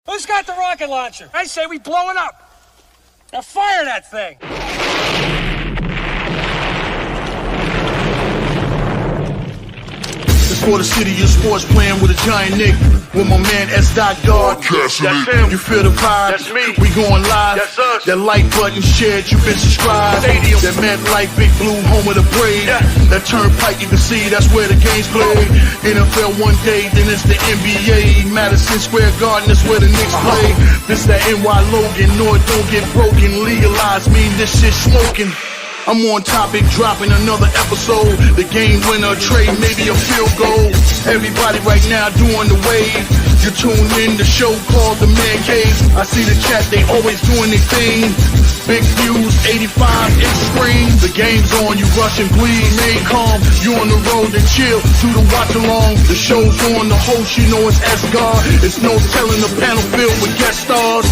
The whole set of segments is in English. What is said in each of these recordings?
Who's got the rocket launcher? I say we blow it up. Now fire that thing. It's for the city of sports, playing with a giant Nick. With my man S. God. That's him. You feel the vibe? That's me. We going live. That's us. That like button shared, you been subscribed. Stadium. That Met Life, Big Blue, home of the Braves. Yeah. That turnpike, you can see that's where the games played. NFL one day, then it's the NBA. Madison Square Garden, that's where the Knicks play. This that NY Logan, North don't get broken. Legalized mean this shit smoking. I'm on topic, dropping another episode. The game winner, trade, maybe a field goal. Everybody right now doing the wave. You tune in, the show called The Man Cave. I see the chat, they always doing their thing. Big views, 85 inch screen. The game's on, you rush and bleed. Stay calm, you on the road and chill. Do the watch along. The show's on, the host, you know it's S-God. It's no telling, the panel filled with guest stars.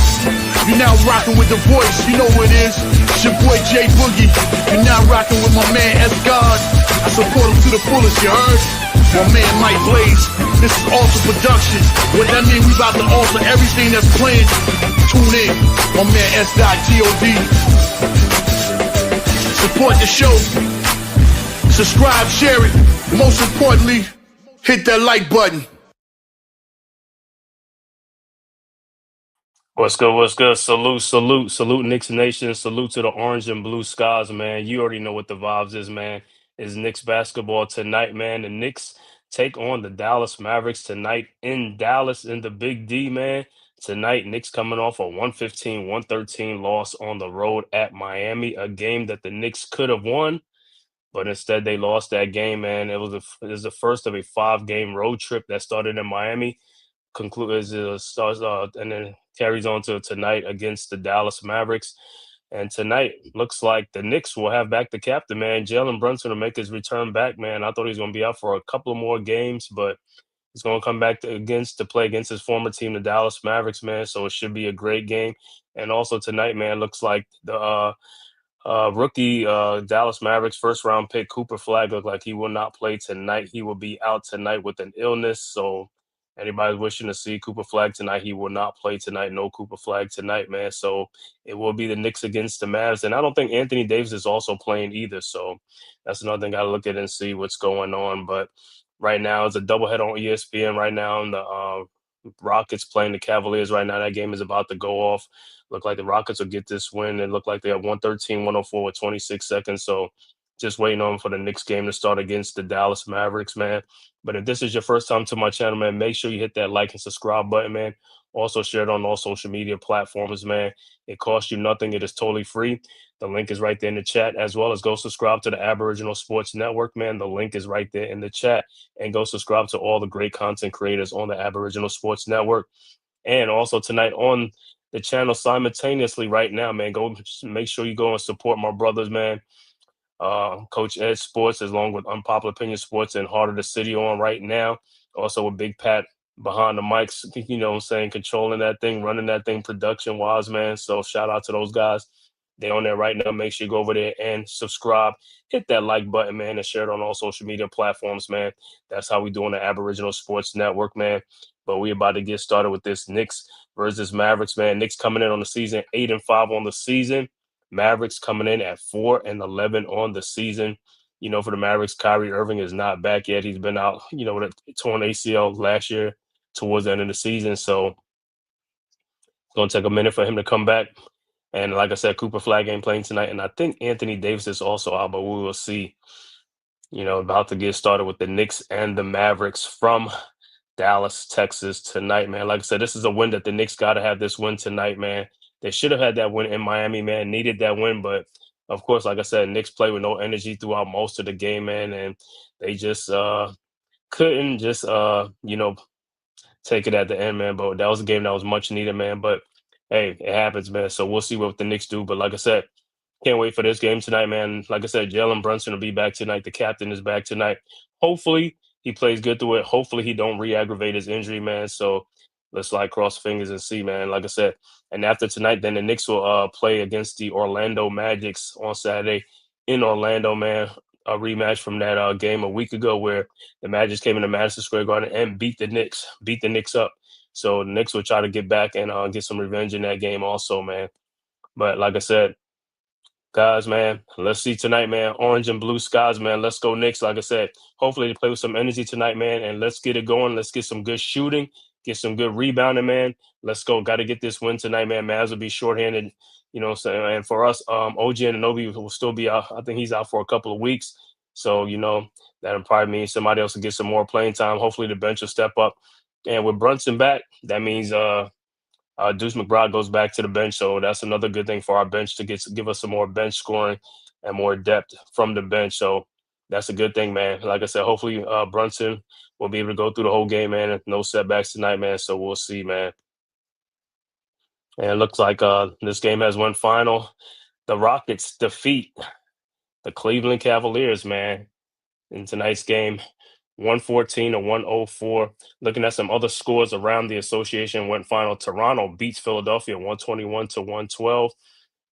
You now rocking with the voice, you know what it is. It's your boy J Boogie. You're now rocking with my man S-God. I support him to the fullest, you heard? My man Mike Blaze. This is Alter Production. What that mean, we about to alter everything that's playing. Tune in. My man S.G.O.D. Support the show. Subscribe, share it. Most importantly, hit that like button. What's good? What's good? Salute, Knicks Nation. Salute to the orange and blue skies, man. You already know what the vibes is, man. It's Knicks basketball tonight, man. The Knicks take on the Dallas Mavericks tonight in Dallas in the Big D, man. Tonight, Knicks coming off a 115-113 loss on the road at Miami, a game that the Knicks could have won, but instead they lost that game, man. It was the first of a 5-game road trip that started in Miami. And then carries on to tonight against the Dallas Mavericks. And tonight looks like the Knicks will have back the captain, man. Jalen Brunson will make his return back, man. I thought he was going to be out for a couple of more games, but he's going to come back to play against his former team, the Dallas Mavericks, man. So it should be a great game. And also tonight, man, looks like the rookie Dallas Mavericks first-round pick Cooper Flag looked like he will not play tonight. He will be out tonight with an illness, so anybody's wishing to see Cooper Flag tonight, he will not play tonight. No Cooper Flag tonight, man. So it will be the Knicks against the Mavs. And I don't think Anthony Davis is also playing either. So that's another thing I got to look at and see what's going on. But right now, it's a doubleheader on ESPN right now. And the Rockets playing the Cavaliers right now. That game is about to go off. Look like the Rockets will get this win. It look like they have 113-104 with 26 seconds. So just waiting on for the Knicks game to start against the Dallas Mavericks, man. But if this is your first time to my channel, man, make sure you hit that like and subscribe button, man. Also share it on all social media platforms, man. It costs you nothing. It is totally free. The link is right there in the chat, as well as go subscribe to the Aboriginal Sports Network, man. The link is right there in the chat. And go subscribe to all the great content creators on the Aboriginal Sports Network. And also tonight on the channel simultaneously right now, man, go make sure you go and support my brothers, man. Coach Ed Sports, along with Unpopular Opinion Sports and Heart of the City on right now. Also with Big Pat behind the mics, you know what I'm saying, controlling that thing, running that thing production-wise, man. So shout out to those guys. They on there right now. Make sure you go over there and subscribe. Hit that like button, man, and share it on all social media platforms, man. That's how we do on the Aboriginal Sports Network, man. But we about to get started with this Knicks versus Mavericks, man. Knicks coming in on the season, 8-5 on the season. Mavericks coming in at 4-11 on the season. You know, for the Mavericks, Kyrie Irving is not back yet. He's been out, you know, with a torn ACL last year towards the end of the season. So it's going to take a minute for him to come back. And like I said, Cooper Flag ain't playing tonight. And I think Anthony Davis is also out, but we will see. You know, about to get started with the Knicks and the Mavericks from Dallas, Texas tonight, man. Like I said, this is a win that the Knicks got to have this win tonight, man. They should have had that win in Miami, man. Needed that win, but of course, like I said, Knicks played with no energy throughout most of the game, man, and they just couldn't just you know, take it at the end, man. But that was a game that was much needed, man. But hey, it happens, man. So we'll see what the Knicks do. But like I said, can't wait for this game tonight, man. Like I said, Jalen Brunson will be back tonight. The captain is back tonight. Hopefully he plays good through it. Hopefully he don't re-aggravate his injury, man. So let's cross fingers and see, man. Like I said, and after tonight, then the Knicks will play against the Orlando Magics on Saturday in Orlando, man. A rematch from that game a week ago where the Magic came into Madison Square Garden and beat the Knicks up. So the Knicks will try to get back and get some revenge in that game also, man. But like I said, guys, man, let's see tonight, man. Orange and blue skies, man. Let's go Knicks. Like I said, hopefully they play with some energy tonight, man. And let's get it going. Let's get some good shooting, get some good rebounding, man. Let's go. Got to get this win tonight, man. Mavs will be shorthanded, so, and for us, OG Anunoby will still be out. I think he's out for a couple of weeks. So, that'll probably mean somebody else will get some more playing time. Hopefully the bench will step up. And with Brunson back, that means Deuce McBride goes back to the bench, so that's another good thing for our bench to give us some more bench scoring and more depth from the bench. So that's a good thing, man. Like I said, hopefully Brunson will be able to go through the whole game, man. No setbacks tonight, man. So we'll see, man. And it looks like this game has one final. The Rockets defeat the Cleveland Cavaliers, man, in tonight's game. 114 to 104. Looking at some other scores around the association went final. Toronto beats Philadelphia 121 to 112.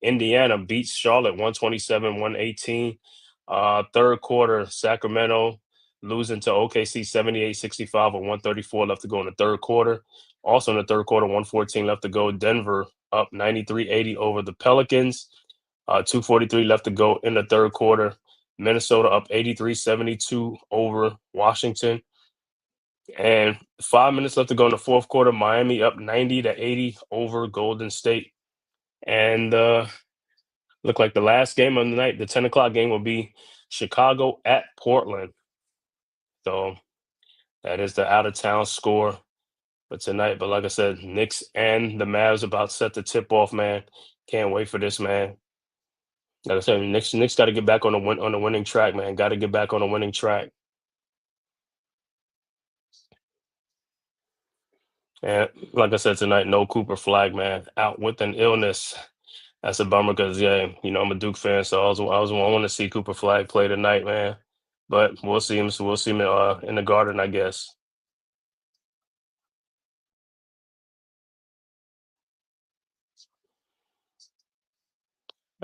Indiana beats Charlotte 127 118. Third quarter, Sacramento losing to OKC 78-65 with 134 left to go in the third quarter. Also in the third quarter, 114 left to go. Denver up 93-80 over the Pelicans. 2:43 left to go in the third quarter. Minnesota up 83-72 over Washington. And 5 minutes left to go in the fourth quarter. Miami up 90-80 over Golden State. And look like the last game of the night, the 10 o'clock game, will be Chicago at Portland. So that is the out-of-town score for tonight. But like I said, Knicks and the Mavs about set to tip off, man. Can't wait for this, man. Like I said, Knicks got to get back on the winning track, man. Got to get back on the winning track. And like I said tonight, no Cooper Flag, man, out with an illness. That's a bummer because I'm a Duke fan, so I want to see Cooper Flag play tonight, man. But we'll see him. So we'll see him in the Garden, I guess.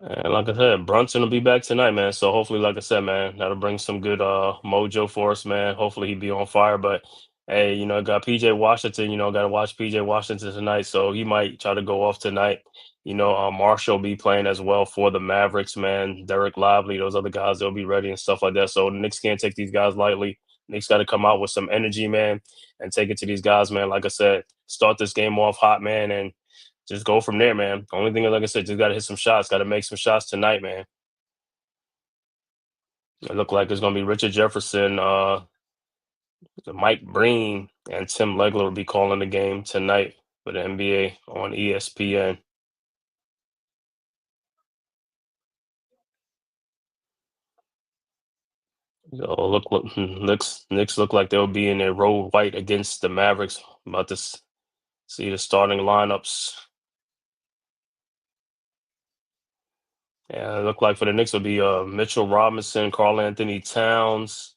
And like I said, Brunson will be back tonight, man. So hopefully, like I said, man, that'll bring some good mojo for us, man. Hopefully he be on fire. But hey, got PJ Washington, got to watch PJ Washington tonight. So he might try to go off tonight. Marshall be playing as well for the Mavericks, man. Derek Lively, those other guys, they'll be ready and stuff like that. So the Knicks can't take these guys lightly. Knicks got to come out with some energy, man, and take it to these guys, man. Like I said, start this game off hot, man, and just go from there, man. Only thing, like I said, just got to hit some shots. Got to make some shots tonight, man. It look like it's going to be Richard Jefferson, Mike Breen, and Tim Legler will be calling the game tonight for the NBA on ESPN. So Knicks look like they'll be in their road white against the Mavericks. About to see the starting lineups. Yeah, it look like for the Knicks will be Mitchell Robinson, Karl Anthony Towns,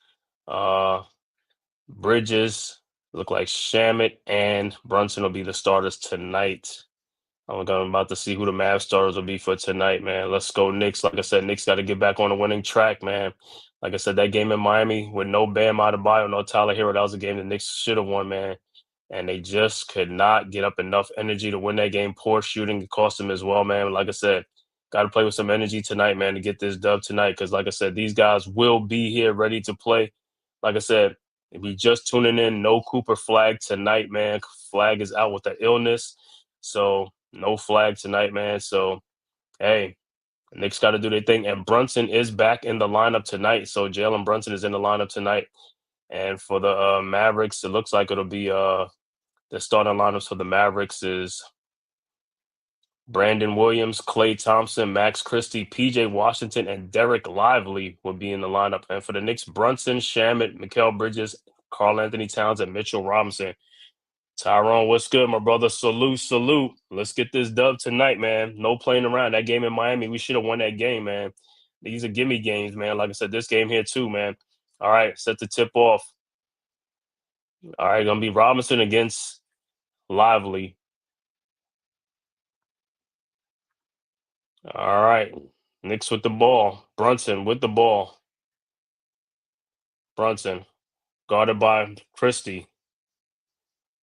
Bridges. Look like Shamit and Brunson will be the starters tonight. I'm about to see who the Mavs starters will be for tonight, man. Let's go Knicks. Like I said, Knicks got to get back on the winning track, man. Like I said, that game in Miami with no Bam Adebayo, no Tyler Hero, that was a game the Knicks should have won, man. And they just could not get up enough energy to win that game. Poor shooting cost them as well, man. Like I said, got to play with some energy tonight, man, to get this dub tonight. Because like I said, these guys will be here ready to play. Like I said, if you just tuning in, no Cooper Flag tonight, man. Flag is out with the illness. So no Flag tonight, man. So, hey, Knicks got to do their thing. And Brunson is back in the lineup tonight. So Jalen Brunson is in the lineup tonight. And for the Mavericks, it looks like it'll be the starting lineups for the Mavericks is Brandon Williams, Klay Thompson, Max Christie, PJ Washington, and Derek Lively will be in the lineup. And for the Knicks, Brunson, Shamit, Mikal Bridges, Karl Anthony Towns, and Mitchell Robinson. Tyrone, what's good, my brother? Salute. Let's get this dub tonight, man. No playing around. That game in Miami, we should have won that game, man. These are gimme games, man. Like I said, this game here too, man. All right, set the tip off. All right, going to be Robinson against Lively. All right. Knicks with the ball. Brunson with the ball. Brunson guarded by Christie.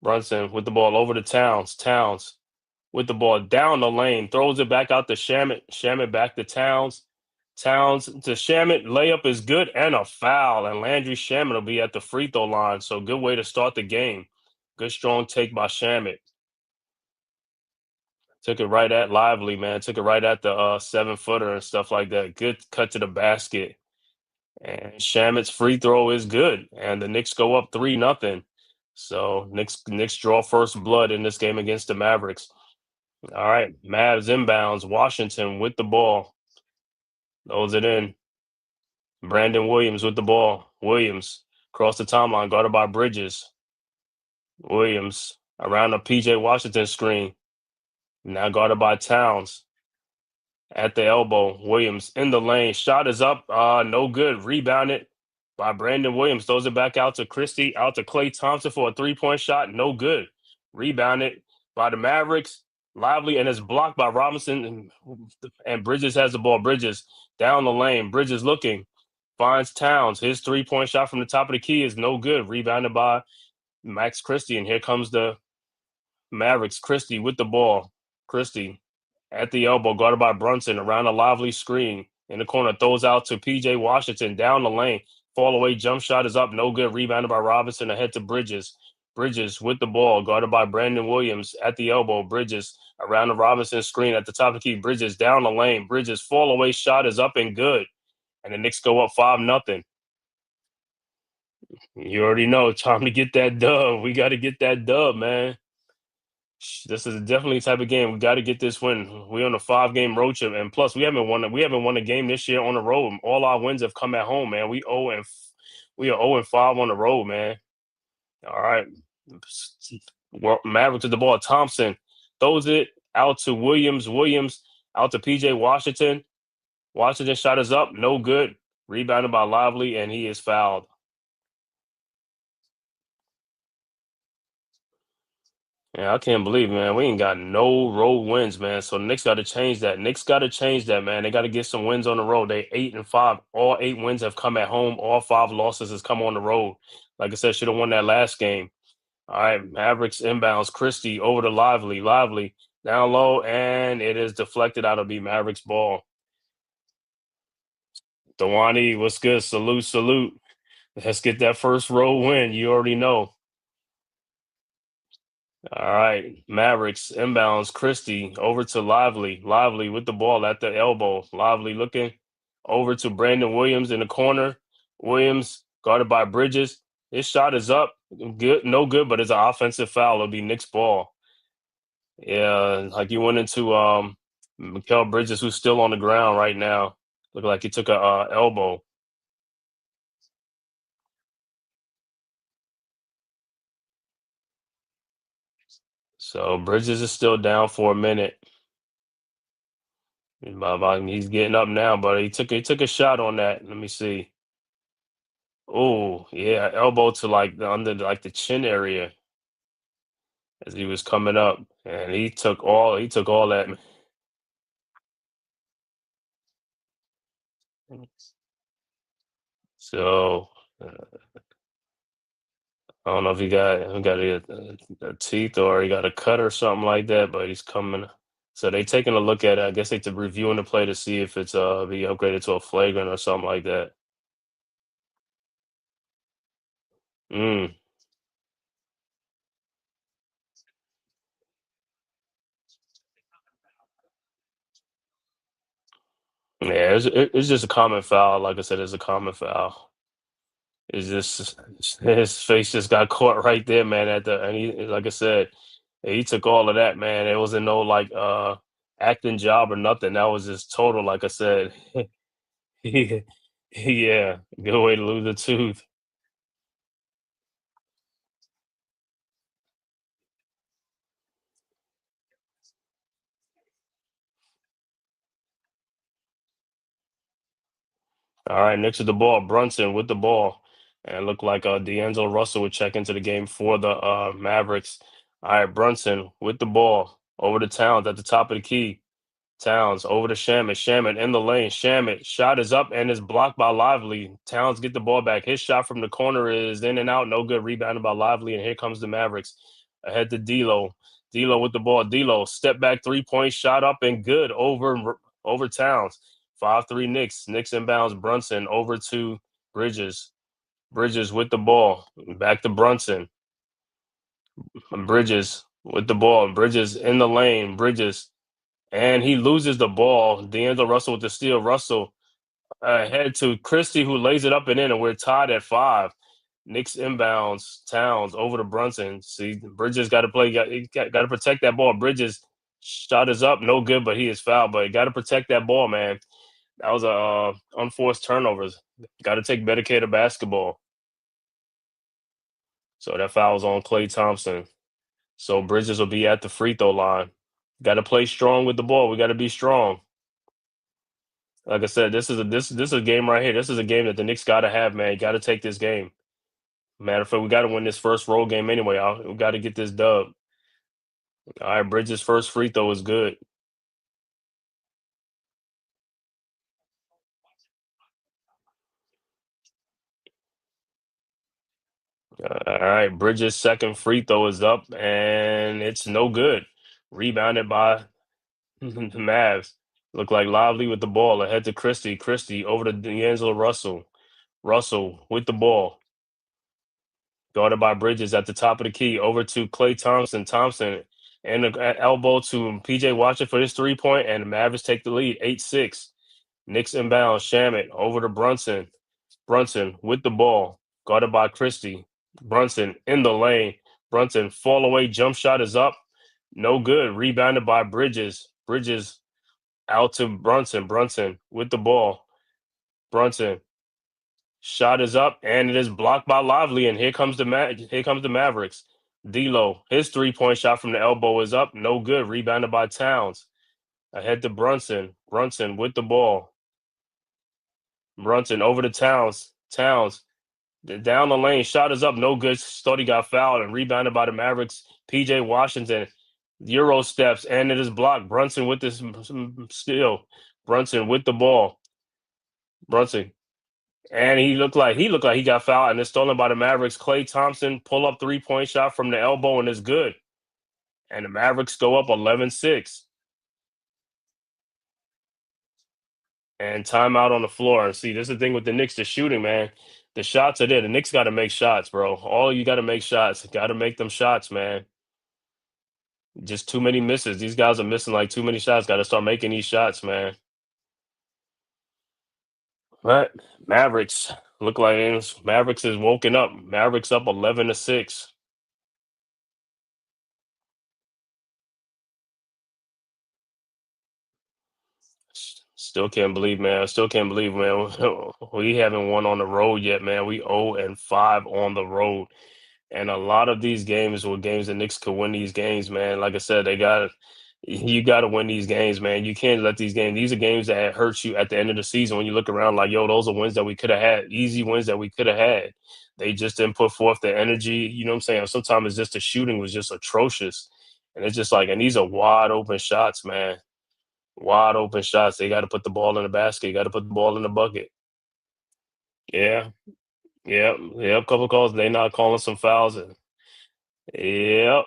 Brunson with the ball over to Towns. Towns with the ball down the lane, throws it back out to Shamit. Shamit back to Towns. Towns to Shamit. Layup is good and a foul. And Landry Shamit will be at the free throw line. So good way to start the game. Good strong take by Shamit. Took it right at Lively, man. Took it right at the 7-footer and stuff like that. Good cut to the basket. And Shamit's free throw is good. And the Knicks go up 3-0. So Knicks draw first blood in this game against the Mavericks. All right, Mavs inbounds. Washington with the ball. Throws it in. Brandon Williams with the ball. Williams across the timeline, guarded by Bridges. Williams around the PJ Washington screen. Now guarded by Towns. At the elbow, Williams in the lane. Shot is up. No good. Rebounded by Brandon Williams. Throws it back out to Christie. Out to Klay Thompson for a 3-point shot. No good. Rebounded by the Mavericks. Lively, and it's blocked by Robinson. And Bridges has the ball. Bridges down the lane. Bridges looking. Finds Towns. His 3-point shot from the top of the key is no good. Rebounded by Max Christie. And here comes the Mavericks. Christie with the ball. Christie at the elbow, guarded by Brunson, around a Lively screen. In the corner, throws out to PJ Washington, down the lane. Fall away, jump shot is up, no good. Rebounded by Robinson, ahead to Bridges. Bridges with the ball, guarded by Brandon Williams at the elbow. Bridges around the Robinson screen at the top of the key. Bridges down the lane. Bridges fall away, shot is up and good. And the Knicks go up 5-0. You already know, time to get that dub. We got to get that dub, man. This is definitely the type of game we got to get this win. We're on a 5-game road trip, and plus we haven't won a game this year on the road. All our wins have come at home, man. We are 0-5 on the road, man. All right, Maverick to the ball. Thompson throws it out to Williams. Williams out to PJ Washington. Washington shot is up, no good. Rebounded by Lively, and he is fouled. Yeah, I can't believe, man. We ain't got no road wins, man. So the Knicks got to change that. Knicks got to change that, man. They got to get some wins on the road. They 8-5. All 8 wins have come at home. All 5 losses has come on the road. Like I said, should have won that last game. All right, Mavericks inbounds. Christie over to Lively. Lively down low, and it is deflected out of the Mavericks ball. Dewani, what's good? Salute, salute. Let's get that first road win. You already know. All right, Mavericks inbounds. Christie over to Lively. Lively with the ball at the elbow. Lively looking over to Brandon Williams in the corner. Williams guarded by Bridges. His shot is up. Good, no good, but it's an offensive foul. It'll be Knicks ball. Yeah, like you went into Mikal Bridges, who's still on the ground right now. Look like he took a elbow. So Bridges is still down for a minute. He's getting up now, but he took a shot on that. Let me see. Oh, yeah, elbow to like under like the chin area as he was coming up, and he took all that. So I don't know if he got a teeth or he got a cut or something like that, but he's coming. So they taking a look at it. I guess they reviewing the play to see if it's be upgraded to a flagrant or something like that. Mm. Yeah, it's just a common foul. Like I said, it's a common foul. It's just his face just got caught right there, man. And he, like I said, he took all of that, man. It wasn't no like acting job or nothing. That was just total. Like I said, yeah, yeah, good way to lose a tooth. All right, next to the ball, Brunson with the ball, and looked like D'Angelo Russell would check into the game for the Mavericks. All right, Brunson with the ball over to Towns at the top of the key. Towns over to Shamit. Shamit in the lane. Shamit shot is up and is blocked by Lively. Towns get the ball back. His shot from the corner is in and out. No good. Rebounded by Lively, and here comes the Mavericks. Ahead to D'Lo. D'Lo with the ball. D'Lo step back 3-point shot up and good over Towns. 5-3 Knicks. Knicks inbounds Brunson over to Bridges. Bridges with the ball. Back to Brunson. Bridges with the ball. Bridges in the lane. Bridges. And he loses the ball. D'Angelo Russell with the steal. Russell ahead to Christie, who lays it up and in, and we're tied at 5. Knicks inbounds Towns over to Brunson. See, Bridges got to play. Got to protect that ball. Bridges shot is up, no good, but he is fouled. But got to protect that ball, man. That was a unforced turnovers. Got to take better care of basketball. So that foul was on Klay Thompson. So Bridges will be at the free throw line. Got to play strong with the ball. We got to be strong. Like I said, this is a game right here. This is a game that the Knicks got to have, man. You got to take this game. Matter of fact, we got to win this first road game anyway. We got to get this dub. All right, Bridges' first free throw is good. All right, Bridges' second free throw is up, and it's no good. Rebounded by the Mavs. Look like Lively with the ball ahead to Christie. Christie over to D'Angelo Russell. Russell with the ball. Guarded by Bridges at the top of the key. Over to Klay Thompson. Thompson and an elbow to PJ Washington for his 3-point, and the Mavericks take the lead 8-6. Knicks inbound. Shamit over to Brunson. Brunson with the ball. Guarded by Christie. Brunson in the lane. Brunson fall away. Jump shot is up. No good. Rebounded by Bridges. Bridges out to Brunson. Brunson with the ball. Brunson. Shot is up, and it is blocked by Lively, and here comes the Mavericks. D'Lo, his 3-point shot from the elbow is up, no good. Rebounded by Towns. Ahead to Brunson. Brunson with the ball. Brunson over to Towns. Towns down the lane. Shot is up, no good. Thought he got fouled and rebounded by the Mavericks. PJ Washington, Euro steps, and it is blocked. Brunson with this steal. Brunson with the ball. Brunson. And he looked like he got fouled and it's stolen by the Mavericks. Klay Thompson pull up 3-point shot from the elbow and it's good. And the Mavericks go up 11-6. And timeout on the floor. And see, this is the thing with the Knicks, the shooting, man. The shots are there. The Knicks got to make shots, bro. All you got to make shots. Got to make them shots, man. Just too many misses. These guys are missing like too many shots. Got to start making these shots, man. But Mavericks look like Mavericks is woken up. Mavericks up 11-6. Still can't believe, man. Still can't believe, man. We haven't won on the road yet, man. We 0-5 on the road. And a lot of these games were games the Knicks could win these games, man. Like I said, you got to win these games, man. You can't let these are games that hurt you at the end of the season when you look around like, yo, those are wins that we could have had, easy wins that we could have had. They just didn't put forth the energy. You know what I'm saying? Sometimes it's just the shooting was just atrocious. And it's just like, and these are wide open shots, man. Wide open shots. They got to put the ball in the basket. You got to put the ball in the bucket. Yeah. Yep. Couple calls. They not calling some fouls. Yep.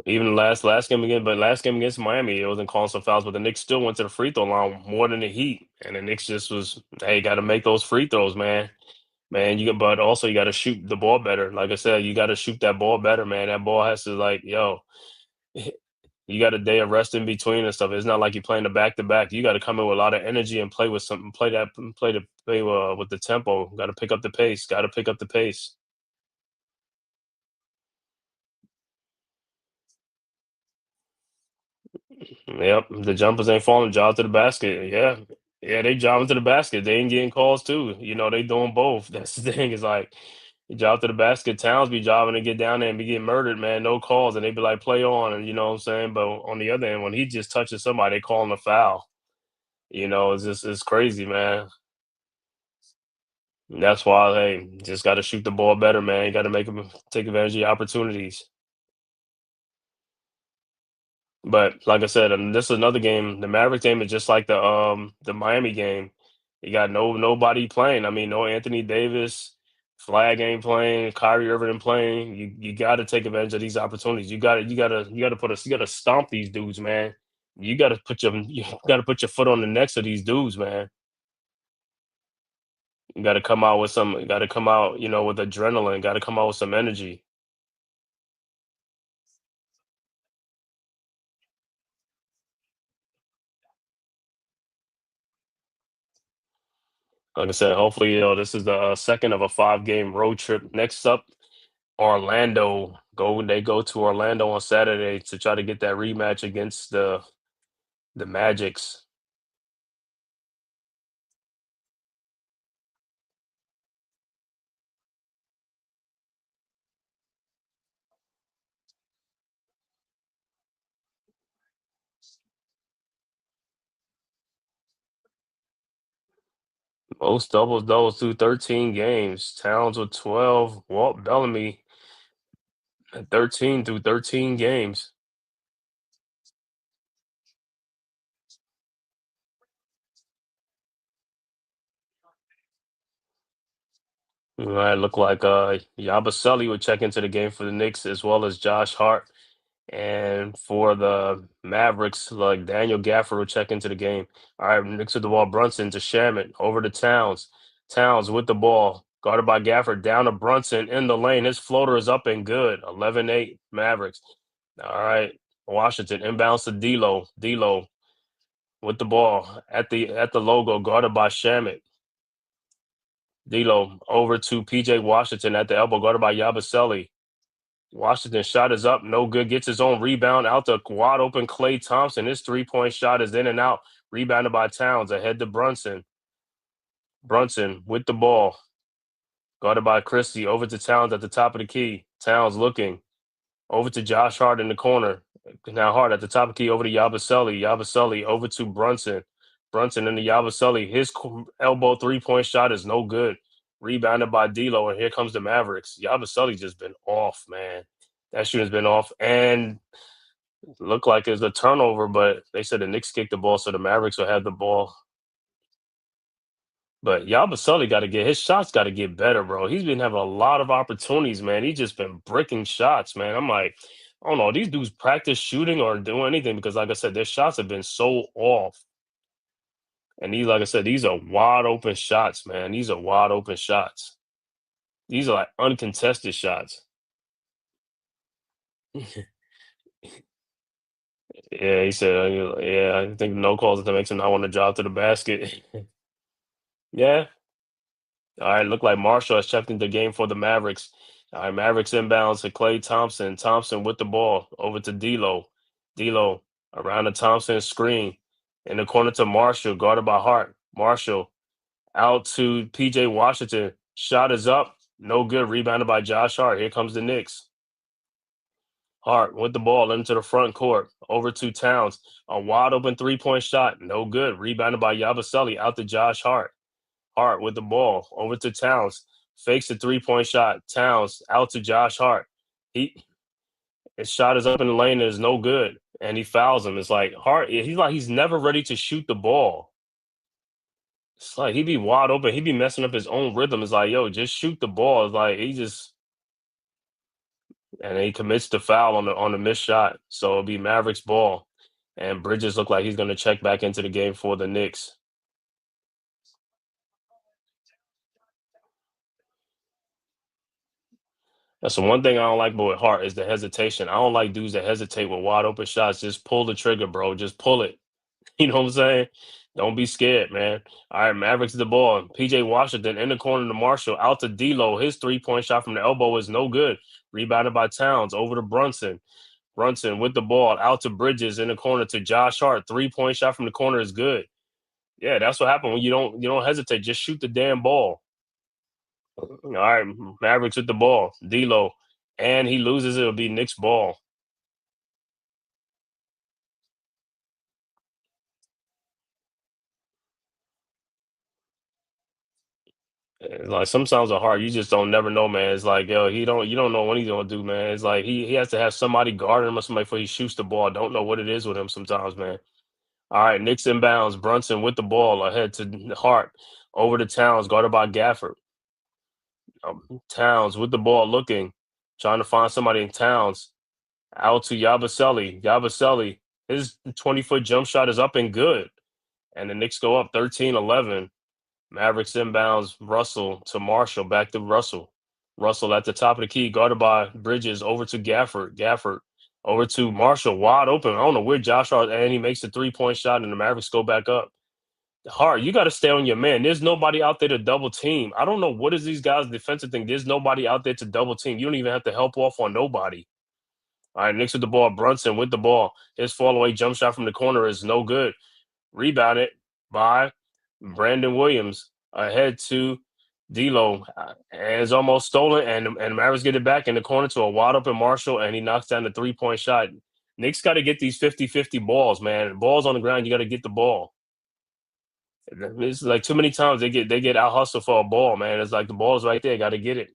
Even last game again, but last game against Miami, it wasn't calling some fouls, but the Knicks still went to the free throw line more than the Heat, and the Knicks just was, hey, got to make those free throws, man. Man, but also you got to shoot the ball better. Like I said, you got to shoot that ball better, man. That ball has to like, yo, you got a day of rest in between and stuff. It's not like you're playing the back to back. You got to come in with a lot of energy and play with something. Play with the tempo. Got to pick up the pace. Got to pick up the pace. Yep, the jumpers ain't falling. Job to the basket. Yeah, they jobbing to the basket. They ain't getting calls too. You know, they doing both. That's the thing. Is like job to the basket. Towns be jobbing to get down there and be getting murdered, man. No calls, and they be like, play on, and you know what I'm saying. But on the other end, when he just touches somebody, they call him a foul. You know, it's crazy, man. And that's why, hey, just got to shoot the ball better, man. You got to make them take advantage of the opportunities. But like I said, and this is another game. The Maverick game is just like the Miami game. You got nobody playing. I mean, no Anthony Davis, Flag ain't playing, Kyrie Irving ain't playing. You got to take advantage of these opportunities. You got to stomp these dudes, man. You got to put your foot on the necks of these dudes, man. You got to come out with some. You got to come out, with adrenaline. Got to come out with some energy. Like I said, hopefully, this is the second of a 5-game road trip. Next up, Orlando. They go to Orlando on Saturday to try to get that rematch against the Magics. Most doubles through 13 games. Towns with 12. Walt Bellamy at 13 through 13 games. It looked like Yabusele would check into the game for the Knicks as well as Josh Hart. And for the Mavericks, like Daniel Gafford will check into the game. All right, Knicks with the ball. Brunson to Shamit. Over to Towns. Towns with the ball. Guarded by Gafford. Down to Brunson in the lane. His floater is up and good. 11-8 Mavericks. All right. Washington inbounds to D'Lo. D'Lo with the ball at the logo, guarded by Shamit. D'Lo over to PJ Washington at the elbow, guarded by Yabusele. Washington shot is up, no good. Gets his own rebound out to wide open Klay Thompson. His 3-point shot is in and out. Rebounded by Towns ahead to Brunson. Brunson with the ball. Guarded by Christie. Over to Towns at the top of the key. Towns looking. Over to Josh Hart in the corner. Now Hart at the top of the key over to Yabusele. Yabusele over to Brunson. Brunson into Yabusele. His elbow 3-point shot is no good. Rebounded by D'Lo, and here comes the Mavericks. Yabusele just been off, man. That shooting's been off, and looked like it's a turnover, but they said the Knicks kicked the ball, so the Mavericks will have the ball. But Yabusele got to get his shots, got to get better, bro. He's been having a lot of opportunities, man. He's just been bricking shots, man. I'm like, I don't know, these dudes practice shooting or doing anything because, like I said, their shots have been so off. And these, like I said, these are wide open shots, man. These are wide open shots. These are like uncontested shots. Yeah, he said, yeah, I think no calls that makes him not want to drive to the basket. Yeah. All right, look like Marshall has checked into the game for the Mavericks. All right, Mavericks inbounds to Klay Thompson. Thompson with the ball over to D'Lo. D'Lo around the Thompson screen in the corner to Marshall, guarded by Hart. Marshall out to PJ Washington. Shot is up. No good. Rebounded by Josh Hart. Here comes the Knicks. Hart with the ball into the front court. Over to Towns. A wide open 3-point shot. No good. Rebounded by Yabusele out to Josh Hart. Hart with the ball. Over to Towns. Fakes a 3-point shot. Towns out to Josh Hart. His shot is up in the lane and is no good. And he fouls him. It's like Hart, he's never ready to shoot the ball. It's like he be wide open. He be messing up his own rhythm. It's like, yo, just shoot the ball. It's like and he commits the foul on the missed shot. So it'll be Mavericks ball. And Bridges look like he's gonna check back into the game for the Knicks. That's the one thing I don't like about Hart is the hesitation. I don't like dudes that hesitate with wide open shots. Just pull the trigger, bro. Just pull it. You know what I'm saying? Don't be scared, man. All right, Mavericks the ball. PJ Washington in the corner to Marshall. Out to D'Lo. His 3-point shot from the elbow is no good. Rebounded by Towns. Over to Brunson. Brunson with the ball. Out to Bridges in the corner to Josh Hart. 3-point shot from the corner is good. Yeah, that's what happened when you don't hesitate. Just shoot the damn ball. All right, Mavericks with the ball. D'Lo. And he loses. It'll be Knicks ball. Like sometimes it's hard. You just don't never know, man. It's like, yo, you don't know what he's gonna do, man. It's like he has to have somebody guarding him or somebody before he shoots the ball. I don't know what it is with him sometimes, man. All right, Knicks inbounds. Brunson with the ball ahead to Hart. Over to Towns, guarded by Gafford. Towns with the ball looking, trying to find somebody in Towns. Out to Yabusele. Yabusele, his 20-foot jump shot is up and good. And the Knicks go up 13-11. Mavericks inbounds Russell to Marshall. Back to Russell. Russell at the top of the key, guarded by Bridges. Over to Gafford. Gafford over to Marshall. Wide open. I don't know where Josh Hart, and he makes a 3-point shot, and the Mavericks go back up. Hart, you got to stay on your man. There's nobody out there to double team. I don't know what is these guys' defensive thing. There's nobody out there to double team. You don't even have to help off on nobody. All right, Knicks with the ball. Brunson with the ball. His fall away jump shot from the corner is no good. Rebounded by Brandon Williams ahead to D'Lo, and it's almost stolen. And Mavericks get it back in the corner to a wide open Marshall, and he knocks down the 3-point shot. Knicks got to get these 50-50 balls, man. Balls on the ground, you got to get the ball. It's like too many times they get out hustled for a ball, man. It's like the ball's right there, got to get it.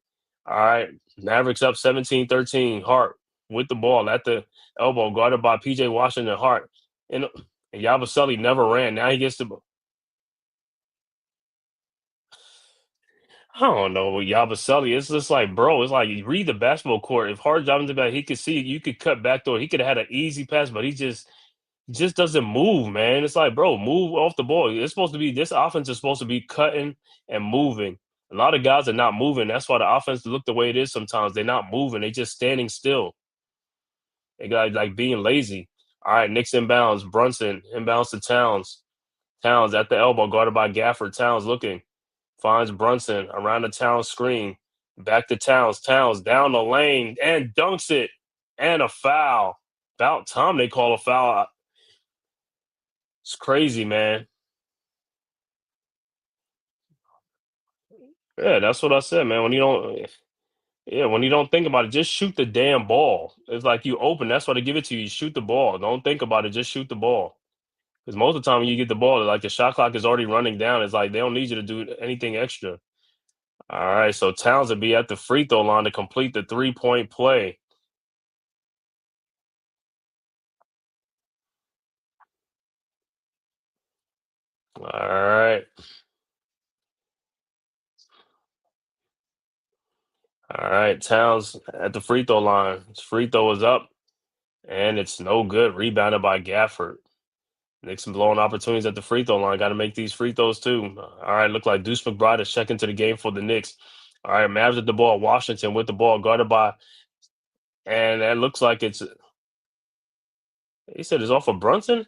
All right, Mavericks up 17-13. Hart with the ball at the elbow, guarded by P.J. Washington. Hart and Yabusele never ran. Now he gets the. I don't know, Yabusele. It's just like, bro, it's like you read the basketball court. If Hart driving the back, he could see you could cut back door. He could have had an easy pass, but he just doesn't move, man. It's like, bro, move off the ball. It's supposed to be this offense is supposed to be cutting and moving. A lot of guys are not moving. That's why the offense look the way it is sometimes. They're not moving. They're just standing still. They got like being lazy. All right, Knicks inbounds. Brunson inbounds to Towns. Towns at the elbow, guarded by Gafford. Towns looking. Finds Brunson around the Towns screen. Back to Towns. Towns down the lane and dunks it. And a foul. About time they call a foul. It's crazy, man. Yeah, that's what I said, man. When you don't think about it, just shoot the damn ball. It's like you open. That's why they give it to you. You shoot the ball. Don't think about it. Just shoot the ball. Because most of the time when you get the ball, like the shot clock is already running down. It's like they don't need you to do anything extra. All right, so Towns will be at the free throw line to complete the 3-point play. All right. All right, Towns at the free throw line. His free throw is up, and it's no good. Rebounded by Gafford. Knicks blowing opportunities at the free throw line. Got to make these free throws too. All right, look like Deuce McBride is checking to the game for the Knicks. All right, Mavs at the ball. Washington with the ball, guarded by, and that looks like it's. He said it's off of Brunson.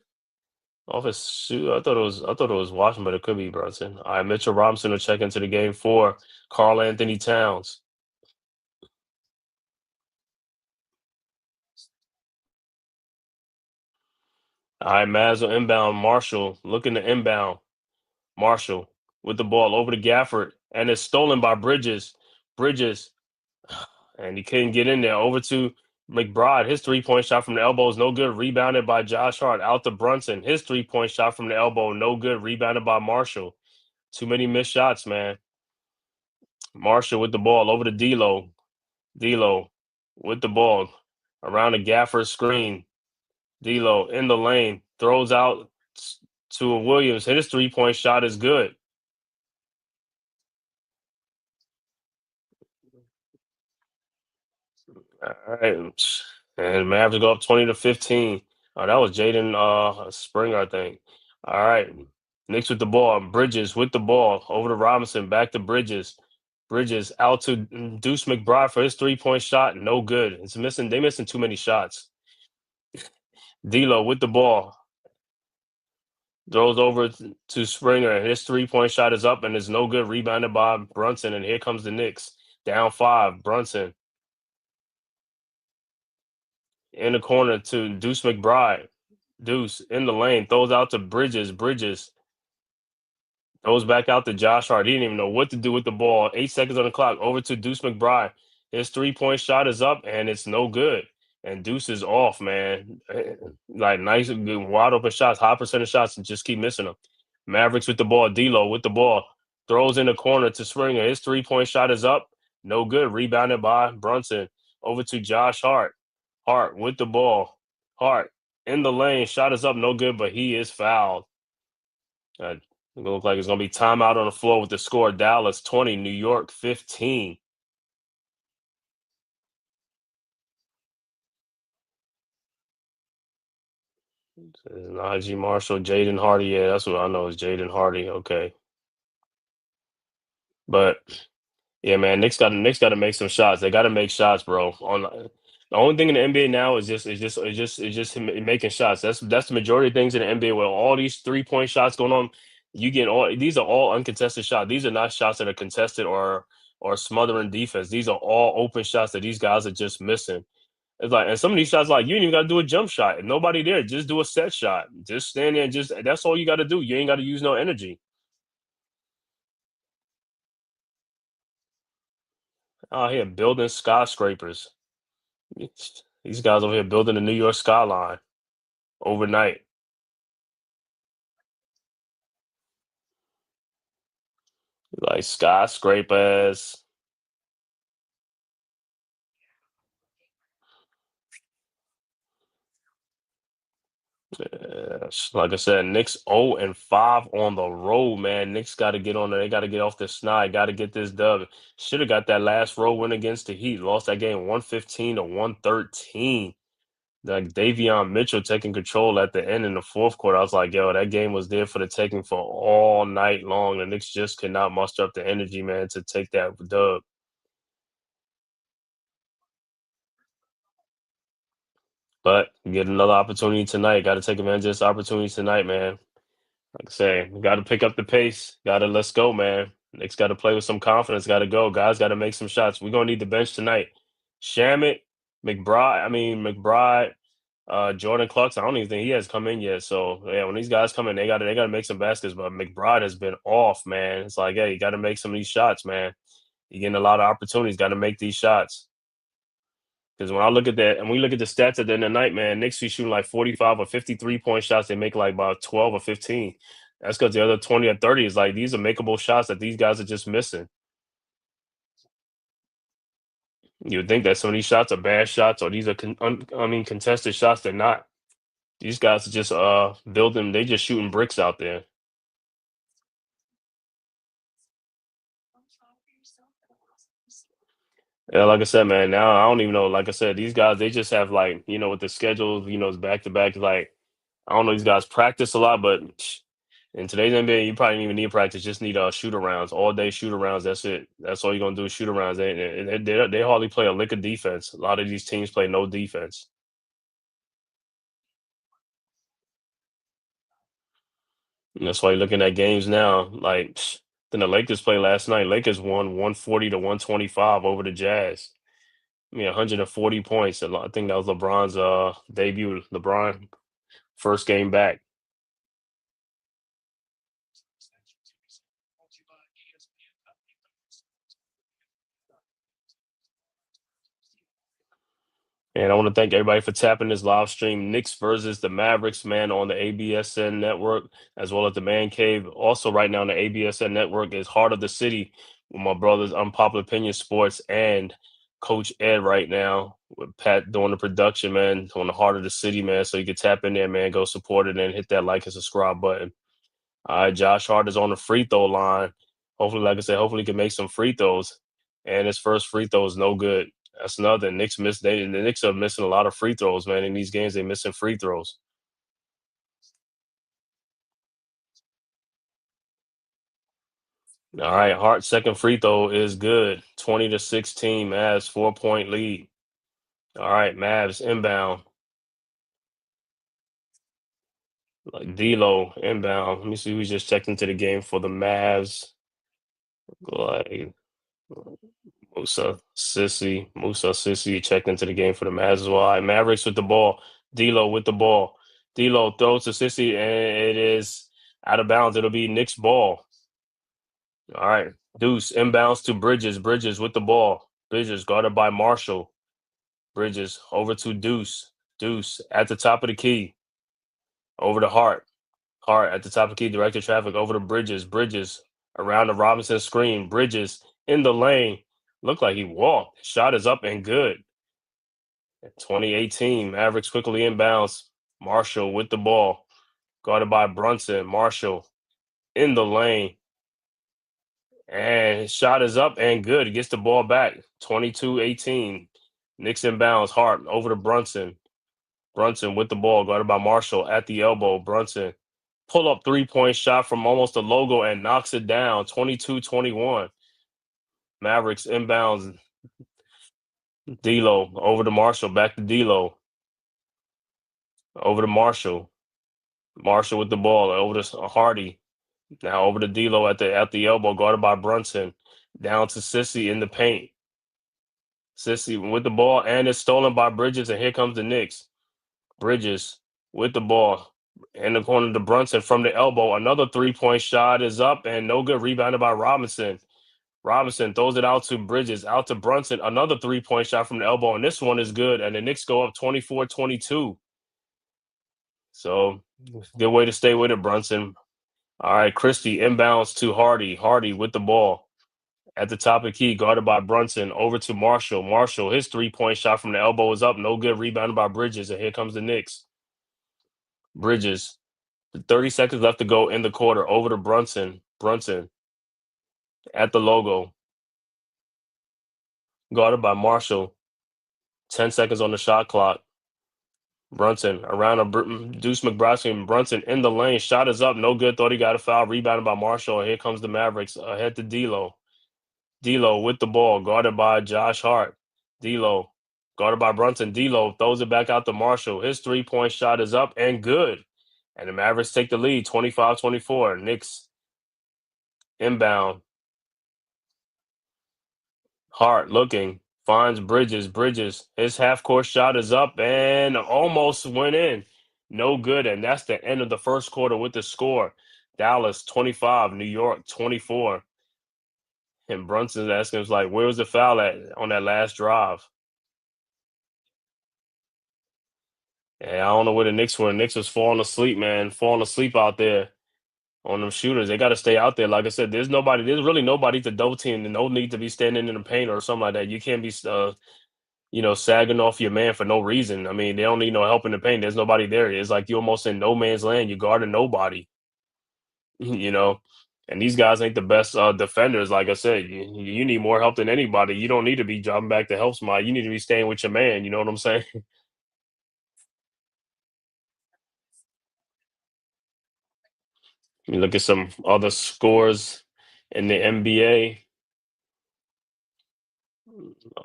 Off his shoe. I thought it was Washington, but it could be Brunson. All right, Mitchell Robinson will check into the game for Karl Anthony Towns. All right, Mavs will inbound. Marshall looking to inbound. Marshall with the ball over to Gafford, and it's stolen by Bridges. Bridges, and he couldn't get in there. Over to McBride. His 3-point shot from the elbow is no good. Rebounded by Josh Hart. Out to Brunson. His 3-point shot from the elbow, no good. Rebounded by Marshall. Too many missed shots, man. Marshall with the ball over to D'Lo. D'Lo with the ball around the Gafford screen. D'Lo in the lane. Throws out to Williams. His 3-point shot is good. All right. And Mavs go up 20-15. Oh, that was Jaden Springer, I think. All right. Knicks with the ball. Bridges with the ball. Over to Robinson. Back to Bridges. Bridges out to Deuce McBride for his 3-point shot. No good. It's missing. They missing too many shots. D'Lo with the ball. Throws over to Springer. His 3-point shot is up and is no good. Rebounded by Brunson. And here comes the Knicks. Down 5. Brunson in the corner to Deuce McBride. Deuce in the lane. Throws out to Bridges. Bridges throws back out to Josh Hart. He didn't even know what to do with the ball. 8 seconds on the clock. Over to Deuce McBride. His 3-point shot is up and it's no good. And Deuce is off, man. Like nice, wide open shots, high percentage shots, and just keep missing them. Mavericks with the ball. D'Lo with the ball. Throws in the corner to Springer. His 3-point shot is up. No good. Rebounded by Brunson. Over to Josh Hart. Hart with the ball. Hart in the lane. Shot is up, no good, but he is fouled. It look like it's going to be timeout on the floor with the score: Dallas 20, New York 15. Najee Marshall, Jaden Hardy. Yeah, that's what I know is Jaden Hardy. Okay, but yeah, man, Knicks got to make some shots. They got to make shots, bro. On the only thing in the NBA now is just him making shots. That's the majority of things in the NBA. Where all these 3-point shots going on, you get all these are all uncontested shots. These are not shots that are contested or smothering defense. These are all open shots that these guys are just missing. It's like, and some of these shots, like you ain't even got to do a jump shot. If nobody there, just do a set shot. Just stand there and just that's all you got to do. You ain't got to use no energy. Out here building skyscrapers. These guys over here building the New York skyline overnight. Like skyscrapers. Like I said, Knicks 0-5 on the road, man. Knicks got to get on there. They got to get off the snide. Got to get this dub. Should have got that last road win against the Heat. Lost that game 115 to 113. Like Davion Mitchell taking control at the end in the fourth quarter. I was like, yo, that game was there for the taking for all night long. The Knicks just could not muster up the energy, man, to take that dub. But get another opportunity tonight. Got to take advantage of this opportunity tonight, man. Like I say, we got to pick up the pace. Got to let's go, man. Knicks got to play with some confidence. Got to go. Guys got to make some shots. We're going to need the bench tonight. Shamit, McBride, Jordan Clarkson. I don't even think he has come in yet. So, yeah, when these guys come in, they got to make some baskets. But McBride has been off, man. It's like, hey, you got to make some of these shots, man. You're getting a lot of opportunities. Got to make these shots. Because when I look at that, and we look at the stats at the end of the night, man, Knicks be shooting like 45 or 53-point shots. They make like about 12 or 15. That's because the other 20 or 30 is like these are makeable shots that these guys are just missing. You would think that some of these shots are bad shots or these are contested shots. They're not. These guys are just building. They just shooting bricks out there. Yeah, like I said, man. Now I don't even know. Like I said, these guys they just have like with the schedule, it's back to back. Like I don't know, these guys practice a lot, but in today's NBA, you probably don't even need practice. Just need shoot arounds, all day shoot arounds. That's it. That's all you're gonna do is shoot arounds. They hardly play a lick of defense. A lot of these teams play no defense. And that's why you're looking at games now. Like then the Lakers played last night. Lakers won 140 to 125 over the Jazz. I mean, 140 points. I think that was LeBron's debut. LeBron first game back. And I want to thank everybody for tapping this live stream. Knicks versus the Mavericks, man, on the ABSN network, as well as the Man Cave. Also, right now on the ABSN network is Heart of the City with my brothers, Unpopular Opinion Sports, and Coach Ed right now with Pat doing the production, man, on the Heart of the City, man. So you can tap in there, man, go support it and hit that like and subscribe button. All right, Josh Hart is on the free throw line. Hopefully, like I said, hopefully he can make some free throws. And his first free throw is no good. That's another. The Knicks are missing a lot of free throws, man. In these games, they're missing free throws. All right, Hart's second free throw is good. 20-16, Mavs 4-point lead. All right, Mavs inbound. Like D'Lo inbound. Let me see who's just checked into the game for the Mavs. Like Musa Sissy checked into the game for the Mavs as well. All right, Mavericks with the ball. D'Lo with the ball. D'Lo throws to Sissy, and it is out of bounds. It'll be Knicks ball. All right, Deuce inbounds to Bridges. Bridges with the ball. Bridges guarded by Marshall. Bridges over to Deuce. Deuce at the top of the key. Over to Hart. Hart at the top of the key. Directed traffic over to Bridges. Bridges around the Robinson screen. Bridges in the lane. Looked like he walked. Shot is up and good. 2018, Mavericks quickly inbounds. Marshall with the ball, guarded by Brunson. Marshall in the lane, and his shot is up and good. He gets the ball back. 22-18. Knicks inbounds. Hart over to Brunson. Brunson with the ball, guarded by Marshall at the elbow. Brunson pull up 3-point shot from almost the logo and knocks it down. 22-21. Mavericks inbounds. D'Lo over to Marshall. Back to D'Lo. Over to Marshall. Marshall with the ball over to Hardy. Now over to D'Lo at the elbow, guarded by Brunson. Down to Sissy in the paint. Sissy with the ball, and it's stolen by Bridges, and here comes the Knicks. Bridges with the ball in the corner to Brunson from the elbow. Another 3-point shot is up and no good. Rebounded by Robinson. Robinson throws it out to Bridges, out to Brunson. Another 3-point shot from the elbow, and this one is good. And the Knicks go up 24-22. So good way to stay with it, Brunson. All right, Christie inbounds to Hardy. Hardy with the ball at the top of the key, guarded by Brunson. Over to Marshall. Marshall, his 3-point shot from the elbow is up. No good. Rebounded by Bridges, and here comes the Knicks. Bridges, 30 seconds left to go in the quarter. Over to Brunson. Brunson at the logo, guarded by Marshall. 10 seconds on the shot clock. Brunson around Deuce McBride and Brunson in the lane. Shot is up. No good. Thought he got a foul. Rebounded by Marshall. And here comes the Mavericks. Ahead to D'Lo. D'Lo with the ball, guarded by Josh Hart. D'Lo guarded by Brunson. D'Lo throws it back out to Marshall. His 3-point shot is up and good. And the Mavericks take the lead, 25-24. Knicks inbound. Hart looking, finds Bridges. Bridges, his half-court shot is up and almost went in. No good, and that's the end of the first quarter with the score. Dallas 25, New York 24. And Brunson's asking us, like, where was the foul at on that last drive? And I don't know where the Knicks were. The Knicks was falling asleep, man. Falling asleep out there on them shooters. They got to stay out there. Like I said, there's really nobody to double team. And no need to be standing in the paint or something like that. You can't be, sagging off your man for no reason. I mean, they don't need no help in the paint. There's nobody there. It's like you're almost in no man's land. You're guarding nobody, you know. And these guys ain't the best defenders. Like I said, you need more help than anybody. You don't need to be dropping back to help somebody. You need to be staying with your man. You know what I'm saying? You look at some other scores in the NBA.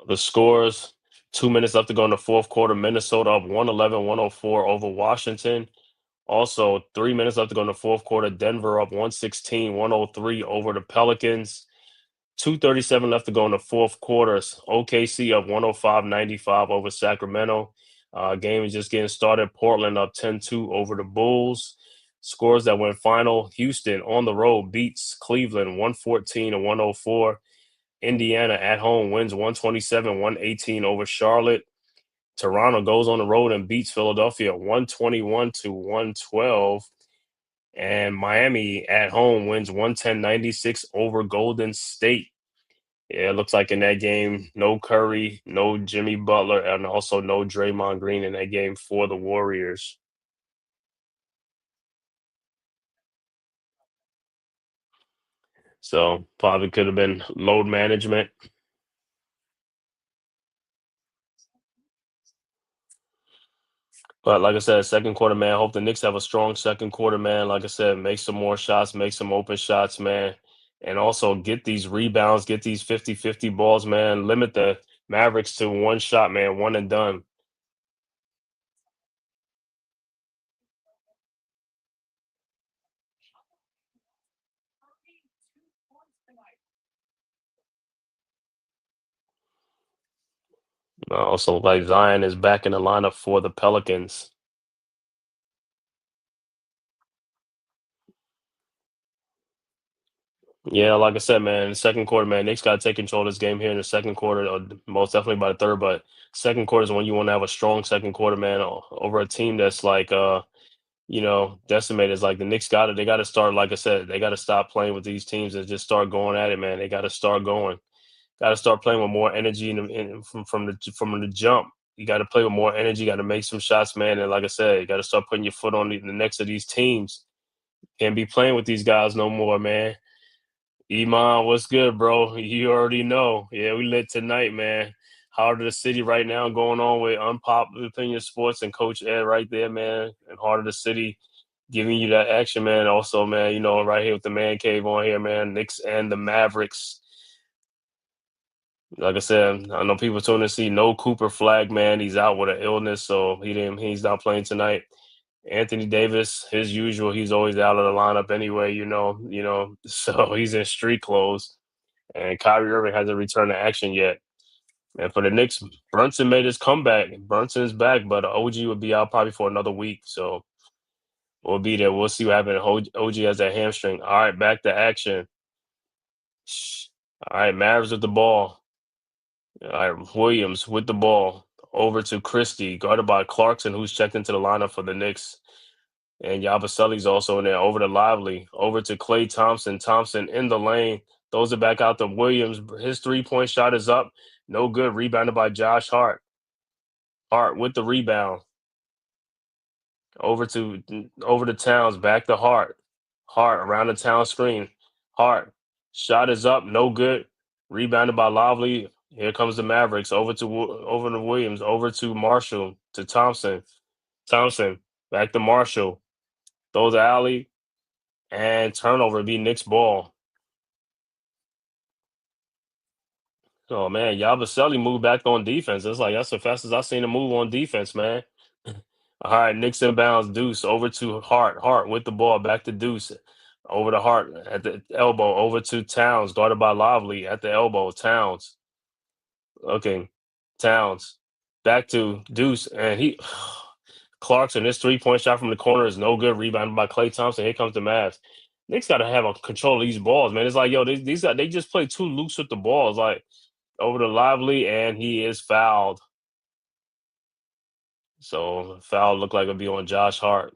The scores, 2 minutes left to go in the fourth quarter. Minnesota up 111-104 over Washington. Also, 3 minutes left to go in the fourth quarter. Denver up 116-103 over the Pelicans. 2:37 left to go in the fourth quarter. OKC up 105-95 over Sacramento. Game is just getting started. Portland up 10-2 over the Bulls. Scores that went final. Houston on the road beats Cleveland 114-104. Indiana at home wins 127-118 over Charlotte. Toronto goes on the road and beats Philadelphia 121-112. And Miami at home wins 110-96 over Golden State. Yeah, it looks like in that game, no Curry, no Jimmy Butler, and also no Draymond Green in that game for the Warriors. So probably could have been load management. But like I said, second quarter, man, hope the Knicks have a strong second quarter, man. Like I said, make some more shots, make some open shots, man. And also get these rebounds, get these 50-50 balls, man. Limit the Mavericks to one shot, man, one and done. Also, like Zion is back in the lineup for the Pelicans. Yeah, like I said, man, the second quarter, man, Knicks got to take control of this game here in the second quarter, or most definitely by the third. But second quarter is when you want to have a strong second quarter, man, over a team that's like, decimated. It's like the Knicks got it. They got to start, like I said, they got to stop playing with these teams and just start going at it, man. They got to start going. Got to start playing with more energy from the jump. you got to play with more energy. Got to make some shots, man. And like I said, you got to start putting your foot on the necks of these teams. Can't be playing with these guys no more, man. Iman, what's good, bro? You already know. Yeah, we lit tonight, man. Heart of the city right now going on with Unpopular Opinion Sports and Coach Ed right there, man. And Heart of the City giving you that action, man. Also, man, right here with the Man Cave on here, man. Knicks and the Mavericks. Like I said, I know people tuning to see no Cooper Flag, man. He's out with an illness, so he's not playing tonight. Anthony Davis, his usual, he's always out of the lineup anyway, so he's in street clothes. And Kyrie Irving hasn't returned to action yet. And for the Knicks, Brunson made his comeback. Brunson's back, but OG would be out probably for another week. So we'll be there. We'll see what happens. OG has that hamstring. All right, back to action. All right, Mavs with the ball. All right, Williams with the ball. Over to Christie, guarded by Clarkson, who's checked into the lineup for the Knicks. And Yabusele's also in there. Over to Lively. Over to Klay Thompson. Thompson in the lane. Throws it back out to Williams. His three-point shot is up. No good. Rebounded by Josh Hart. Hart with the rebound. Over to Towns. Back to Hart. Hart around the Towns screen. Hart. Shot is up. No good. Rebounded by Lively. Here comes the Mavericks. Over to Williams. Over to Marshall. To Thompson. Thompson. Back to Marshall. Throws the alley. And turnover. Be Knicks ball. Oh, man. Yabusele moved back on defense. That's the fastest I've seen him move on defense, man. All right. Knicks inbounds. Deuce. Over to Hart. Hart with the ball. Back to Deuce. Over to Hart at the elbow. Over to Towns. Guarded by Lively at the elbow. Towns. Okay, Towns back to Deuce, and Clarkson. This three-point shot from the corner is no good. Rebounded by Klay Thompson. Here comes the Mavs. Knicks got to have a control of these balls, man. It's like, yo, these guys, they just play too loose with the balls. Like over to Lively, and he is fouled. So foul looked like it'd be on Josh Hart.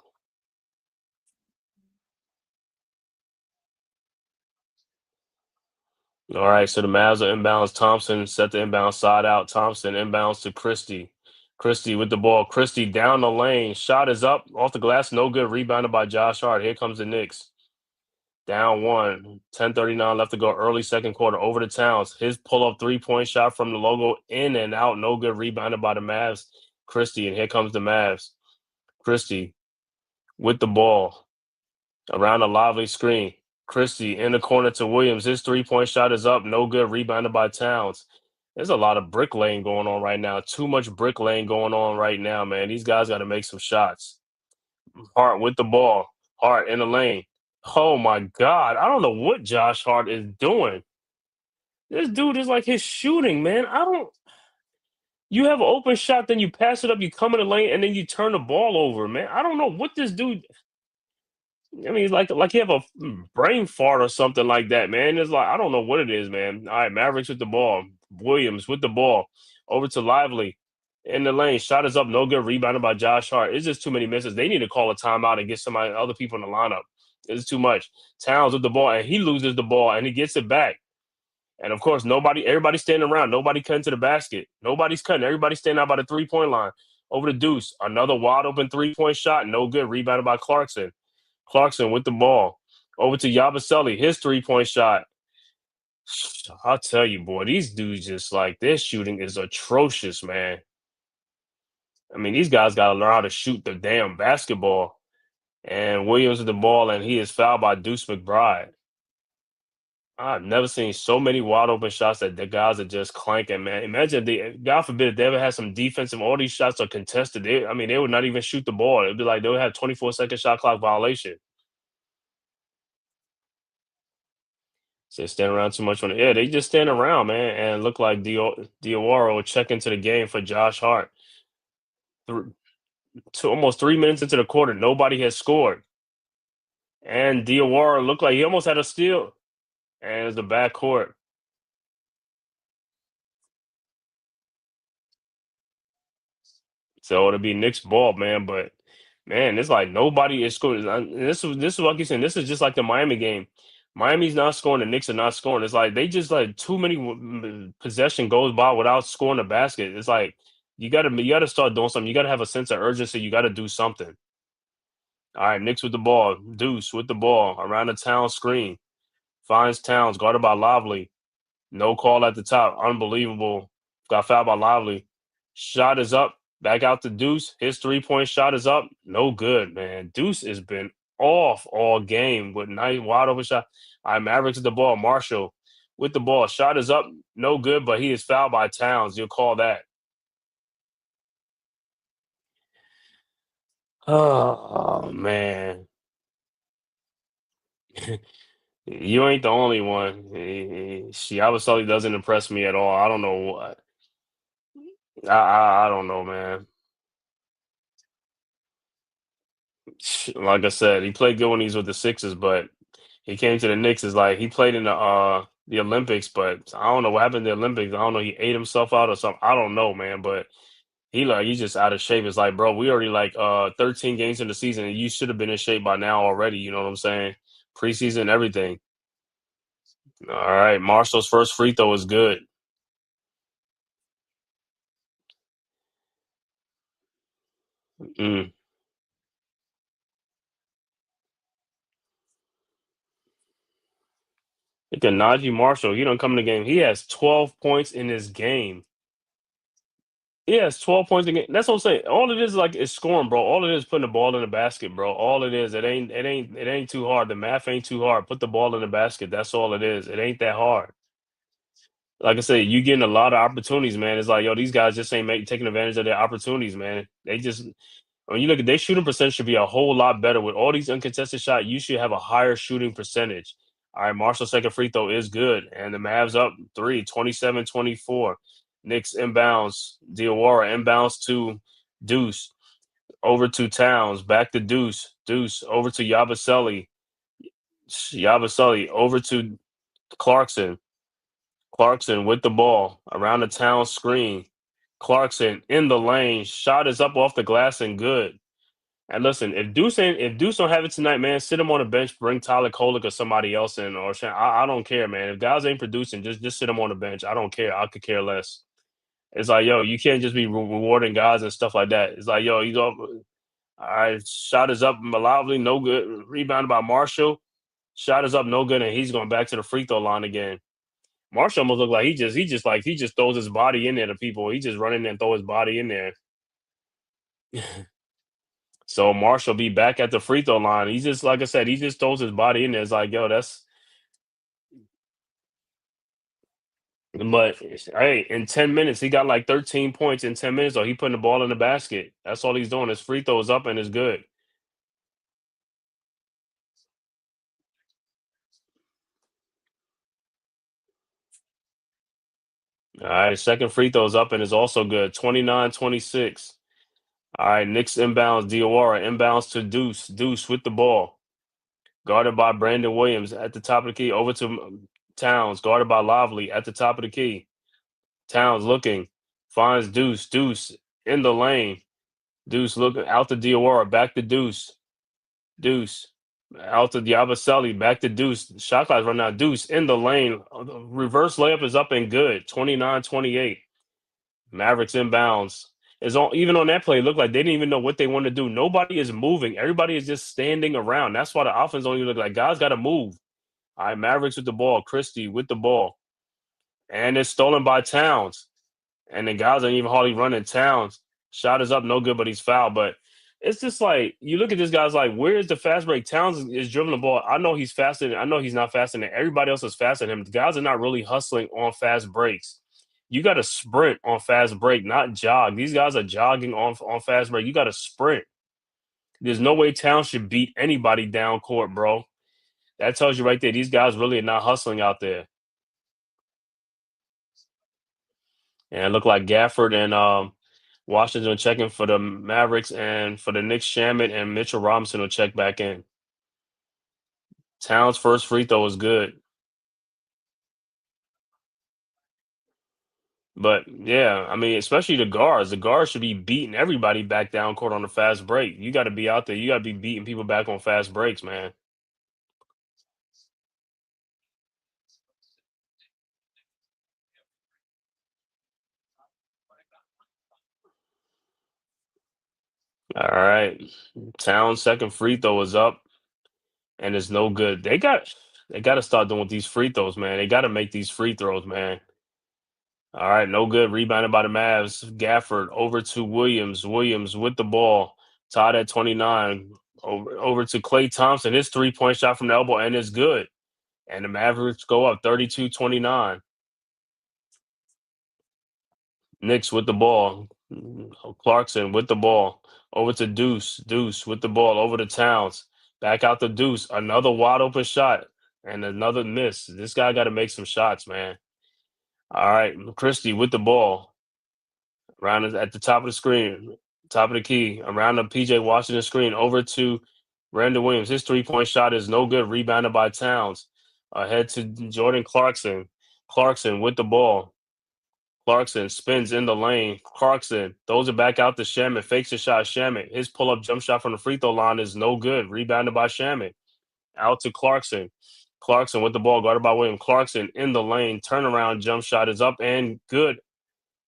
All right, so the Mavs are inbounds. Thompson set the inbound side out. Thompson inbounds to Christie. Christie with the ball. Christie down the lane. Shot is up off the glass. No good. Rebounded by Josh Hart. Here comes the Knicks. Down one. 10:39 left to go. Early second quarter. Over to Towns. His pull-up three-point shot from the logo in and out. No good. Rebounded by the Mavs. Christie, and here comes the Mavs. Christie with the ball. Around a Lively screen. Christie in the corner to Williams. His three-point shot is up. No good. Rebounded by Towns. There's a lot of bricklaying going on right now. Too much bricklaying going on right now, man. These guys got to make some shots. Hart with the ball. Hart in the lane. Oh, my God. I don't know what Josh Hart is doing. This dude is like his shooting, man. You have an open shot, then you pass it up, you come in the lane, and then you turn the ball over, man. I don't know what this dude – I mean, like you have a brain fart or something like that, man. It's like I don't know what it is, man. All right, Mavericks with the ball. Williams with the ball. Over to Lively in the lane. Shot is up, no good. Rebounded by Josh Hart. It's just too many misses. They need to call a timeout and get other people in the lineup. It's too much. Towns with the ball, and he loses the ball, and he gets it back. And of course, everybody's standing around. Nobody cutting to the basket. Nobody's cutting. Everybody's standing out by the 3-point line. Over to Deuce. Another wide open 3-point shot. No good. Rebounded by Clarkson. Clarkson with the ball. Over to Yabusele. His 3-point shot. I'll tell you, boy, these dudes just like their shooting is atrocious, man. I mean, these guys got to learn how to shoot the damn basketball. And Williams with the ball, and he is fouled by Deuce McBride. I've never seen so many wide open shots that the guys are just clanking, man. Imagine, God forbid, if they ever had some defensive, all these shots are contested. They would not even shoot the ball. It'd be like they would have 24-second shot clock violation. So they stand around too much on the air. They just stand around, man, and look like Diawara check into the game for Josh Hart. Almost 3 minutes into the quarter, nobody has scored. And Diawara looked like he almost had a steal. And it's the backcourt. So it'll be Knicks ball, man. But man, it's like nobody is scoring. This is like you saying. This is just like the Miami game. Miami's not scoring. The Knicks are not scoring. It's like they just like too many possession goes by without scoring a basket. It's like You gotta start doing something. You gotta have a sense of urgency. You gotta do something. All right, Knicks with the ball. Deuce with the ball around the town screen. Finds Towns, guarded by Lively. No call at the top. Unbelievable. Got fouled by Lively. Shot is up. Back out to Deuce. His 3-point shot is up. No good, man. Deuce has been off all game with nice wide open shot. All right, Mavericks with the ball. Marshall with the ball. Shot is up. No good, but he is fouled by Towns. You'll call that. Oh man. You ain't the only one. She obviously doesn't impress me at all. I don't know what. I don't know, man. Like I said, he played good when he was with the Sixers, but he came to the Knicks. Is like he played in the Olympics, but I don't know what happened in the Olympics. I don't know. He ate himself out or something. I don't know, man. But he's just out of shape. It's like, bro, we already like 13 games in the season, and you should have been in shape by now already. You know what I'm saying? Preseason, everything. All right, Marshall's first free throw is good. Mm. Look at Najee Marshall. He don't come in the game. He has 12 points in this game. He has 12 points a game. That's what I'm saying. All it is like is scoring, bro. All it is putting the ball in the basket, bro. All it is. It ain't too hard. The math ain't too hard. Put the ball in the basket. That's all it is. It ain't that hard. Like I said, you getting a lot of opportunities, man. It's like, yo, these guys just ain't taking advantage of their opportunities, man. They just when you look at their shooting percentage should be a whole lot better. With all these uncontested shots, you should have a higher shooting percentage. All right, Marshall's second free throw is good. And the Mavs up 3, 27-24. Knicks inbounds. Diawara inbounds to Deuce. Over to Towns. Back to Deuce. Deuce over to Yabusele. Yabusele over to Clarkson. Clarkson with the ball around the town screen. Clarkson in the lane. Shot is up off the glass and good. And listen, if Deuce don't have it tonight, man, sit him on the bench, bring Tyler Kolek or somebody else in, or I don't care, man. If guys ain't producing, just sit him on the bench. I don't care. I could care less. It's like, yo, you can't just be rewarding guys and stuff like that. It's like, yo, you go, all right, shot is up, Lively, no good. Rebounded by Marshall. Shot is up, no good, and he's going back to the free throw line again. Marshall almost look like he just throws his body in there to people. He just run in there and throw his body in there. So Marshall be back at the free throw line. He just like I said, he just throws his body in there. It's like, yo, that's but hey, in 10 minutes, he got like 13 points in 10 minutes, or he putting the ball in the basket. That's all he's doing. His free throw is up and it's good. All right, second free throw is up and is also good. 29-26. All right, Knicks inbounds, Diawara inbounds to Deuce. Deuce with the ball. Guarded by Brandon Williams at the top of the key. Over to Towns, guarded by Lively at the top of the key. Towns looking, finds Deuce. Deuce in the lane. Deuce looking out to Diawara, back to Deuce. Deuce out to Diabaseli, back to Deuce. Shot clock right now. Deuce in the lane. The reverse layup is up and good. 29-28. Mavericks inbounds. Is on even on that play. It looked like they didn't even know what they wanted to do. Nobody is moving. Everybody is just standing around. That's why the offense don't even look like guys got to move. All right, Mavericks with the ball. Christie with the ball, and it's stolen by Towns. And the guys aren't even hardly running. Towns shot is up, no good, but he's fouled. But it's just like you look at this guy's like, where is the fast break? Towns is dribbling the ball. I know he's faster. I know he's not faster than everybody else is faster than him. The guys are not really hustling on fast breaks. You got to sprint on fast break, not jog. These guys are jogging on fast break. You got to sprint. There's no way Towns should beat anybody down court, bro. That tells you right there. These guys really are not hustling out there. And it looked like Gafford and Washington checking for the Mavericks, and for the Knicks, Shamit and Mitchell Robinson will check back in. Towns' first free throw is good. But yeah, I mean, especially the guards. The guards should be beating everybody back down court on the fast break. You got to be out there. You got to be beating people back on fast breaks, man. All right. Town's second free throw is up and it's no good. They got to start doing these free throws, man. They got to make these free throws, man. All right, no good. Rebounded by the Mavs. Gafford over to Williams. Williams with the ball. Tied at 29. Over to Klay Thompson. His 3-point shot from the elbow and it's good. And the Mavericks go up 32-29. Knicks with the ball. Clarkson with the ball. Over to Deuce. Deuce with the ball. Over to Towns. Back out to Deuce. Another wide open shot. And another miss. This guy got to make some shots, man. All right. Christie with the ball. Around at the top of the screen. Top of the key. Around the PJ Washington screen. Over to Randall Williams. His 3-point shot is no good. Rebounded by Towns. Ahead to Jordan Clarkson. Clarkson with the ball. Clarkson spins in the lane. Clarkson throws it back out to Shamet. Fakes a shot. Shamet. His pull-up jump shot from the free throw line is no good. Rebounded by Shamet. Out to Clarkson. Clarkson with the ball. Guarded by William. Clarkson in the lane. Turnaround jump shot is up and good.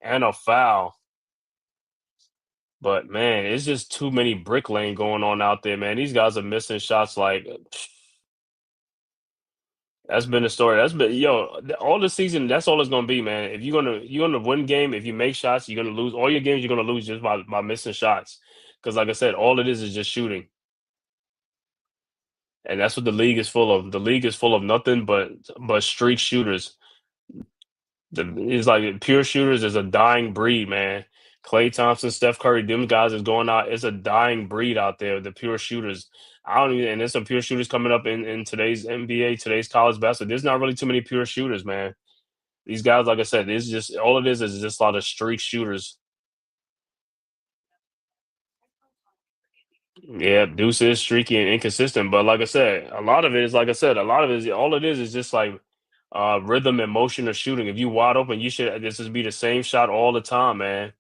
And a foul. But, man, it's just too many brick lane going on out there, man. These guys are missing shots like that's been the story. That's been all the season. That's all it's gonna be, man. If you're gonna win game, if you make shots, you're gonna lose. All your games, you're gonna lose just by missing shots. Because, like I said, all it is just shooting, and that's what the league is full of. The league is full of nothing but streak shooters. It's like pure shooters is a dying breed, man. Klay Thompson, Steph Curry, them guys is going out. It's a dying breed out there. The pure shooters. I don't even, and there's some pure shooters coming up in today's NBA, today's college basketball. There's not really too many pure shooters, man. These guys, like I said, it's just all it is just a lot of streak shooters. Yeah, Deuce is streaky and inconsistent, but like I said, a lot of it is like I said, a lot of it is all it is just like rhythm and motion of shooting. If you wide open, you should this is be the same shot all the time, man.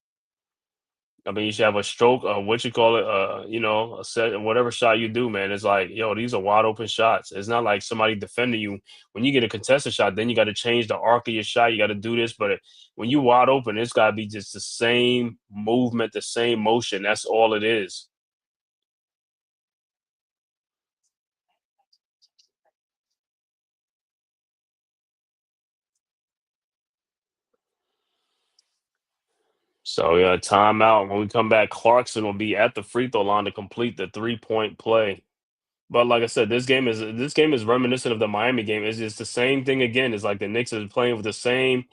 I mean, you should have a stroke, what you call it, a set, whatever shot you do, man. It's like, yo, these are wide open shots. It's not like somebody defending you. When you get a contested shot, then you got to change the arc of your shot. You got to do this, but when you wide open, it's got to be just the same movement, the same motion. That's all it is. So yeah, timeout. When we come back, Clarkson will be at the free throw line to complete the 3-point play. But like I said, this game is reminiscent of the Miami game. It's just the same thing again. It's like the Knicks are playing with the same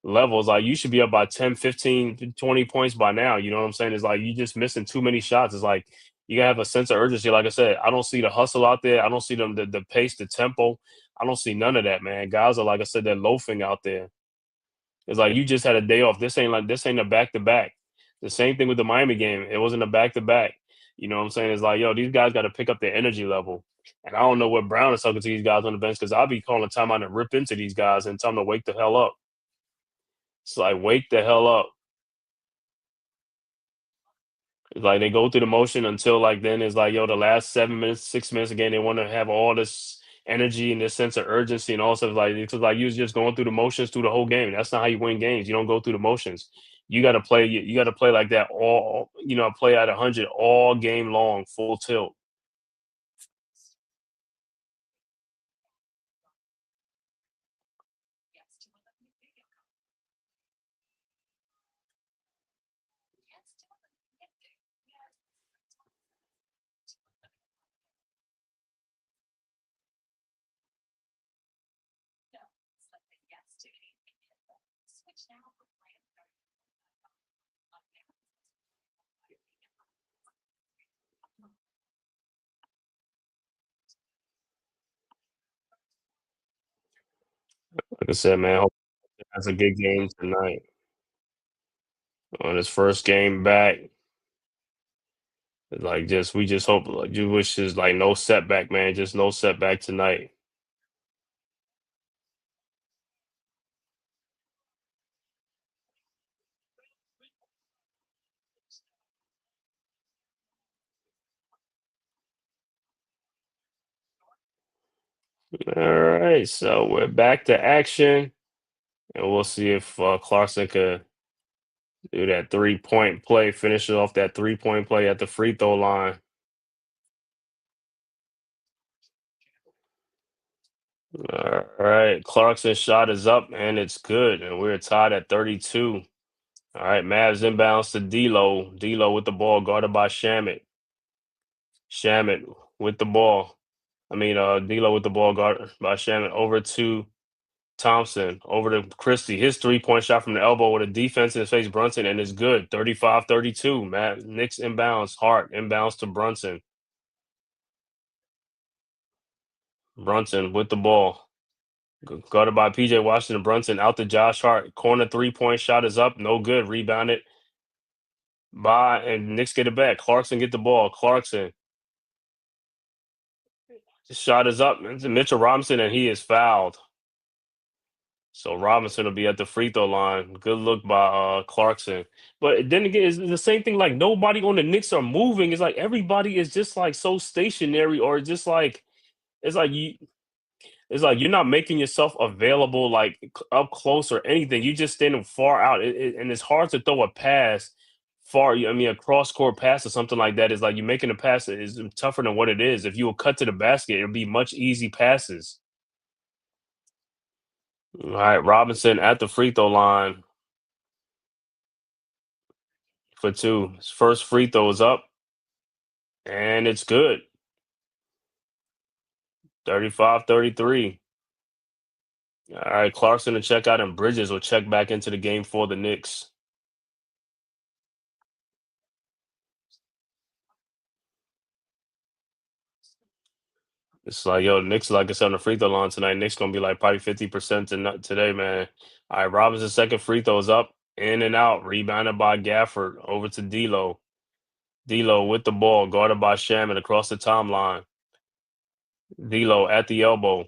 levels. Like you should be up by 10, 15, 20 points by now. You know what I'm saying? It's like you just missing too many shots. It's like you gotta have a sense of urgency. Like I said, I don't see the hustle out there. I don't see them the pace, the tempo. I don't see none of that, man. Guys are like I said, they're loafing out there. It's like you just had a day off. This ain't a back to back. The same thing with the Miami game. It wasn't a back to back. You know what I'm saying? It's like, yo, these guys got to pick up their energy level. And I don't know what Brown is talking to these guys on the bench because I'll be calling timeout to rip into these guys and tell them to wake the hell up. It's like, wake the hell up. It's like they go through the motion until like then it's like, yo, the last 7 minutes, 6 minutes again, they want to have all this energy and this sense of urgency and all stuff like it's like you was just going through the motions through the whole game. That's not how you win games. You don't go through the motions. You gotta play like that play at 100 all game long, full tilt. Like I said, man, hope that's a good game tonight. On his first game back. Like just we just hope like you wish there's like no setback, man. Just no setback tonight. All right, so we're back to action, and we'll see if Clarkson could Do that 3-point play, finishes off that 3-point play at the free throw line. All right, Clarkson's shot is up and it's good, and we're tied at 32. All right, Mavs inbounds to D'Lo. D'Lo with the ball, guarded by Shamit. Shamit with the ball. D'Lo with the ball, guarded by Shamit. Over to Thompson. Over to Christie. His 3-point shot from the elbow with a defense in his face, Brunson, and it's good. 35-32. Knicks inbounds. Hart inbounds to Brunson. Brunson with the ball. Guarded by PJ Washington. Brunson out to Josh Hart. Corner 3-point shot is up. No good. Rebounded and Knicks get it back. Clarkson get the ball. Clarkson. His shot is up. It's Mitchell Robinson, and he is fouled. So Robinson will be at the free throw line. Good look by Clarkson. But then again, it's the same thing. Like nobody on the Knicks are moving. It's like everybody is just like so stationary, or just like it's like you. It's like you're not making yourself available like up close or anything. You just standing far out, and it's hard to throw a pass far. A cross court pass or something like that is like you're making a pass that is tougher than what it is. If you will cut to the basket, it'll be much easy passes. All right, Robinson at the free throw line for two. His first free throw is up, and it's good. 35-33. All right, Clarkson to check out, and Bridges will check back into the game for the Knicks. It's like, yo, Knicks, like I said, on the free throw line tonight. Knicks going to be like probably 50% today, man. All right, Robinson's second free throw is up, in and out, rebounded by Gafford, over to D'Lo. D'Lo with the ball, guarded by Shaman across the timeline. D'Lo at the elbow,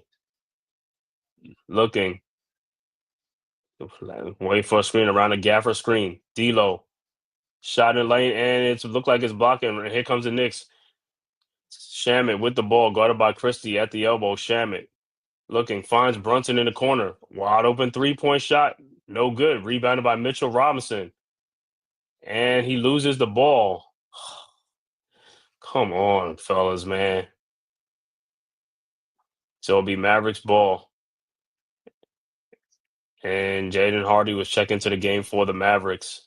looking, wait for a screen around the Gafford screen. D'Lo, shot in lane, and it looked like it's blocking. Here comes the Knicks. Shaman with the ball, guarded by Christie at the elbow. Shaman looking, finds Brunson in the corner. Wide open 3-point shot. No good. Rebounded by Mitchell Robinson. And he loses the ball. Come on, fellas, man. So it'll be Mavericks ball. And Jaden Hardy was checking to the game for the Mavericks.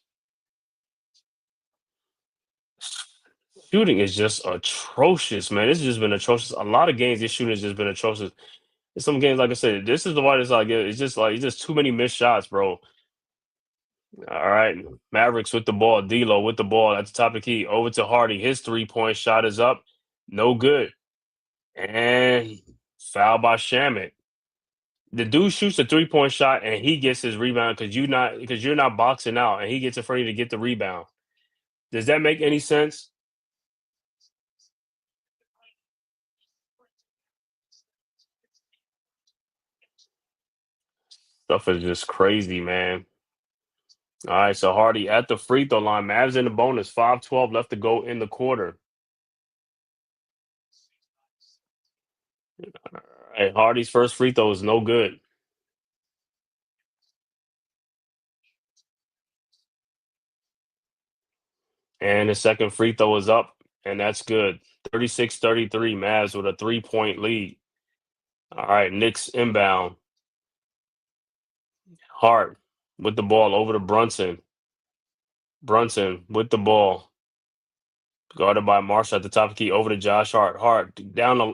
Shooting is just atrocious, man. This has just been atrocious. A lot of games, this shooting has just been atrocious. In some games, like I said, this is the one that's like it's just too many missed shots, bro. All right, Mavericks with the ball. D'Lo with the ball at the top of the key. Over to Hardy. His 3-point shot is up. No good. And foul by Shamit. The dude shoots a 3-point shot and he gets his rebound because you're not boxing out, and he gets afraid to get the rebound. Does that make any sense? Stuff is just crazy, man. All right, so Hardy at the free throw line. Mavs in the bonus. 5:12 left to go in the quarter. All right, Hardy's first free throw is no good. And his second free throw is up, and that's good. 36-33, Mavs with a 3-point lead. All right, Knicks inbound. Hart with the ball over to Brunson. Brunson with the ball. Guarded by Marshall at the top of the key, over to Josh Hart. Hart down the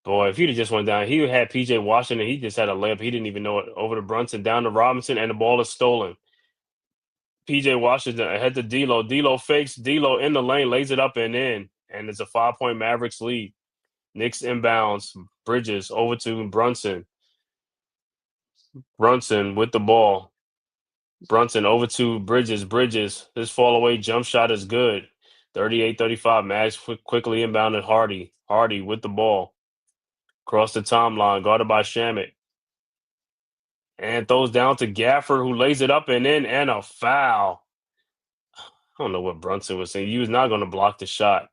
boy. If he'd have just went down, he had PJ Washington. He just had a layup. He didn't even know it. Over to Brunson, down to Robinson, and the ball is stolen. PJ Washington ahead to D'Lo. D'Lo fakes. D'Lo in the lane, lays it up and in, and it's a 5-point Mavericks lead. Knicks inbounds. Bridges over to Brunson. Brunson with the ball. Brunson over to Bridges. Bridges. His fall away jump shot is good. 38-35. Mags quickly inbounded Hardy. Hardy with the ball. Across the timeline, guarded by Shamit. And throws down to Gafford, who lays it up and in, and a foul. I don't know what Brunson was saying. He was not going to block the shot.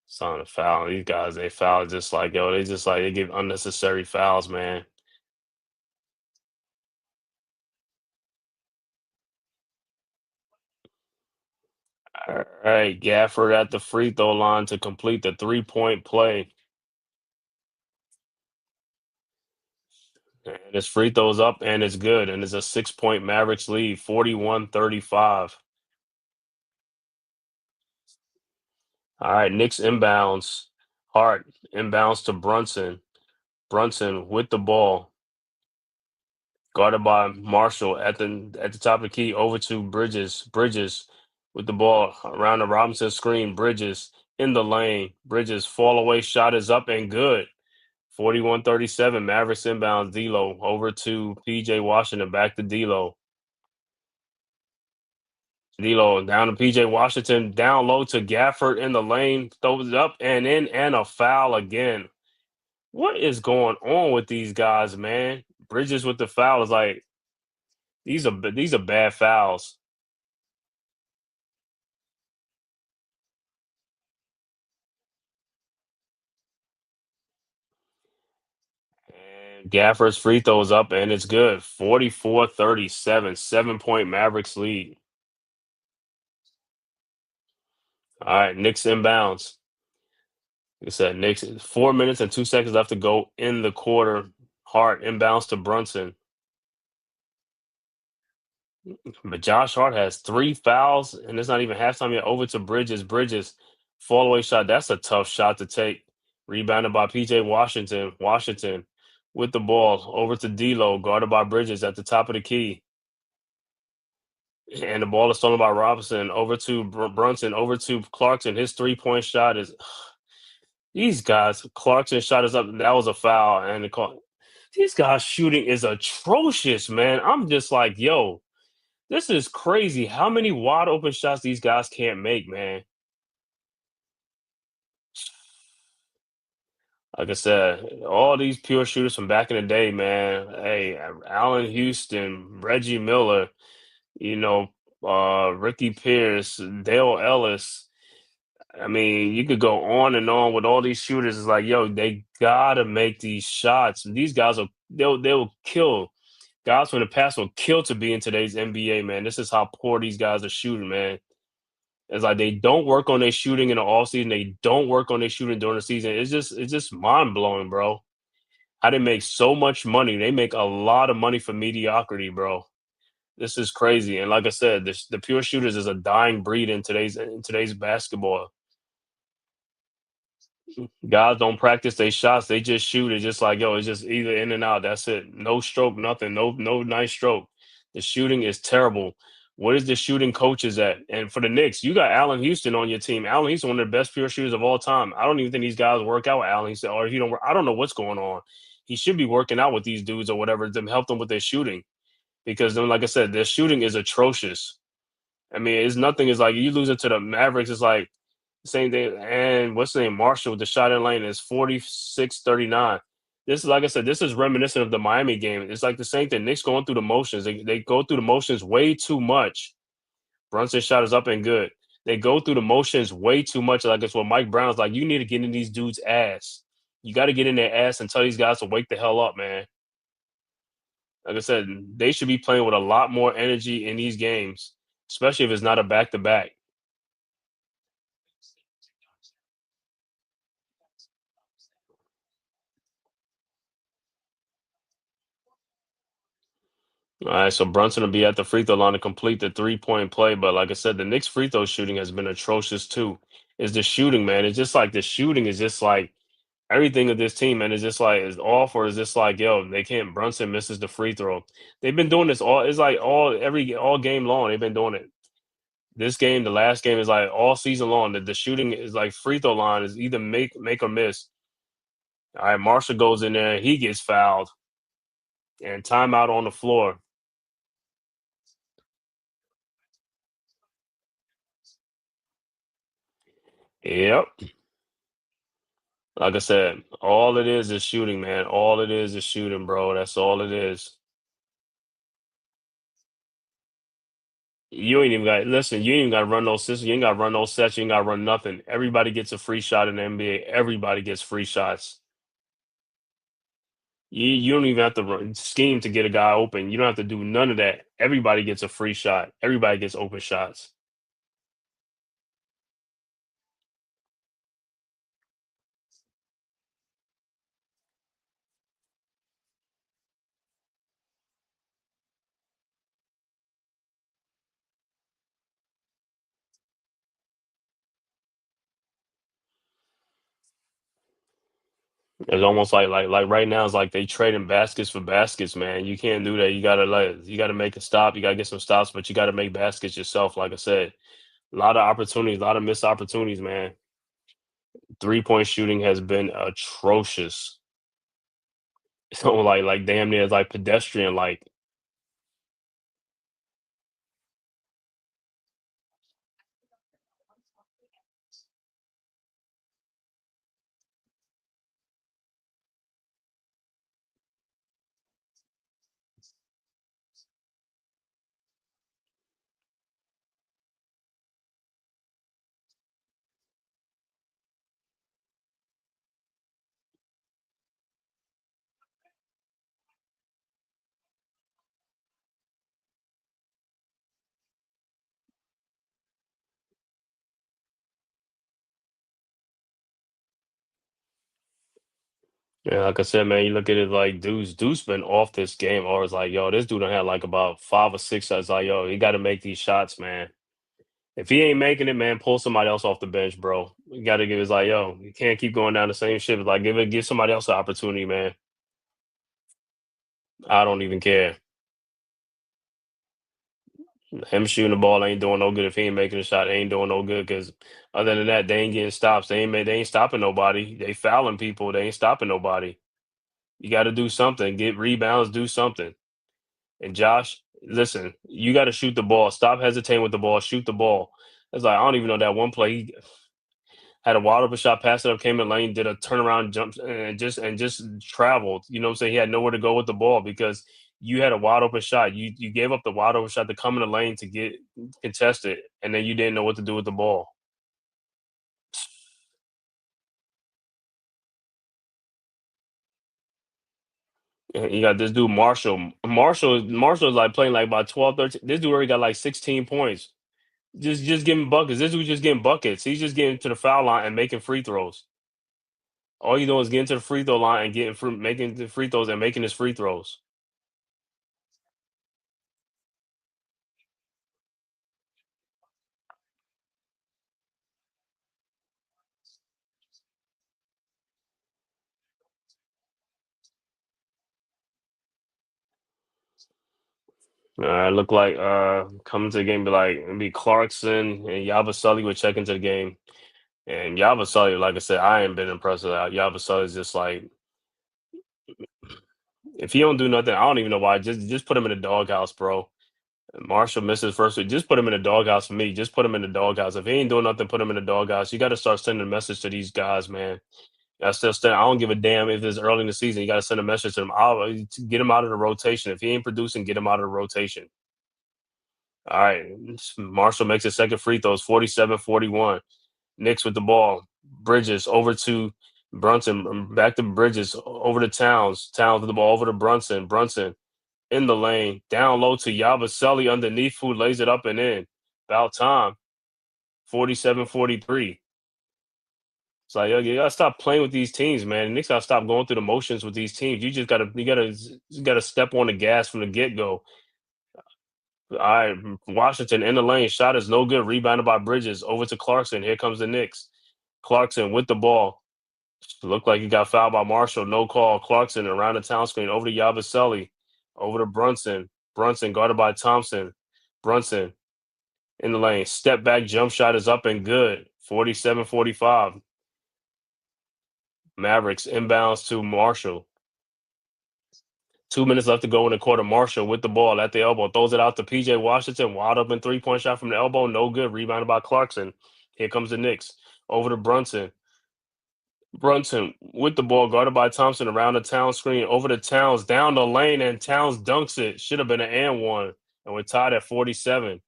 It's on a foul. These guys, they foul just like, yo, they give unnecessary fouls, man. All right, Gafford at the free throw line to complete the 3-point play. And his free throws up and it's good. And it's a 6-point Mavericks lead, 41-35. All right, Knicks inbounds. Hart inbounds to Brunson. Brunson with the ball. Guarded by Marshall at the top of the key over to Bridges. Bridges with the ball around the Robinson screen. Bridges in the lane. Bridges fall away shot is up and good. 41-37. Mavericks inbounds. D'Lo over to PJ Washington. Back to D'Lo. D'Lo down to PJ Washington. Down low to Gafford in the lane. Throws it up and in and a foul again. What is going on with these guys, man? Bridges with the foul is like these are bad fouls. And Gafford's free throws up and it's good. 44-37, 7-point Mavericks lead. All right, Knicks inbounds. Like I said, Knicks 4 minutes and 2 seconds left to go in the quarter. Hart inbounds to Brunson. But Josh Hart has 3 fouls, and it's not even halftime yet. Over to Bridges. Bridges, fall away shot. That's a tough shot to take. Rebounded by PJ Washington. Washington with the ball. Over to D'Lo, guarded by Bridges at the top of the key. And the ball is stolen by Robinson. Over to Brunson. Over to Clarkson. His 3-point shot is. These guys, Clarkson shot is up. That was a foul. And these guys shooting is atrocious, man. I'm just like, yo. This is crazy. How many wide open shots these guys can't make, man? Like I said, all these pure shooters from back in the day, man. Hey, Allen Houston, Reggie Miller, you know, Ricky Pierce, Dale Ellis. I mean, you could go on and on with all these shooters. It's like, yo, they gotta make these shots. These guys they'll kill. Guys from the past will kill to be in today's NBA, man. This is how poor these guys are shooting, man. It's like they don't work on their shooting in the off season. They don't work on their shooting during the season. It's just mind blowing, bro. How they make so much money. They make a lot of money for mediocrity, bro. This is crazy. And like I said, the pure shooters is a dying breed in today's basketball. Guys don't practice their shots. They just shoot. It's just like, yo, it's just either in and out. That's it. No stroke, nothing. No nice stroke. The shooting is terrible. What is the shooting coaches at? And for the Knicks, you got Allen Houston on your team. Allen Houston, one of the best pure shooters of all time. I don't even think these guys work out with Allen Houston, or if you don't, I don't know what's going on. He should be working out with these dudes or whatever to help them with their shooting, because then, like I said, their shooting is atrocious. I mean, it's nothing. It's like you lose it to the Mavericks. It's like same thing. And what's the name? Marshall with the shot in lane is 46-39. This is, like I said, this is reminiscent of the Miami game. It's like the same thing. Knicks going through the motions. They go through the motions way too much. Brunson shot is up and good. They go through the motions way too much. Like it's what Mike Brown's like. You need to get in these dudes' ass. You got to get in their ass and tell these guys to wake the hell up, man. Like I said, they should be playing with a lot more energy in these games, especially if it's not a back-to-back. All right, so Brunson will be at the free throw line to complete the 3-point play. But like I said, the Knicks free throw shooting has been atrocious too. Is the shooting, man? It's just like the shooting is just like everything of this team, man. Is just like is off, or is just like yo, they can't. Brunson misses the free throw. They've been doing this all. It's like all game long. They've been doing it. This game, the last game, is like all season long. The shooting is like free throw line is either make or miss. All right, Marshall goes in there, he gets fouled, and timeout on the floor. Yep. Like I said, all it is shooting, man. All it is shooting, bro. That's all it is. You ain't even got listen. You ain't even got to run no system. You ain't got to run no sets. You ain't got to run nothing. Everybody gets a free shot in the NBA. Everybody gets free shots. You don't even have to scheme to get a guy open. You don't have to do none of that. Everybody gets a free shot. Everybody gets open shots. It's almost like right now it's like they trading baskets for baskets, man. You can't do that. You gotta make a stop. You gotta get some stops, but you gotta make baskets yourself. Like I said, a lot of opportunities, a lot of missed opportunities, man. 3-point shooting has been atrocious. So like damn near like pedestrian like. Yeah, like I said, man, you look at it like Deuce been off this game, or it's like, yo, this dude done had like about 5 or 6 shots. Like, yo, he got to make these shots, man. If he ain't making it, man, pull somebody else off the bench, bro. You got to give. It's like, yo, you can't keep going down the same ship. It's like, give somebody else an opportunity, man. I don't even care. Him shooting the ball ain't doing no good. If he ain't making a shot, ain't doing no good. Because other than that, they ain't getting stops. They ain't stopping nobody. They fouling people. They ain't stopping nobody. You got to do something. Get rebounds. Do something. And Josh, listen, you got to shoot the ball. Stop hesitating with the ball. Shoot the ball. It's like I don't even know that one play. He had a wide open shot, passed it up, came in lane, did a turnaround jump, and just traveled. You know what I'm saying? He had nowhere to go with the ball because you had a wide open shot. You gave up the wide open shot to come in the lane to get contested, and then you didn't know what to do with the ball. And you got this dude Marshall. Marshall is like playing like about 12, 13. This dude already got like 16 points. Just giving buckets. This dude just getting buckets. He's just getting to the foul line and making free throws. All you doing is getting to the free throw line and making the free throws and making his free throws. Look like coming to the game be like it'd be Clarkson and Yabasali would check into the game. And Yabasali, like I said, I ain't been impressed with that. Yabasali is just like if he don't do nothing, I don't even know why. Just put him in the doghouse, bro. Marshall misses first week. Just put him in the doghouse for me. Just put him in the doghouse. If he ain't doing nothing, put him in the doghouse. You got to start sending a message to these guys, man. I still stand. I don't give a damn if it's early in the season. You got to send a message to him. Get him out of the rotation. If he ain't producing, get him out of the rotation. All right. Marshall makes his second free throws, 47-41. Knicks with the ball. Bridges over to Brunson. Back to Bridges. Over to Towns. Towns with the ball over to Brunson. Brunson in the lane. Down low to Yabusele underneath who lays it up and in. About time. 47-43. It's like, yo, you gotta stop playing with these teams, man. The Knicks gotta stop going through the motions with these teams. You gotta step on the gas from the get go. All right, Washington in the lane. Shot is no good. Rebounded by Bridges. Over to Clarkson. Here comes the Knicks. Clarkson with the ball. Looked like he got fouled by Marshall. No call. Clarkson around the town screen. Over to Yabusele. Over to Brunson. Brunson guarded by Thompson. Brunson in the lane. Step back jump shot is up and good. 47-45. Mavericks inbounds to Marshall. 2 minutes left to go in the quarter. Marshall with the ball at the elbow. Throws it out to PJ Washington. Wide open 3-point shot from the elbow. No good. Rebounded by Clarkson. Here comes the Knicks. Over to Brunson. Brunson with the ball. Guarded by Thompson around the town screen. Over to Towns. Down the lane. And Towns dunks it. Should have been an and one. And we're tied at 47.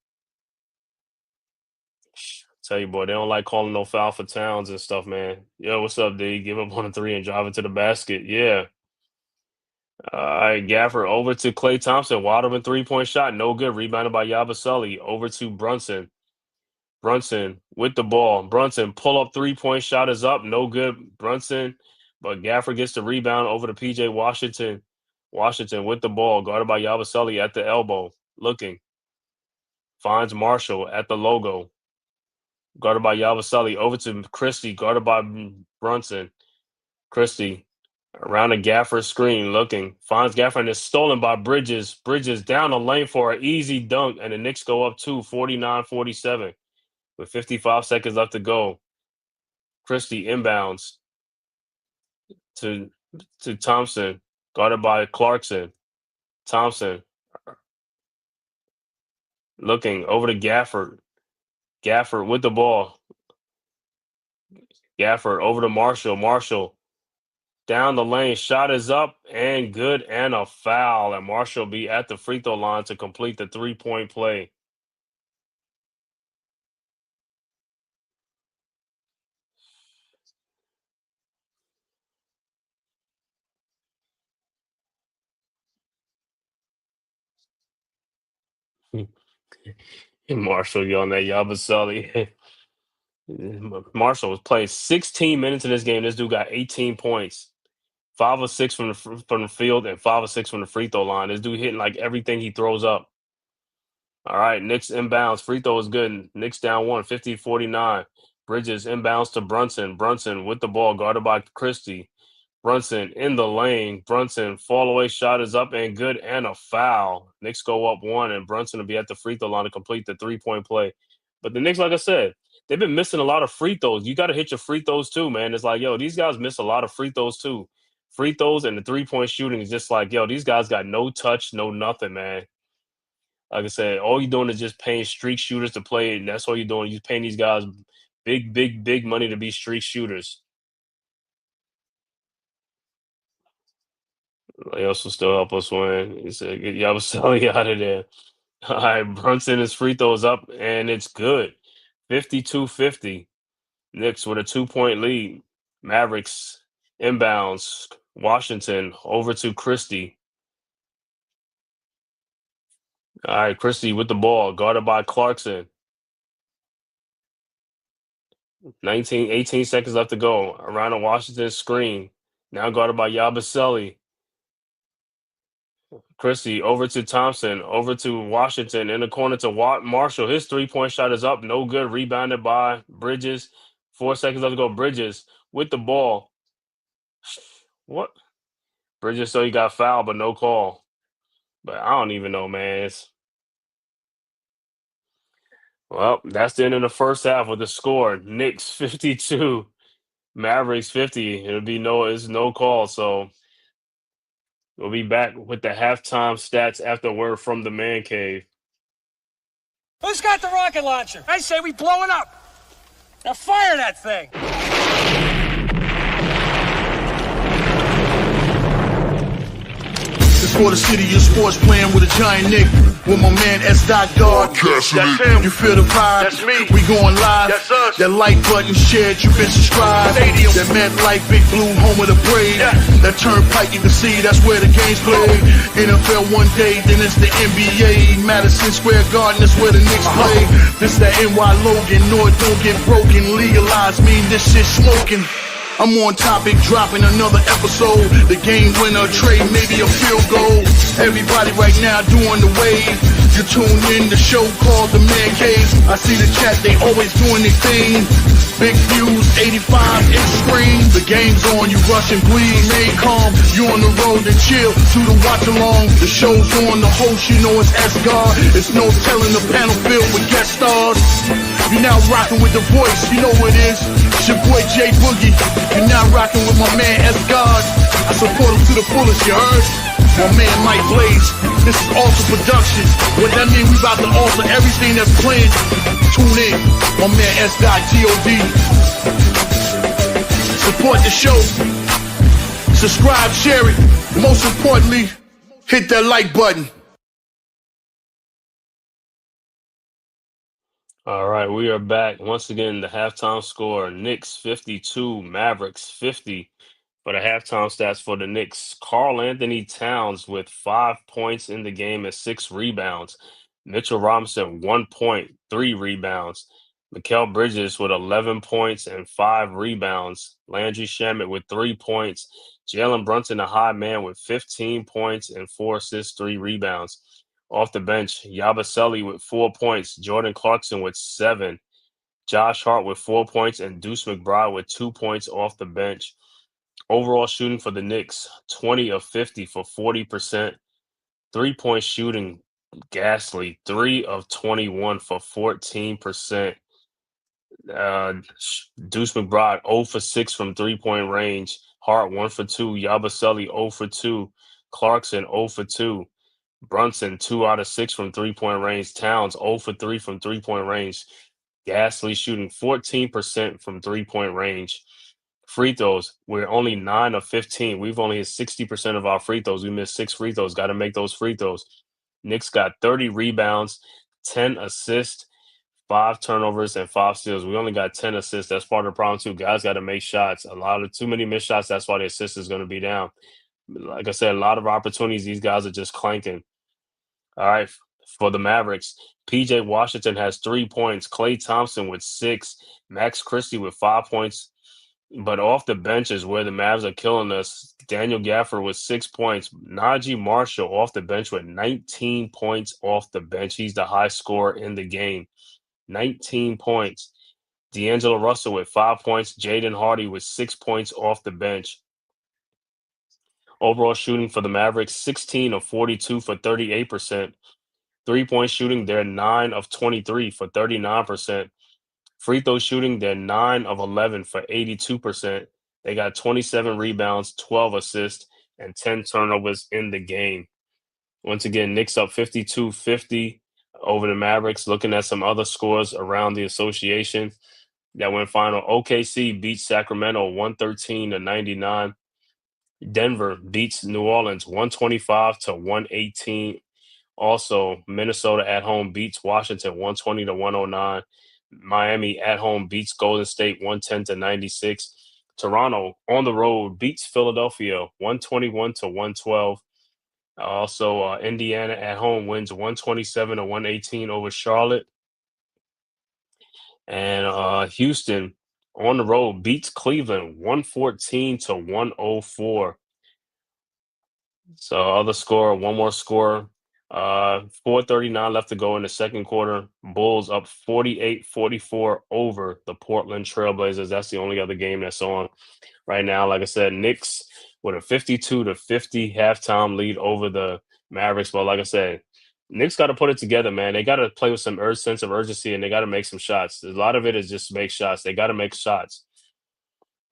Tell you, boy, they don't like calling no foul for Towns and stuff, man. Yo, what's up, D? Give up on a three and drive it to the basket. Yeah. All right, Gaffer over to Klay Thompson. Wide open 3-point shot. No good. Rebounded by Yabusele. Over to Brunson. Brunson with the ball. Brunson pull up 3-point shot is up. No good. Brunson, but Gaffer gets the rebound over to PJ Washington. Washington with the ball. Guarded by Yabusele at the elbow. Looking. Finds Marshall at the logo. Guarded by Yabusele. Over to Christie. Guarded by Brunson. Christie Around the Gaffer screen, looking. Finds Gaffer and is stolen by Bridges. Bridges down the lane for an easy dunk, and the Knicks go up 49-47 with 55 seconds left to go. Christie inbounds to Thompson, guarded by Clarkson. Thompson looking over to Gafford. Gafford with the ball. Gafford over to Marshall. Marshall down the lane. Shot is up and good, and a foul. And Marshall be at the free throw line to complete the 3-point play. Marshall yelling at Yabusele. Marshall was playing 16 minutes in this game. This dude got 18 points. 5 of 6 from the field and 5 of 6 from the free throw line. This dude hitting like everything he throws up. All right, Knicks inbounds. Free throw is good. Knicks down 1, 50-49. Bridges inbounds to Brunson. Brunson with the ball, guarded by Christie. Brunson in the lane. Brunson fall away shot is up and good, and a foul. Knicks go up 1, and Brunson will be at the free throw line to complete the 3-point play. But the Knicks, like I said, they've been missing a lot of free throws. You got to hit your free throws too, man. It's like, yo, these guys miss a lot of free throws too. Free throws and the 3-point shooting is just like, yo, these guys got no touch, no nothing, man. Like I said, all you're doing is just paying streak shooters to play, and that's all you're doing. You're paying these guys big money to be streak shooters. They also still help us win. He said, get Yabusele out of there. All right, Brunson, his free throws up, and it's good. 52-50. Knicks with a 2-point lead. Mavericks inbounds. Washington over to Christie. All right, Christie with the ball, guarded by Clarkson. 18 seconds left to go. Around the Washington screen. Now guarded by Yabusele. Christie over to Thompson, over to Washington, in the corner to Marshall. His 3-point shot is up, no good. Rebounded by Bridges. 4 seconds left to go. Bridges with the ball. What? Bridges, so he got fouled, but no call. But I don't even know, man. Well, that's the end of the first half with the score. Knicks 52, Mavericks 50. It's no call, so we'll be back with the halftime stats after word from the man cave. Who's got the rocket launcher? I say we blow it up. Now fire that thing. It's for the city of sports, playing with a giant Nick. With my man S. Dot Dog. That's him. You feel the vibe? That's me. We going live. That's us. That like button shared, you been subscribed. Stadium. That Met Life, Big Blue, home of the Braves. Yeah. That turnpike you can see, that's where the game's played. NFL one day, then it's the NBA. Madison Square Garden, that's where the Knicks play. This that NY Logan, North don't get broken. Legalized mean this shit smoking. I'm on topic, dropping another episode. The game winner, trade, maybe a field goal. Everybody right now doing the wave. You tune in, the show called The Man Cave. I see the chat, they always doing their thing. Big views, 85 inch screen. The game's on, you rush and bleed. Stay calm, you on the road and chill. To the watch along, the show's on. The host, you know it's S-God. It's no telling, the panel filled with guest stars. You now rocking with the voice, you know what it is. It's your boy J Boogie. You now rocking with my man S-God. I support him to the fullest, you heard? My man Mike Blaze. This is Alter Productions. What that mean, we about to alter everything that's playing. Tune in. My man S.G.O.D. Support the show. Subscribe, share it. Most importantly, hit that like button. All right, we are back. Once again, the halftime score, Knicks 52, Mavericks 50. For the halftime stats for the Knicks, Karl Anthony Towns with 5 points in the game and 6 rebounds. Mitchell Robinson, 1 point, 3 rebounds. Mikal Bridges with 11 points and 5 rebounds. Landry Shamet with 3 points. Jalen Brunson, a high man, with 15 points and 4 assists, 3 rebounds. Off the bench, Yabusele with 4 points. Jordan Clarkson with 7. Josh Hart with 4 points and Deuce McBride with 2 points off the bench. Overall shooting for the Knicks, 20 of 50 for 40%. 3-point shooting, ghastly, 3 of 21 for 14%. Deuce McBride 0 for 6 from 3-point range. Hart 1 for 2. Yabusele 0 for 2. Clarkson 0 for 2. Brunson 2 out of 6 from 3-point range. Towns 0 for 3 from 3-point range. Ghastly shooting 14% from 3-point range. Free throws, we're only 9 of 15. We've only hit 60% of our free throws. We missed 6 free throws. Got to make those free throws. Knicks got 30 rebounds, 10 assists, 5 turnovers, and 5 steals. We only got 10 assists. That's part of the problem, too. Guys got to make shots. Too many missed shots. That's why the assist is going to be down. Like I said, a lot of opportunities. These guys are just clanking. All right. For the Mavericks, PJ Washington has 3 points. Klay Thompson with 6. Max Christie with 5 points. But off the bench is where the Mavs are killing us. Daniel Gafford with 6 points. Najee Marshall off the bench with 19 points off the bench. He's the high scorer in the game. 19 points. D'Angelo Russell with 5 points. Jaden Hardy with 6 points off the bench. Overall shooting for the Mavericks, 16 of 42 for 38%. 3-point shooting, they're 9 of 23 for 39%. Free throw shooting, they're 9 of 11 for 82%. They got 27 rebounds, 12 assists, and 10 turnovers in the game. Once again, Knicks up 52-50 over the Mavericks. Looking at some other scores around the association that went final. OKC beats Sacramento 113-99. Denver beats New Orleans 125-118. Also, Minnesota at home beats Washington 120-109. Miami at home beats Golden State 110-96. Toronto on the road beats Philadelphia 121-112. Also, Indiana at home wins 127-118 over Charlotte. And Houston on the road beats Cleveland 114-104. So other score, one more score. 4:39 left to go in the second quarter. Bulls up 48-44 over the Portland Trailblazers. That's the only other game that's on right now. Like I said, Knicks with a 52-50 halftime lead over the Mavericks. But like I said, Knicks got to put it together, man. They got to play with some sense of urgency, and they got to make some shots. A lot of it is just make shots. They got to make shots.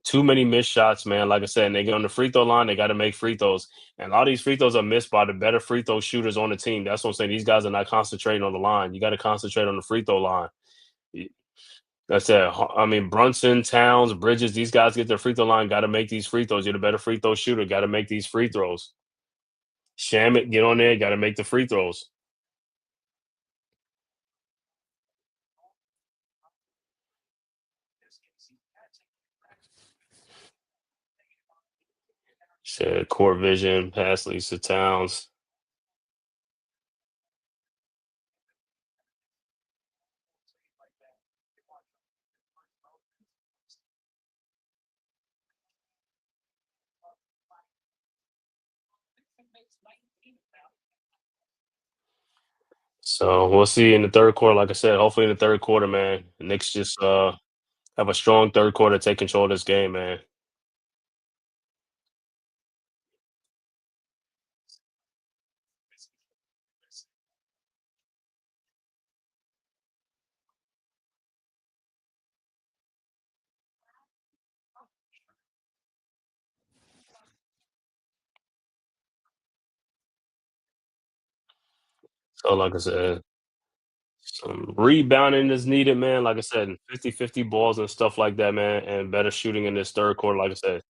Too many missed shots, man. Like I said, and they get on the free throw line, they got to make free throws. And a lot of these free throws are missed by the better free throw shooters on the team. That's what I'm saying. These guys are not concentrating on the line. You got to concentrate on the free throw line. That's it. I mean, Brunson, Towns, Bridges, these guys get their free throw line, got to make these free throws. You're the better free throw shooter, got to make these free throws. Shamit, get on there, got to make the free throws. Said court vision, pass leads to Towns. So we'll see in the third quarter. Like I said, hopefully in the third quarter, man, the Knicks just have a strong third quarter, take control of this game, man. So like I said, some rebounding is needed, man. Like I said, 50-50 balls and stuff like that, man, and better shooting in this third quarter, like I said.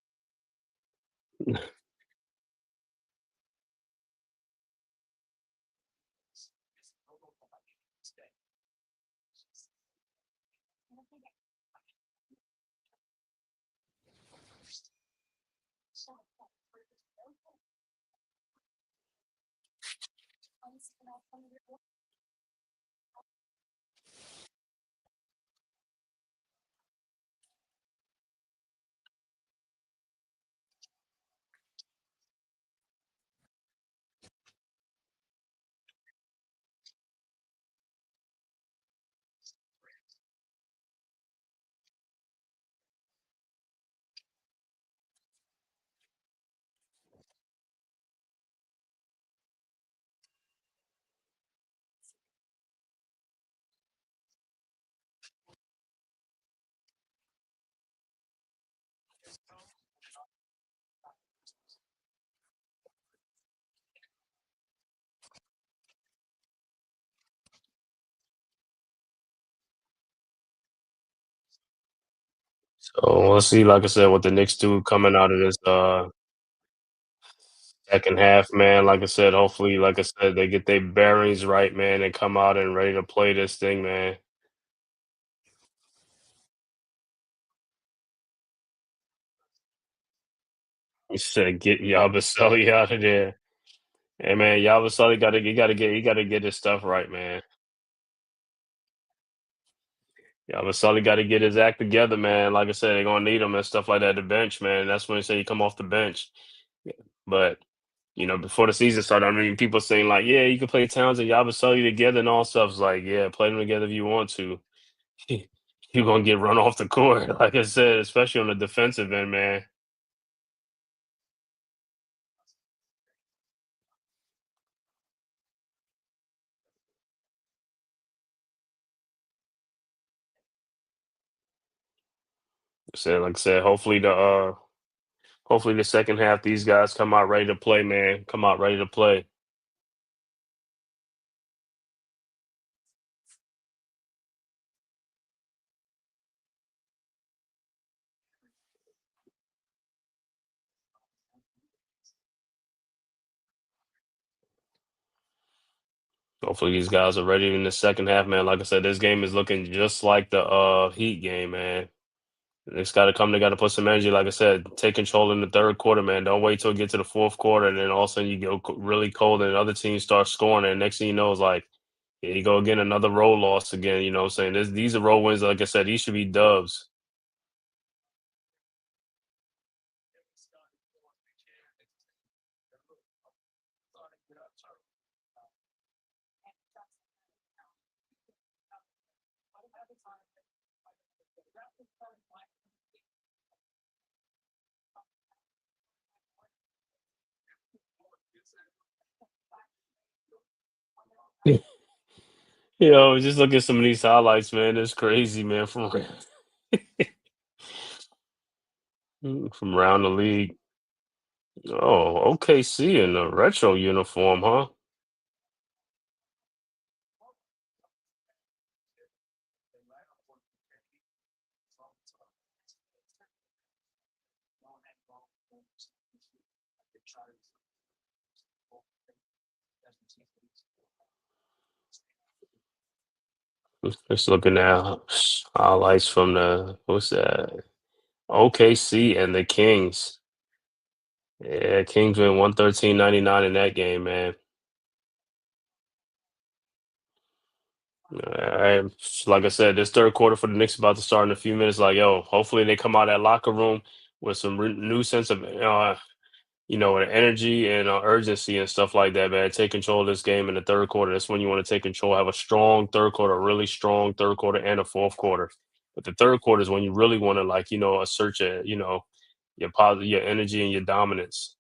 So we'll see, like I said, what the Knicks do coming out of this second half, man. Like I said, hopefully, like I said, they get their bearings right, man, and come out and ready to play this thing, man. You said get Yabusele out of there. Hey man, Yabusele gotta get his stuff right, man. Yabusele gotta get his act together, man. Like I said, they're gonna need him and stuff like that at the bench, man. That's when they say you come off the bench. Yeah. But before the season started, I mean, people saying like, yeah, you can play Towns and Yabusele together and all stuff. It's like, yeah, play them together if you want to. You're gonna get run off the court, like I said, especially on the defensive end, man. Like I said, hopefully the second half, these guys come out ready to play, man. Come out ready to play. Hopefully these guys are ready in the second half, man. Like I said, this game is looking just like the Heat game, man. It's got to come. They got to put some energy. Like I said, take control in the third quarter, man. Don't wait till it get to the fourth quarter, and then all of a sudden you go really cold, and the other team starts scoring, and next thing you know, it's like, here you go again, another road loss again. You know what I'm saying? These are road wins. Like I said, these should be dubs. Just look at some of these highlights, man. It's crazy, man. From around the league. Oh, OKC in a retro uniform, huh? Just looking at highlights from the what's that? OKC and the Kings. Yeah, Kings win 113-99 in that game, man. Like I said, this third quarter for the Knicks about to start in a few minutes. Like, yo, hopefully they come out of that locker room with some new sense of, energy and urgency and stuff like that, man. Take control of this game in the third quarter. That's when you want to take control. Have a strong third quarter, a really strong third quarter, and a fourth quarter. But the third quarter is when you really want to, like, assert your positive, your energy and your dominance.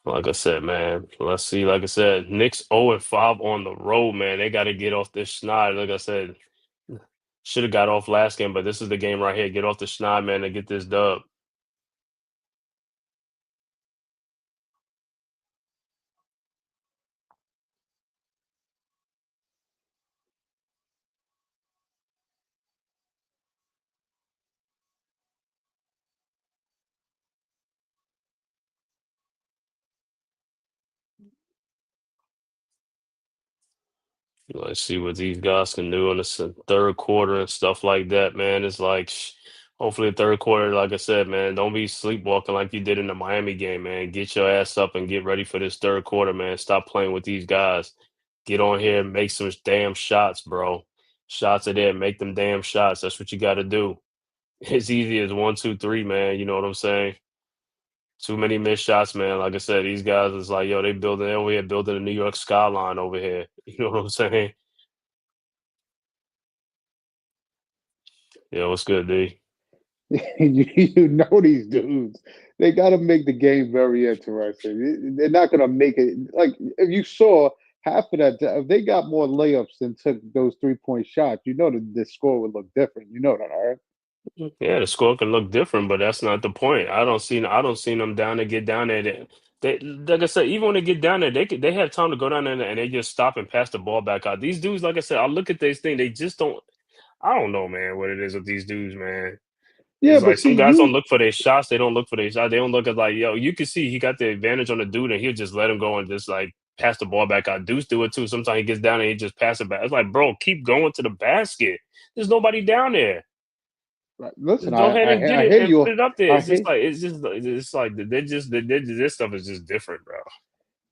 Like I said, man, let's see. Like I said, Knicks 0-5 on the road, man. They got to get off this schneid. Like I said, should have got off last game, but this is the game right here. Get off the schneid, man, and get this dub. Let's see what these guys can do in the third quarter and stuff like that, man. It's like, hopefully, the third quarter, like I said, man, don't be sleepwalking like you did in the Miami game, man. Get your ass up and get ready for this third quarter, man. Stop playing with these guys. Get on here and make some damn shots, bro. Shots are there. Make them damn shots. That's what you got to do. It's easy as one, two, three, man. You know what I'm saying? Too many missed shots, man. Like I said, these guys is like, yo, they over here building a New York skyline over here. You know what I'm saying? Yeah, what's good, D? You know these dudes. They got to make the game very interesting. They're not going to make it like if you saw half of that. If they got more layups and took those 3-point shots, you know the score would look different. You know that, all right? Yeah, the score can look different, but that's not the point. I don't see them down to get down there. They like I said, even when they get down there, they have time to go down there and they just stop and pass the ball back out. These dudes, like I said, I look at this thing, they just don't. I don't know, man, what it is with these dudes, man. Yeah, It's but like see, some guys don't you look for their shots. They don't look for their shots. They don't look at like, yo, you can see he got the advantage on the dude, and he'll just let him go and just like pass the ball back out. Deuce do it too. Sometimes he gets down and he just pass it back. It's like, bro, keep going to the basket. There's nobody down there. listen. Just go ahead and get I it hear and put you. it up there. I It's just hear. like this stuff is just different, bro.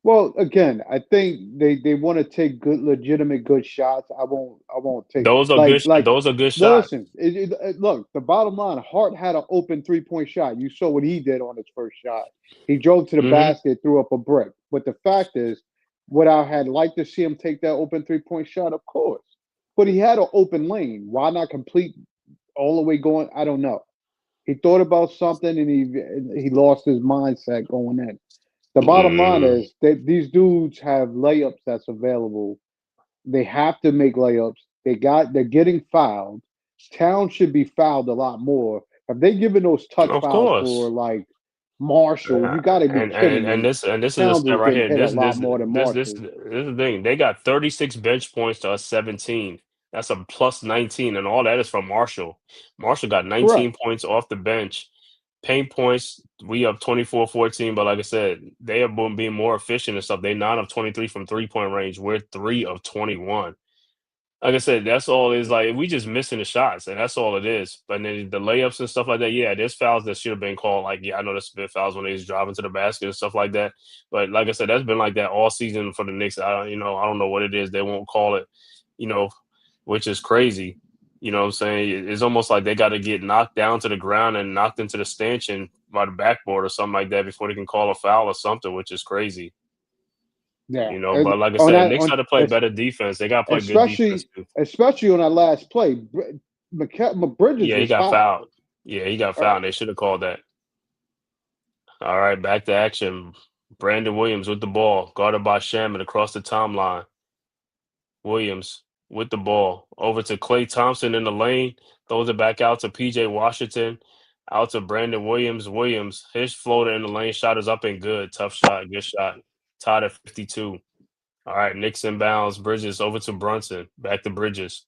Well, again, I think they want to take good, legitimate, good shots. I won't take Those are good. like. Those are good shots. Listen, look. The bottom line, Hart had an open 3-point shot. You saw what he did on his first shot. He drove to the Hmm. basket, threw up a brick. But the fact is, would I had liked to see him take that open 3-point shot? Of course. But he had an open lane. Why not complete all the way going? I don't know. He thought about something and he lost his mindset going in. The bottom line Mm, is that these dudes have layups that's available. They have to make layups. They're getting fouled. Town should be fouled a lot more. If they giving those touch of fouls for course. like Marshall, Uh, you got to be and kidding and me. this is a Towns stat is right getting here. hit a lot more than Marshall. This is the thing. They got 36 bench points to us 17. That's a plus 19, and all that is from Marshall. Marshall got Correct. 19 points off the bench. Paint points, we up 24-14, but like I said, they have been being more efficient and stuff. They 9 of 23 from 3-point range. We're 3 of 21. Like I said, that's all it is. Like we just missing the shots, and that's all it is. But then the layups and stuff like that, yeah, there's fouls that should have been called. Like, yeah, I know there's been fouls when they was driving to the basket and stuff like that. But like I said, that's been like that all season for the Knicks. I don't know what it is. They won't call it, you know, which is crazy. You know what I'm saying? It's almost like they got to get knocked down to the ground and knocked into the stanchion by the backboard or something like that before they can call a foul or something, which is crazy. Yeah. But like I On said, that Knicks got on to play better defense. They got to play good defense especially too. especially on that last play, Bridges Yeah, he was got fouled. fouled. Yeah, he got All right. fouled. They should have called that. All right, back to action. Brandon Williams with the ball, guarded by Shaman across the timeline. Williams with the ball over to Klay Thompson in the lane. Throws it back out to PJ Washington. Out to Brandon Williams. Williams, his floater in the lane shot is up and good. Tough shot. Good shot. Tied at 52. All right, Knicks inbounds. Bridges over to Brunson. Back to Bridges.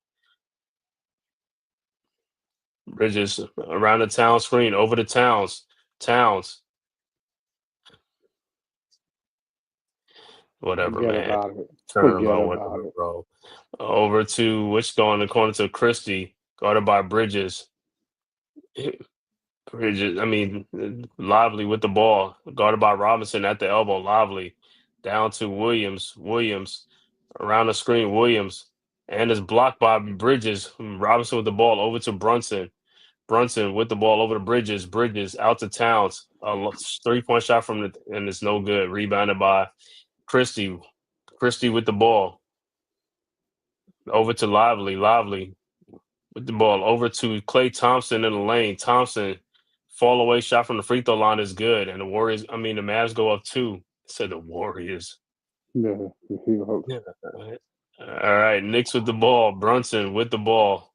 Bridges around the town screen. Over to Towns. Towns. Whatever, Forget man. about it. Turn Forget around, about whatever, it. bro. Over to which going in the corner to Christie, guarded by Bridges. Bridges, I mean, Lively with the ball, guarded by Robinson at the elbow. Lively down to Williams. Williams around the screen. Williams and is blocked by Bridges. Robinson with the ball over to Brunson. Brunson with the ball over to Bridges. Bridges out to Towns. A 3-point shot from the and it's no good. Rebounded by Christie. Christie with the ball. Over to Lively. Lively with the ball. Over to Klay Thompson in the lane. Thompson, fall away shot from the free throw line is good. And the Mavs go up 2. Said the Warriors. Yeah. Yeah. All right. Knicks with the ball. Brunson with the ball.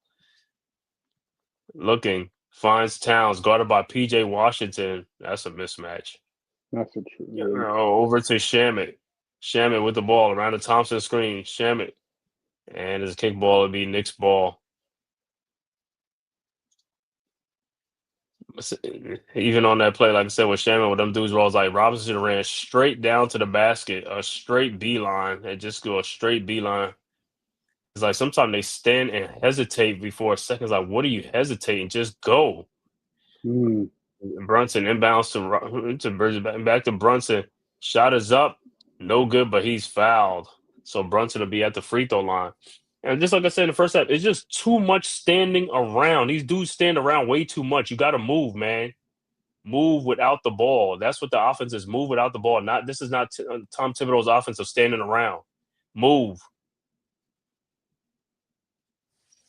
Looking. Finds Towns, guarded by PJ Washington. That's a mismatch. That's a true. Over to Shamit. Shamit with the ball around the Thompson screen. Shamit. And his kickball would be Knicks ball. Even on that play, like I said, with Shaman, with them dudes rolls like Robinson should have ran straight down to the basket, a straight beeline, and just go a straight beeline. It's like sometimes they stand and hesitate before a second. It's like, what are you hesitating? Just go. Mm. Brunson inbounds to Bridges, back to Brunson. Shot is up, no good, but he's fouled. So Brunson will be at the free throw line. And just like I said in the first half, it's just too much standing around. These dudes stand around way too much. You got to move, man. Move without the ball. That's what the offense is. Move without the ball. This is not Tom Thibodeau's offense of standing around. Move.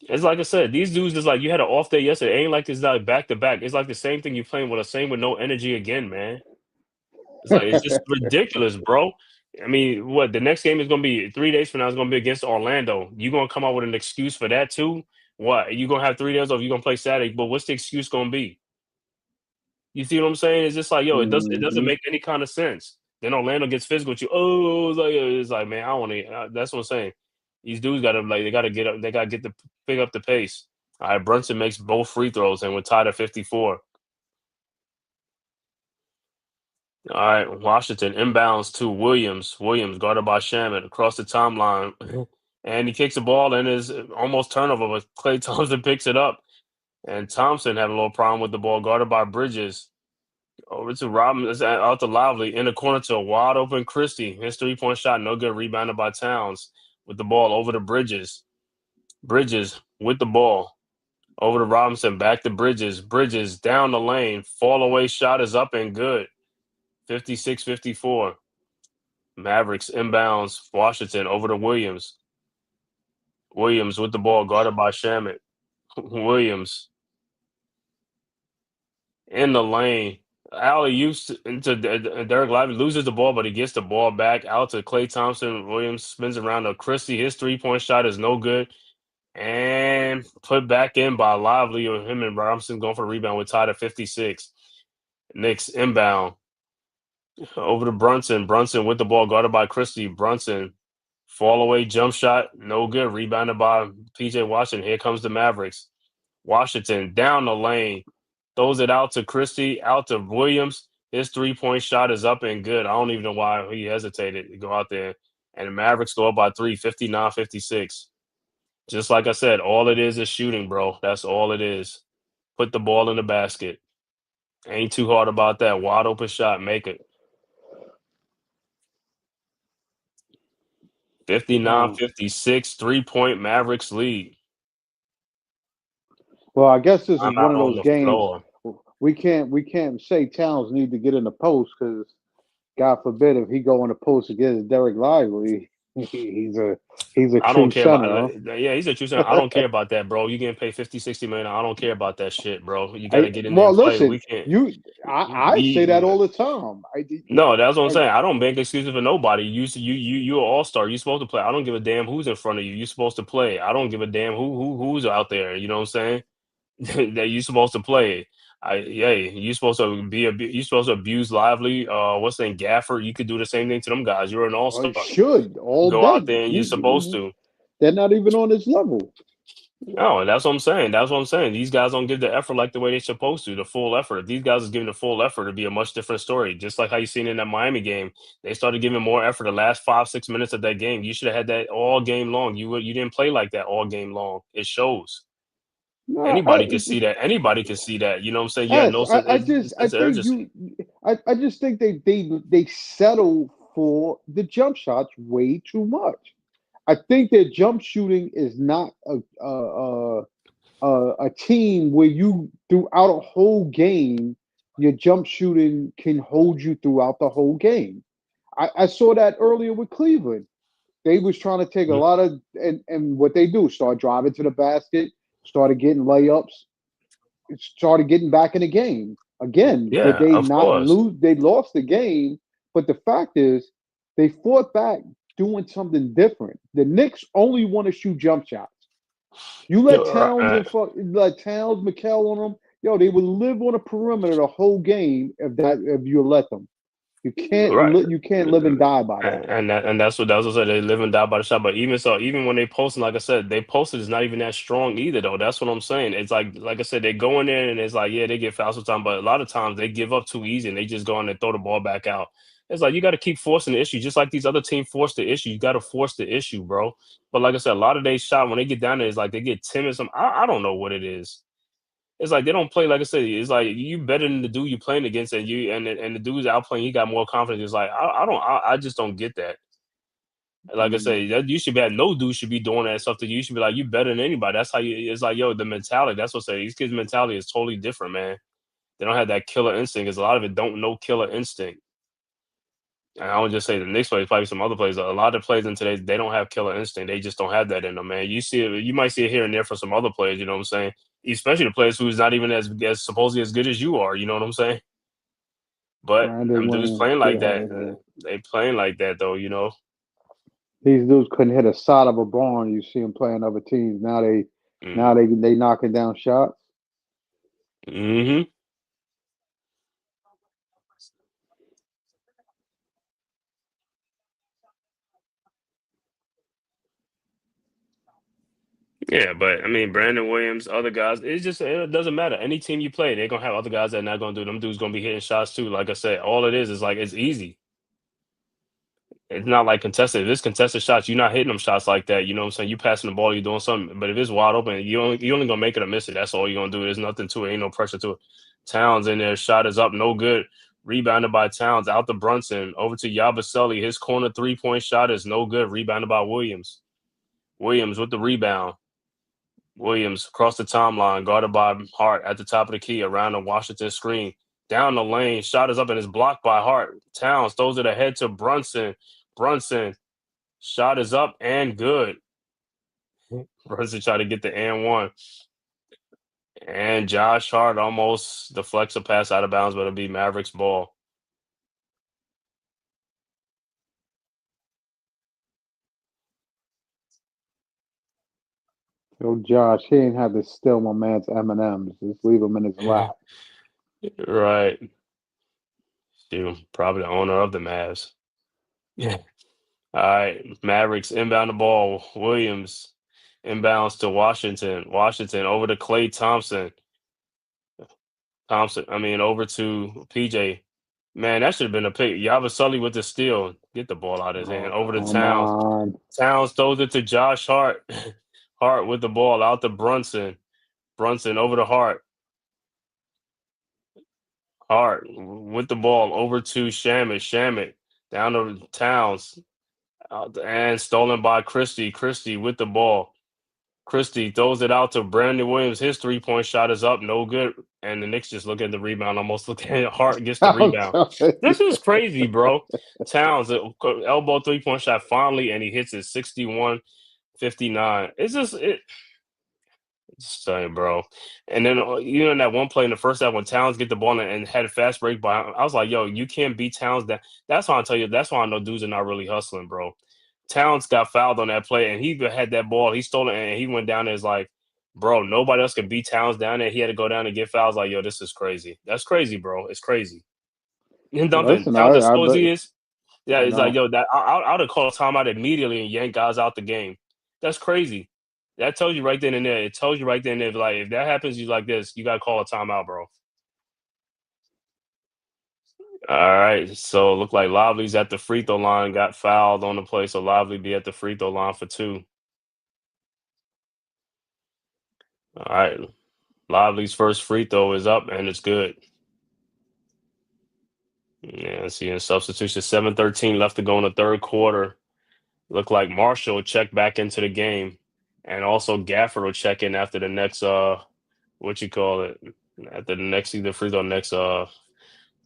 It's like I said, these dudes is like you had an off day yesterday. It ain't like it's like back to back. It's like the same thing you playing with, the same with no energy again, man. It's just ridiculous, bro. I mean, what the next game is going to be 3 days from now is going to be against Orlando. You going to come out with an excuse for that too? What, you going to have 3 days off? You going to play Saturday? But what's the excuse going to be? You see what I'm saying? It's just like, yo, it doesn't make any kind of sense. Then Orlando gets physical with you. Oh, it's like man, I want to. That's what I'm saying. These dudes got to they got to get up. They got to pick up the pace. All right, Brunson makes both free throws, and we're tied at 54. All right, Washington inbounds to Williams. Williams guarded by Shaman across the timeline, and he kicks the ball and is almost turnover. But Klay Thompson picks it up, and Thompson having a little problem with the ball, guarded by Bridges. Over to Robin, out to Lively in the corner to a wide open Christie. His 3-point shot, no good. Rebounded by Towns with the ball over to Bridges. Bridges with the ball over to Robinson, back to Bridges. Bridges down the lane, fall away shot is up and good. 56-54. Mavericks inbounds Washington over to Williams. Williams with the ball, guarded by Shamet. Williams in the lane. Alley-oops into Derek Lively, loses the ball, but he gets the ball back out to Klay Thompson. Williams spins around to Christie. His 3-point shot is no good. And put back in by Lively, or him and Robinson going for the rebound. We're tied at 56. Knicks inbound over to Brunson. Brunson with the ball, guarded by Christie. Brunson, fall away jump shot, no good. Rebounded by PJ Washington. Here comes the Mavericks. Washington down the lane, throws it out to Christie, out to Williams. His 3-point shot is up and good. I don't even know why he hesitated to go out there. And the Mavericks go up by 3, 59-56. Just like I said, all it is shooting, bro. That's all it is. Put the ball in the basket. Ain't too hard about that. Wide open shot, make it. 59-56, 3-point Mavericks lead. Well, I guess this is I'm one out of on those the games. floor. We can't say Towns need to get in the post because, God forbid, if he go in the post against Derek Lively, he's a I true don't care center. about Yeah, he's a true center. I don't care about that, bro. You getting paid 50, 60 million. I don't care about that shit, bro. You got to get in there Well, and play. listen, We can't. I say that all the time. No, that's what I'm saying. I don't make excuses for nobody. You're an all-star. You're supposed to play. I don't give a damn who's in front of you. You're supposed to play. I don't give a damn who's out there. You know what I'm saying? That you're supposed to play. You're supposed to you're supposed to abuse Lively. What's the name? Gafford. You could do the same thing to them guys. You're an all-star. Should all Go out day. there and you're supposed to. They're not even on his level. No, that's what I'm saying. That's what I'm saying. These guys don't give the effort like the way they're supposed to, the full effort. If these guys is giving the full effort, it'd be a much different story. Just like how you seen in that Miami game, they started giving more effort the last 5-6 minutes of that game. You should have had that all game long. You didn't play like that all game long. It shows. No, Anybody can see that. Anybody can see that. You know what I'm saying? You had no sense, sense of urgency. I just think they settle for the jump shots way too much. I think their jump shooting is not a team where you throughout a whole game your jump shooting can hold you throughout the whole game. I saw that earlier with Cleveland. They was trying to take a lot of and what they do, start driving to the basket, started getting layups, started getting back in the game again. Yeah, Did they of not course. lose? They lost the game, but the fact is they fought back doing something different. The Knicks only want to shoot jump shots. You let Towns let Towns, McHale on them, they would live on a perimeter the whole game if you let them. You can't live and die by that. And that's what I said. They live and die by the shot. But even so, even when they posted, like I said, they posted is not even that strong either, though. That's what I'm saying. It's like I said, they go in there and it's like, yeah, they get fouls sometimes, but a lot of times they give up too easy and they just go in and throw the ball back out. It's like you got to keep forcing the issue, just like these other teams force the issue. You got to force the issue, bro. But like I said, a lot of they shot when they get down there, it's like they get timid. I don't know what it is. It's like they don't play like I said. It's like you better than the dude you playing against, and the dude's out playing. He got more confidence. It's like I just don't get that. Like I say, that you should be. No dude should be doing that stuff to you. You should be like you better than anybody. That's how you. It's like the mentality. That's what I say. These kids' mentality is totally different, man. They don't have that killer instinct because a lot of it don't know killer instinct. And I would just say the Knicks players, probably some other players. A lot of players in today's they don't have killer instinct. They just don't have that in them, man. You see it, you might see it here and there for some other players. You know what I'm saying? Especially the players who's not even as supposedly as good as you are. You know what I'm saying? But Brandon them dudes Williams, playing get like out that. of there. They playing like that though. You know. These dudes couldn't hit a side of a barn. You see them playing other teams. Now they knocking down shots. Mm-hmm. Yeah, but I mean, Brandon Williams, other guys, it doesn't matter. Any team you play, they're gonna have other guys that are not gonna do. Them dudes gonna be hitting shots too. Like I said, all it is like it's easy. It's not like contested. If it's contested shots, you're not hitting them shots like that. You know what I'm saying? You passing the ball, you're doing something. But if it's wide open, you only gonna make it or miss it. That's all you're gonna do. There's nothing to it. Ain't no pressure to it. Towns in there, shot is up, no good. Rebounded by Towns, out to Brunson, over to Yabusele. His corner 3-point shot is no good. Rebounded by Williams. Williams with the rebound. Williams across the timeline, guarded by Hart at the top of the key, around the Washington screen. Down the lane, shot is up and is blocked by Hart. Towns throws it ahead to Brunson. Brunson, shot is up and good. Brunson tried to get the and one. And Josh Hart almost deflects a pass out of bounds, but it'll be Mavericks ball. Yo, Josh, he ain't have to steal my man's M&Ms. Just leave him in his lap. Right. Probably the owner of the Mavs. Yeah. All right. Mavericks inbound the ball. Williams inbounds to Washington. Washington over to Klay Thompson. Over to PJ. Man, that should have been a pick. Yabusele with the steal. Get the ball out of his hand. Oh, Over to come Towns. on. Towns throws it to Josh Hart. Hart with the ball out to Brunson. Brunson over to Hart. Hart with the ball over to Shamet. Shamet down to Towns. And stolen by Christie. Christie with the ball. Christie throws it out to Brandon Williams. His 3-point shot is up, no good. And the Knicks just look at the rebound, almost look at it. Hart gets the rebound. This is crazy, bro. Towns, elbow 3-point shot finally, and he hits it 61-59. It's just saying, bro. And then in that one play in the first half when Towns get the ball and had a fast break by, I was like, yo, you can't beat Towns. That's why I tell you. That's why I know dudes are not really hustling, bro. Towns got fouled on that play, and he had that ball. He stole it, and he went down there. It's like, bro, nobody else can beat Towns down there. He had to go down and get fouls. Like, yo, this is crazy. That's crazy, bro. It's crazy. And nothing. Listen, Towns as I slow as bet. he is, yeah, I it's like, know. yo, that I'd have called timeout immediately and yanked guys out the game. That's crazy. That tells you right then and there. It tells you right then and there, like, if that happens, you like this, you got to call a timeout, bro. All right, so look like Lively's at the free throw line, got fouled on the play, so Lively be at the free throw line for 2. All right, Lively's first free throw is up, and it's good. Yeah, see, in substitution, 7:13 left to go in the third quarter. Look like Marshall will check back into the game, and also Gafford will check in after the next after the next either free throw next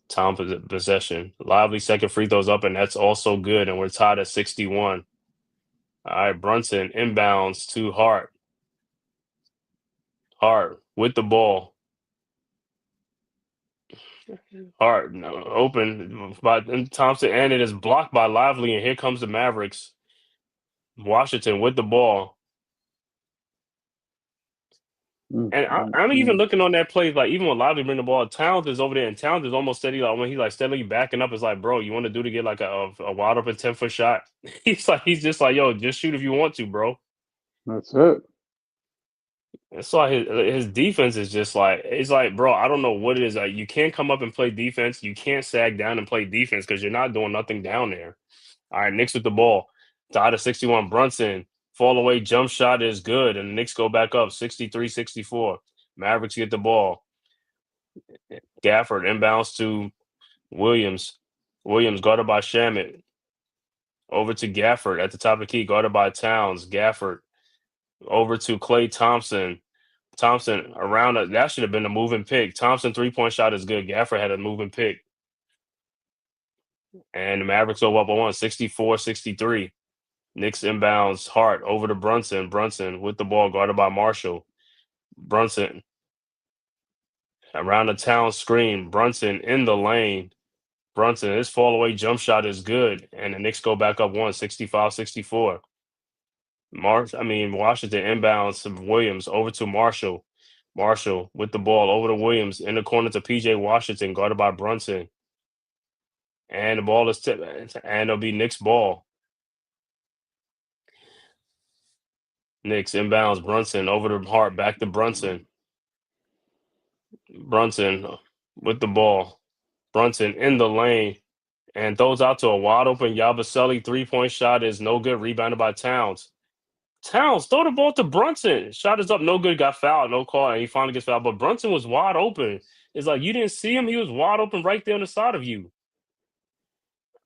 time possession. Lively second free throws up, and that's also good, and we're tied at 61. All right, Brunson inbounds to Hart. Hart with the ball. Hart open by Thompson, and it is blocked by Lively, and here comes the Mavericks. Washington with the ball. And I'm even looking on that play, like even when Lively bring the ball, Towns is over there, and Towns is almost steady. Like when he's like steadily backing up, it's like, bro, you want to do to get like a wide open 10-foot shot? He's just like, yo, just shoot if you want to, bro. That's it. It's like his defense is just like, it's like, bro, I don't know what it is. Like you can't come up and play defense. You can't sag down and play defense because you're not doing nothing down there. All right, Knicks with the ball. Tied at 61. Brunson. Fall away jump shot is good. And the Knicks go back up 63-64. Mavericks get the ball. Gafford inbounds to Williams. Williams guarded by Shamet. Over to Gafford at the top of the key, guarded by Towns. Gafford over to Klay Thompson. Thompson that should have been a moving pick. Thompson 3-point shot is good. Gafford had a moving pick. And the Mavericks go up 1, 64-63. Knicks inbounds Hart over to Brunson. Brunson with the ball guarded by Marshall. Brunson around the town screen. Brunson in the lane. Brunson, his fall away jump shot is good. And the Knicks go back up 1, 65-64. Washington inbounds Williams over to Marshall. Marshall with the ball over to Williams in the corner to PJ Washington, guarded by Brunson. And the ball is tipped, and it'll be Knicks ball. Knicks inbounds Brunson over to Hart, back to Brunson. Brunson with the ball. Brunson in the lane and throws out to a wide open Yabusele 3-point shot is no good. Rebounded by Towns. Towns, throw the ball to Brunson. Shot is up, no good, got fouled, no call, and he finally gets fouled. But Brunson was wide open. It's like you didn't see him. He was wide open right there on the side of you.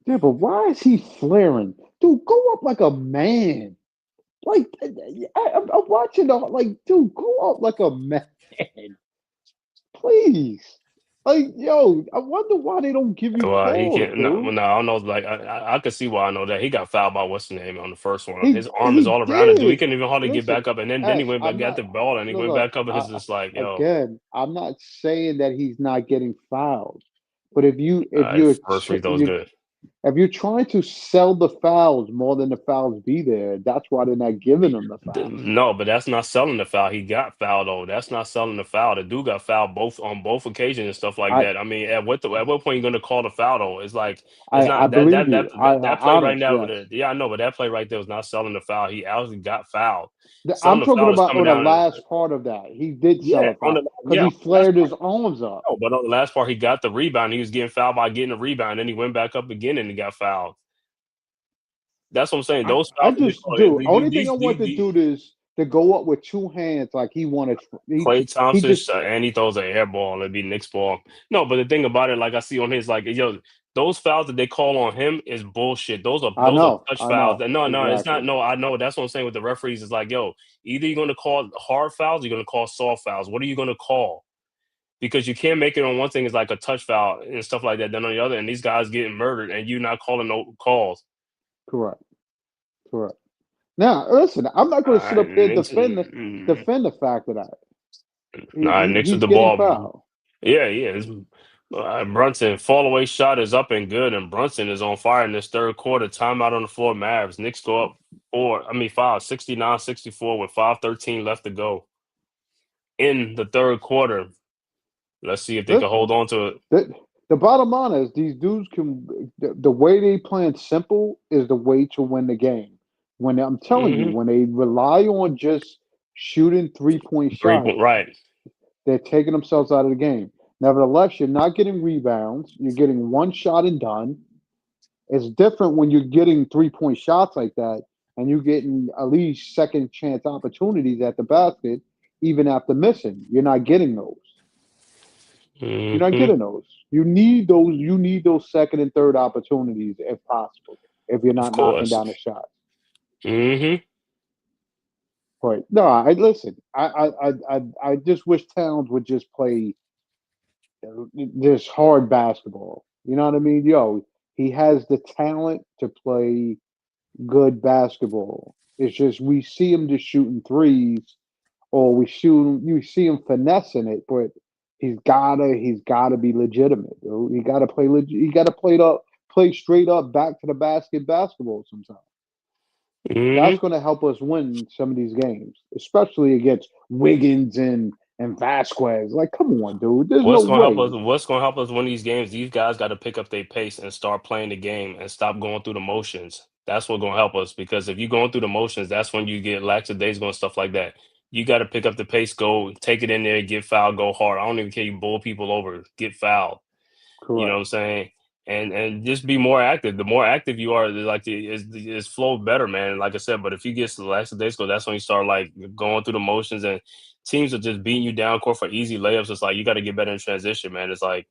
Yeah, but why is he flaring? Dude, go up like a man. Like, I'm watching dude, go up like a man. Please. Like, yo, I wonder why they don't give you Well, he calls, can't. dude. No, I don't know. Like, I could see why I know that he got fouled by what's the name on the first one. He His arm is all around it. did. He couldn't even hardly get Listen, back up, and then he went back, I'm got not. the ball, and he went Look, back up, and it's just like, yo, again, I'm not saying that he's not getting fouled, but if his first free throw is good. if you're trying to sell the fouls more than the fouls be there, that's why they're not giving him the foul. No, but that's not selling the foul. He got fouled though. That's not selling the foul. The dude got fouled on both occasions and stuff like that. I mean, at what point are you going to call the foul though? It's like it's I not believe you. that play right Honest, now. yes. Yeah, I know, but that play right there was not selling the foul. He actually got fouled. I'm Selling the talking foul is about coming on the down. last part of that. He did sell a foul because he flared his arms up. No, but on the last part, he got the rebound. He was getting fouled by getting a rebound. Then he went back up again and he got fouled. That's what I'm saying. Those I fouls. just do. Only thing I want the dude is to go up with two hands like he wanted. Klay Thompson, just, and he throws an air ball. It'd be Knicks ball. No, but the thing about it, like I see on his, like, yo, those fouls that they call on him is bullshit. Those are touch fouls. No, exactly. it's not. No, I know. That's what I'm saying with the referees. Is like, yo, either you're going to call hard fouls, or you're going to call soft fouls. What are you going to call? Because you can't make it on one thing is like a touch foul and stuff like that. Then on the other, and these guys getting murdered, and you not calling no calls. Correct. Now, listen, I'm not going to sit up here defend the fact of that. Knicks with the ball. Fouled. Yeah. Brunson fall away shot is up and good, and Brunson is on fire in this third quarter. Timeout on the floor. Mavs. Knicks go up 69-64 with 5:13 left to go in the third quarter. Let's see if they can hold on to it. The bottom line is these dudes can. The way they playing simple is the way to win the game. When I'm telling you, when they rely on just shooting 3-point shots, right, they're taking themselves out of the game. Nevertheless, you're not getting rebounds. You're getting one shot and done. It's different when you're getting 3-point shots like that, and you're getting at least second chance opportunities at the basket, even after missing. You're not getting those. You're not getting those. You need those. You need those second and third opportunities if possible. If you're not knocking down a shot. But no, listen. I just wish Towns would just play this hard basketball. You know what I mean? Yo, he has the talent to play good basketball. It's just we see him just shooting threes, or you see him finessing it, but he's gotta be legitimate, dude. He gotta play He gotta play straight up back to the basket basketball sometimes. That's going to help us win some of these games, especially against Wiggins and Vasquez. Like, come on, dude. There's what's no way. What's going to help us win these games? These guys got to pick up their pace and start playing the game and stop going through the motions. That's what's going to help us, because if you're going through the motions, that's when you get lackadaisical and stuff like that. You got to pick up the pace, go take it in there, get fouled, go hard. I don't even care you bull people over, get fouled. Correct. You know what I'm saying? And just be more active. The more active you are, like is flow better, man. Like I said, but if you get to the last days, that's when you start like going through the motions, and teams are just beating you down court for easy layups. It's like you got to get better in transition, man. It's like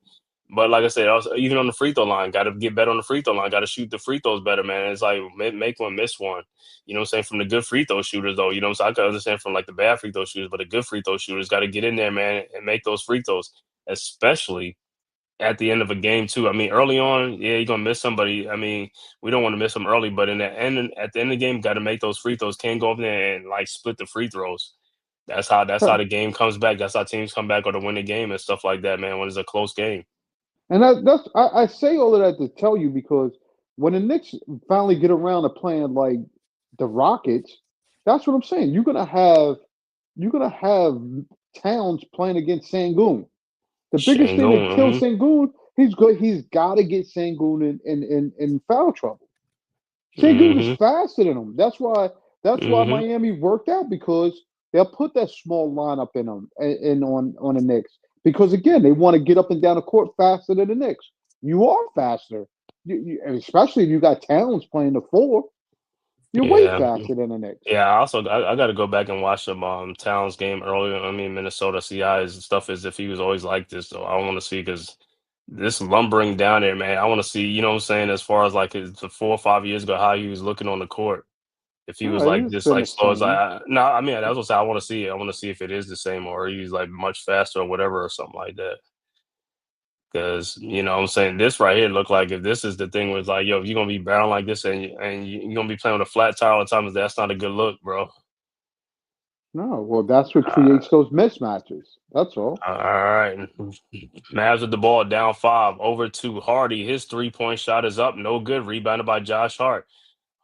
But like I said, also, even on the free throw line, got to get better on the free throw line. Got to shoot the free throws better, man. It's like make one, miss one. You know what I'm saying? From the good free throw shooters, though, you know what I'm saying? I can understand from like the bad free throw shooters, but the good free throw shooters got to get in there, man, and make those free throws, especially at the end of a game too. I mean, early on, yeah, you're gonna miss somebody. I mean, we don't want to miss them early, but at the end of the game, got to make those free throws. Can't go up there and like split the free throws. That's how the game comes back. That's how teams come back or to win the game and stuff like that, man. When it's a close game. And I say all of that to tell you because when the Knicks finally get around to playing like the Rockets, that's what I'm saying. You're gonna have Towns playing against Sangoon. The biggest thing that kills Shangoon. Sangoon, he's good. He's got to get Sangoon in foul trouble. Sangoon is Mm-hmm. faster than him. That's why Mm-hmm. Miami worked out because they'll put that small lineup in them in on the Knicks because again they want to get up and down the court faster than the Knicks. You are faster, and especially if you got Towns playing the four. You're way Yeah. faster than the Knicks. Yeah. I got to go back and watch the Towns game earlier. I mean, Minnesota, see how his stuff is if he was always like this. So I want to see because this lumbering down there, man. I want to see, you know what I'm saying, as far as like the 4 or 5 years ago, how he was looking on the court. If he was No, like he's this, been like the slow as same. no, I mean, that's what I want to see it. I want to see if it is the same or he's like much faster or whatever or something like that. Because you know what I'm saying, this right here look like if this is the thing where it's like, yo, if you're gonna be battling like this and you're gonna be playing with a flat tire all the time, that's not a good look, bro. No, well, that's what Uh, creates those mismatches. That's all. all right. Mavs with the ball down 5 over to Hardy. His 3-point shot is up, no good. Rebounded by Josh Hart.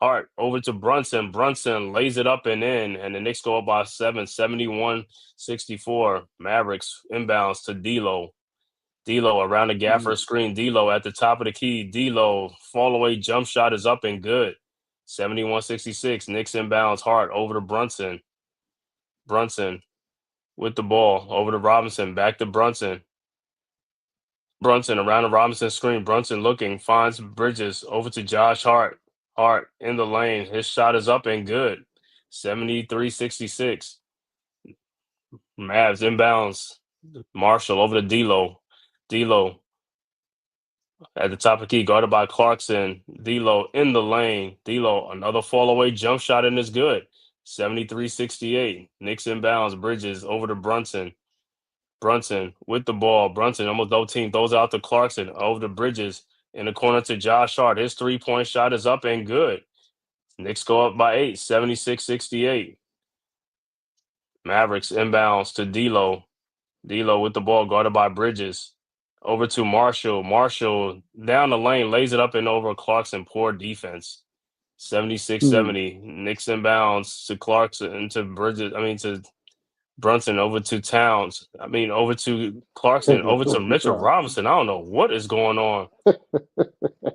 Hart over to Brunson. Brunson lays it up and in, and the Knicks go up by 7, 71-64. Mavericks inbounds to D'Lo. D'Lo around the gaffer Mm. screen. D'Lo at the top of the key. D'Lo fall away jump shot is up and good. 71-66. Knicks inbounds. Hart over to Brunson. Brunson with the ball over to Robinson. Back to Brunson. Brunson around the Robinson screen. Brunson looking, finds Bridges over to Josh Hart. Hart in the lane. His shot is up and good. 73-66. Mavs inbounds. Marshall over to D'Lo. D'Lo at the top of the key, guarded by Clarkson. D'Lo in the lane. D'Lo, another fall away jump shot and is good. 73-68. Knicks inbounds. Bridges over to Brunson. Brunson with the ball. Brunson almost double team. Throws out to Clarkson. Over to Bridges. In the corner to Josh Hart. His 3-point shot is up and good. Knicks go up by 8. 76-68. Mavericks inbounds to D'Lo. D'Lo with the ball guarded by Bridges. Over to Marshall. Marshall down the lane. Lays it up and over Clarkson. Poor defense. Mm. 76-70. Knicks inbounds to Clarkson. To Bridges. I mean to Brunson over to Towns. I mean, over to Clarkson, over to Mitchell Right. Robinson. I don't know what is going on.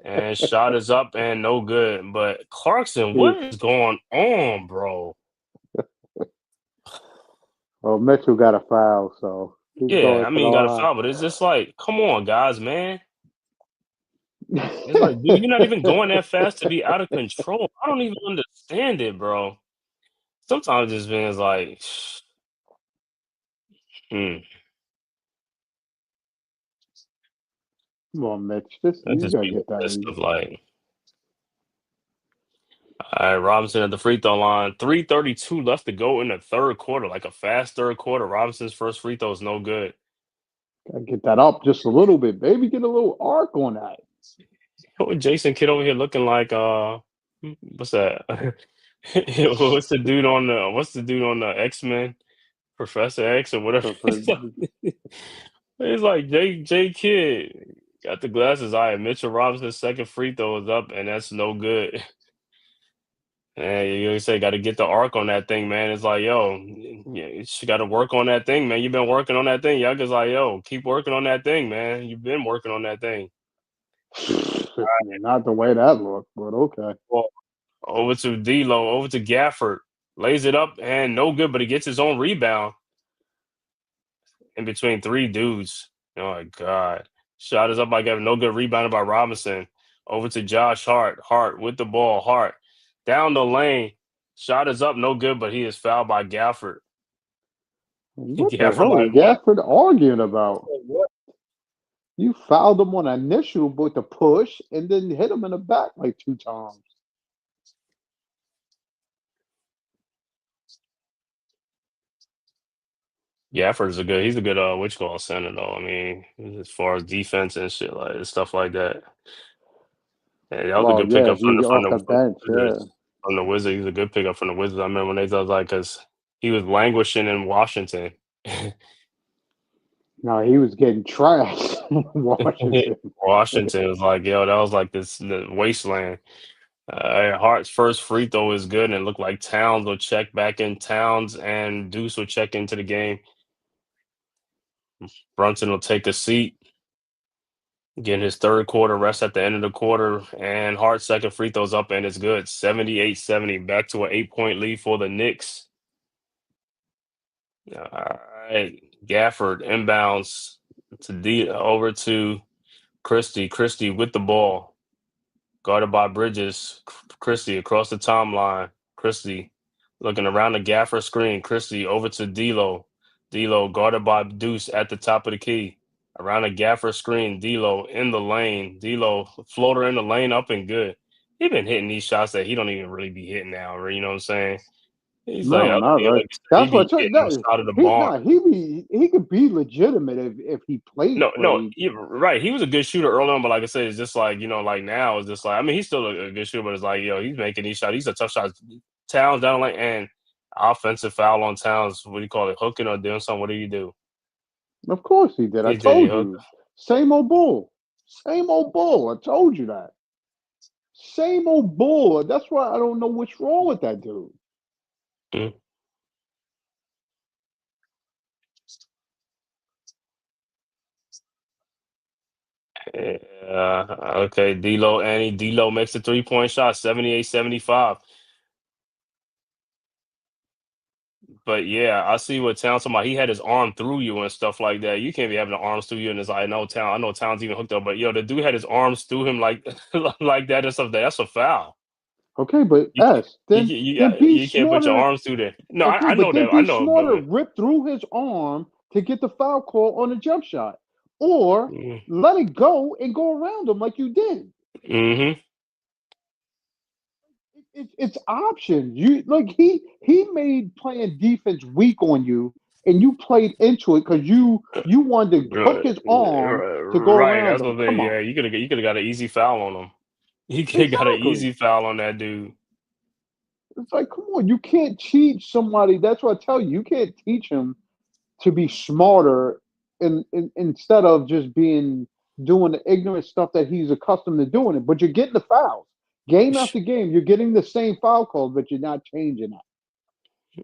And shot is up and no good. But Clarkson, Yeah. what is going on, bro? Well, Mitchell got a foul, so he's Yeah, going I to the mean, you got a line. foul, but it's just like, come on, guys, man. It's like, dude, you're not even going that fast to be out of control. I don't even understand it, bro. Sometimes this man's like, hmm, Come on, Mitch. This that you just gotta be the get that. list of like, all right, Robinson at the free throw line. 3:32 left to go in the third quarter, like a fast third quarter. Robinson's first free throw is no good. Gotta get that up just a little bit, baby. Get a little arc on that. What Jason Kidd over here looking like what's that? What's the dude on the X-Men? Professor X or whatever. It's like J Kidd got the glasses. All right, Mitchell Robinson's second free throw is up, and that's no good. And you say got to get the arc on that thing, man. It's like, yo, you got to work on that thing, man. You've been working on that thing. Young is like, yo, keep working on that thing, man. You've been working on that thing. Not the way that looked, but okay. Well, over to D'Lo, over to Gafford, lays it up and no good, but he gets his own rebound in between three dudes. Oh my God. Shot is up by Gafford, no good, rebounded by Robinson. Over to Josh Hart. Hart with the ball. Hart down the lane. Shot is up, no good, but he is fouled by Gafford. What the Gafford hell like is Gafford arguing about? what? You fouled him on initial with the push and then hit him in the back like 2 times. Gafford's he's a good what you call center though. I mean, as far as defense and shit like stuff like that. Yeah, that was a Well, good yeah, pickup he off the bench. Yeah. from the Wizards. He's a good pickup from the Wizards. I remember when they was like, because he was languishing in Washington. No, he was getting trashed in Washington. Washington was like, yo, that was like the wasteland. Hart's first free throw is good, and it looked like Towns will check back in. Towns and Deuce will check into the game. Brunson will take a seat, getting his third quarter rest at the end of the quarter, and Hart's second free throw's up, and it's good. 78-70, back to an 8-point lead for the Knicks. All right, Gafford inbounds over to Christie. Christie with the ball. Guarded by Bridges. Christie across the timeline. Christie looking around the Gaffer screen. Christie over to D'Lo. D'Lo guarded by Deuce at the top of the key. Around the Gaffer screen. D'Lo in the lane. D'Lo floater in the lane up and good. He been hitting these shots that he don't even really be hitting now. You know what I'm saying? He's like, No, other not nigga, right. like you said, he That's be what I hitting tell the you. side of the He barn. nah, he could be legitimate if he played No, great. you're right. He was a good shooter early on, but like I said, it's just like, like now it's just like, I mean, he's still a good shooter, but it's like, he's making these shots. These are tough shots. Towns down the lane and offensive foul on Towns. What do you call it? Hooking or doing something? What do you do? Of course he did. I He did. He told hooked. you. Same old bull. Same old bull. I told you that. Same old bull. That's why I don't know what's wrong with that dude. Mm. Okay, D'Lo makes a 3-point shot, 78-75. But yeah, I see what Towns talking about. He had his arm through you and stuff like that. You can't be having the arms through you, and it's like, I know Towns even hooked up, but the dude had his arms through him like like that and stuff. That's a foul. Okay, but You can't, then be you can't put your smarter. arms through there. No, Okay, I but know then that. I be know, smarter. but Rip through his arm to get the foul call on the jump shot, or mm-hmm. let it go and go around him like you did. It's options. You like he made playing defense weak on you, and you played into it because you wanted to hook his arm to go Right. around That's him. what they. Come Yeah, on, you could have got an easy foul on him. He could have got an exactly. easy foul on that dude. It's like, come on, you can't teach somebody. That's what I tell you. You can't teach him to be smarter, instead of just doing the ignorant stuff that he's accustomed to doing it. But you're getting the fouls game after game. You're getting the same foul calls, but you're not changing that.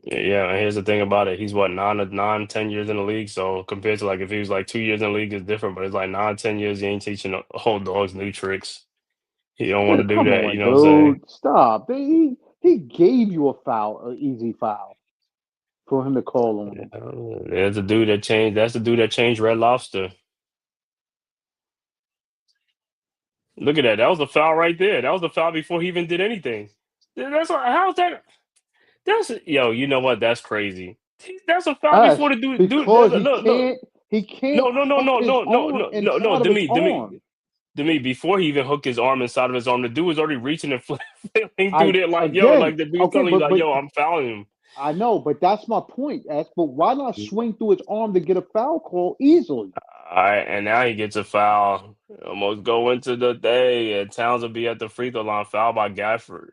Yeah, and here's the thing about it. He's what, 10 years in the league. So compared to like if he was like 2 years in the league, it's different. But it's like 9, 10 years, you ain't teaching old dogs new tricks. You don't want Yeah, to do come that. You on, know what I'm saying? dude, stop. He gave you a foul, an easy foul, for him to call on him. There's a dude that changed. That's the dude that changed Red Lobster. Look at that. That was a foul right there. That was a foul before he even did anything. How's that? You know what? That's crazy. That's a foul before Us, the dude. because Look. he No, can't no, no, hook no, his no, no, arm no, no, no. inside of his arm. To me, before he even hooked his arm inside of his arm, the dude was already reaching and flailing through I there like, yo, again, like the dude okay, telling you, like, but yo, I'm fouling him. I know, but that's my point, S. But why not swing through his arm to get a foul call easily? All right, and now he gets a foul. Almost go into the day, and Towns will be at the free throw line, foul by Gafford.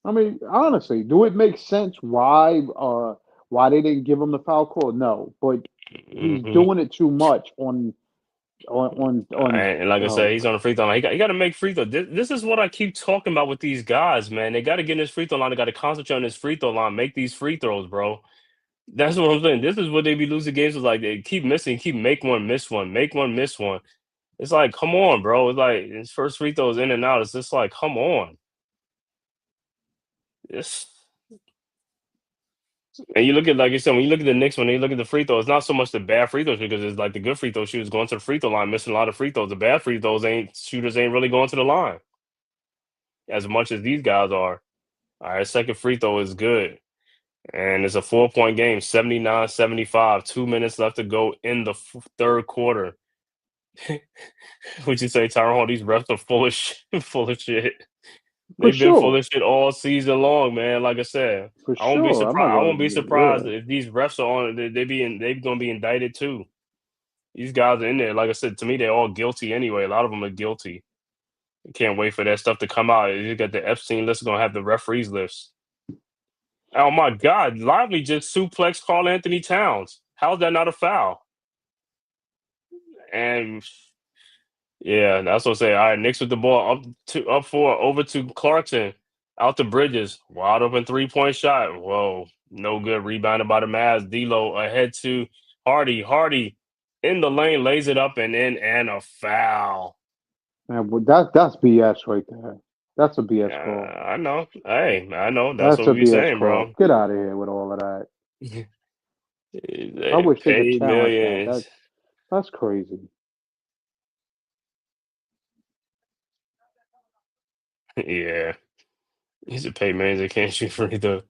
I mean, honestly, do it make sense why they didn't give him the foul call? No, but he's Mm-hmm. doing it too much on And like I said, he's on the free throw line. He got to make free throw. This is what I keep talking about with these guys, man. They got to get in this free throw line. They got to concentrate on this free throw line. Make these free throws, bro. That's what I'm saying. This is what they be losing games. Is like they keep missing, keep make one, miss one, make one, miss one. It's like, come on, bro. It's like his first free throws in and out. It's just like, come on. It's, and you look at, like you said, when you look at the Knicks, when they look at the free throws, it's not so much the bad free throws because it's like the good free throw shooters going to the free throw line, missing a lot of free throws. The bad free throws shooters ain't really going to the line as much as these guys are. All right, second free throw is good. And it's a 4-point game, 79-75. 2 minutes left to go in the third quarter. Would you say, Tyrone, these refs are full of shit? Full of shit. For They've been full sure. of shit all season long, man. Like I said, For I won't be sure. I'm not surprised. I gonna won't be yeah. surprised if these refs are on. They're gonna be indicted too. These guys are in there. Like I said, to me, they're all guilty anyway. A lot of them are guilty. Can't wait for that stuff to come out. You got the Epstein list. Gonna have the referees list. Oh my God! Lively just suplexed Carl Anthony Towns. How's that not a foul? And yeah, that's what I say. All right, Knicks with the ball up four over to Clarkson, out to Bridges, wide open 3-point shot. Whoa, no good. Rebounded by the Mavs. D'Lo ahead to Hardy. Hardy in the lane, lays it up and in, and a foul. Man, well, that's BS right there. That's a BS call. I know. Hey, I know. That's That's what a we be BS saying, call. bro. Get out of here with all of that. I They wish they could paid challenge that. millions. That's crazy. Yeah, he's a paid man. They can't shoot free throw.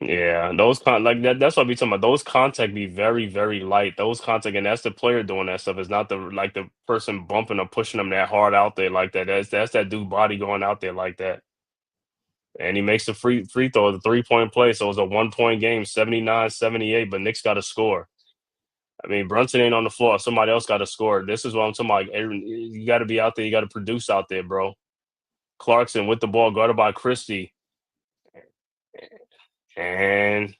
Yeah, those like that. That's what we talking about. Those contact be very, very light. Those contact, and that's the player doing that stuff. It's not the person bumping or pushing them that hard out there like that. That's that dude body going out there like that. And he makes the free throw, the 3-point play. So it was a 1-point game, 79-78. But Knicks got to score. I mean, Brunson ain't on the floor. Somebody else got to score. This is what I'm talking about. You got to be out there. You got to produce out there, bro. Clarkson with the ball, guarded by Christie, and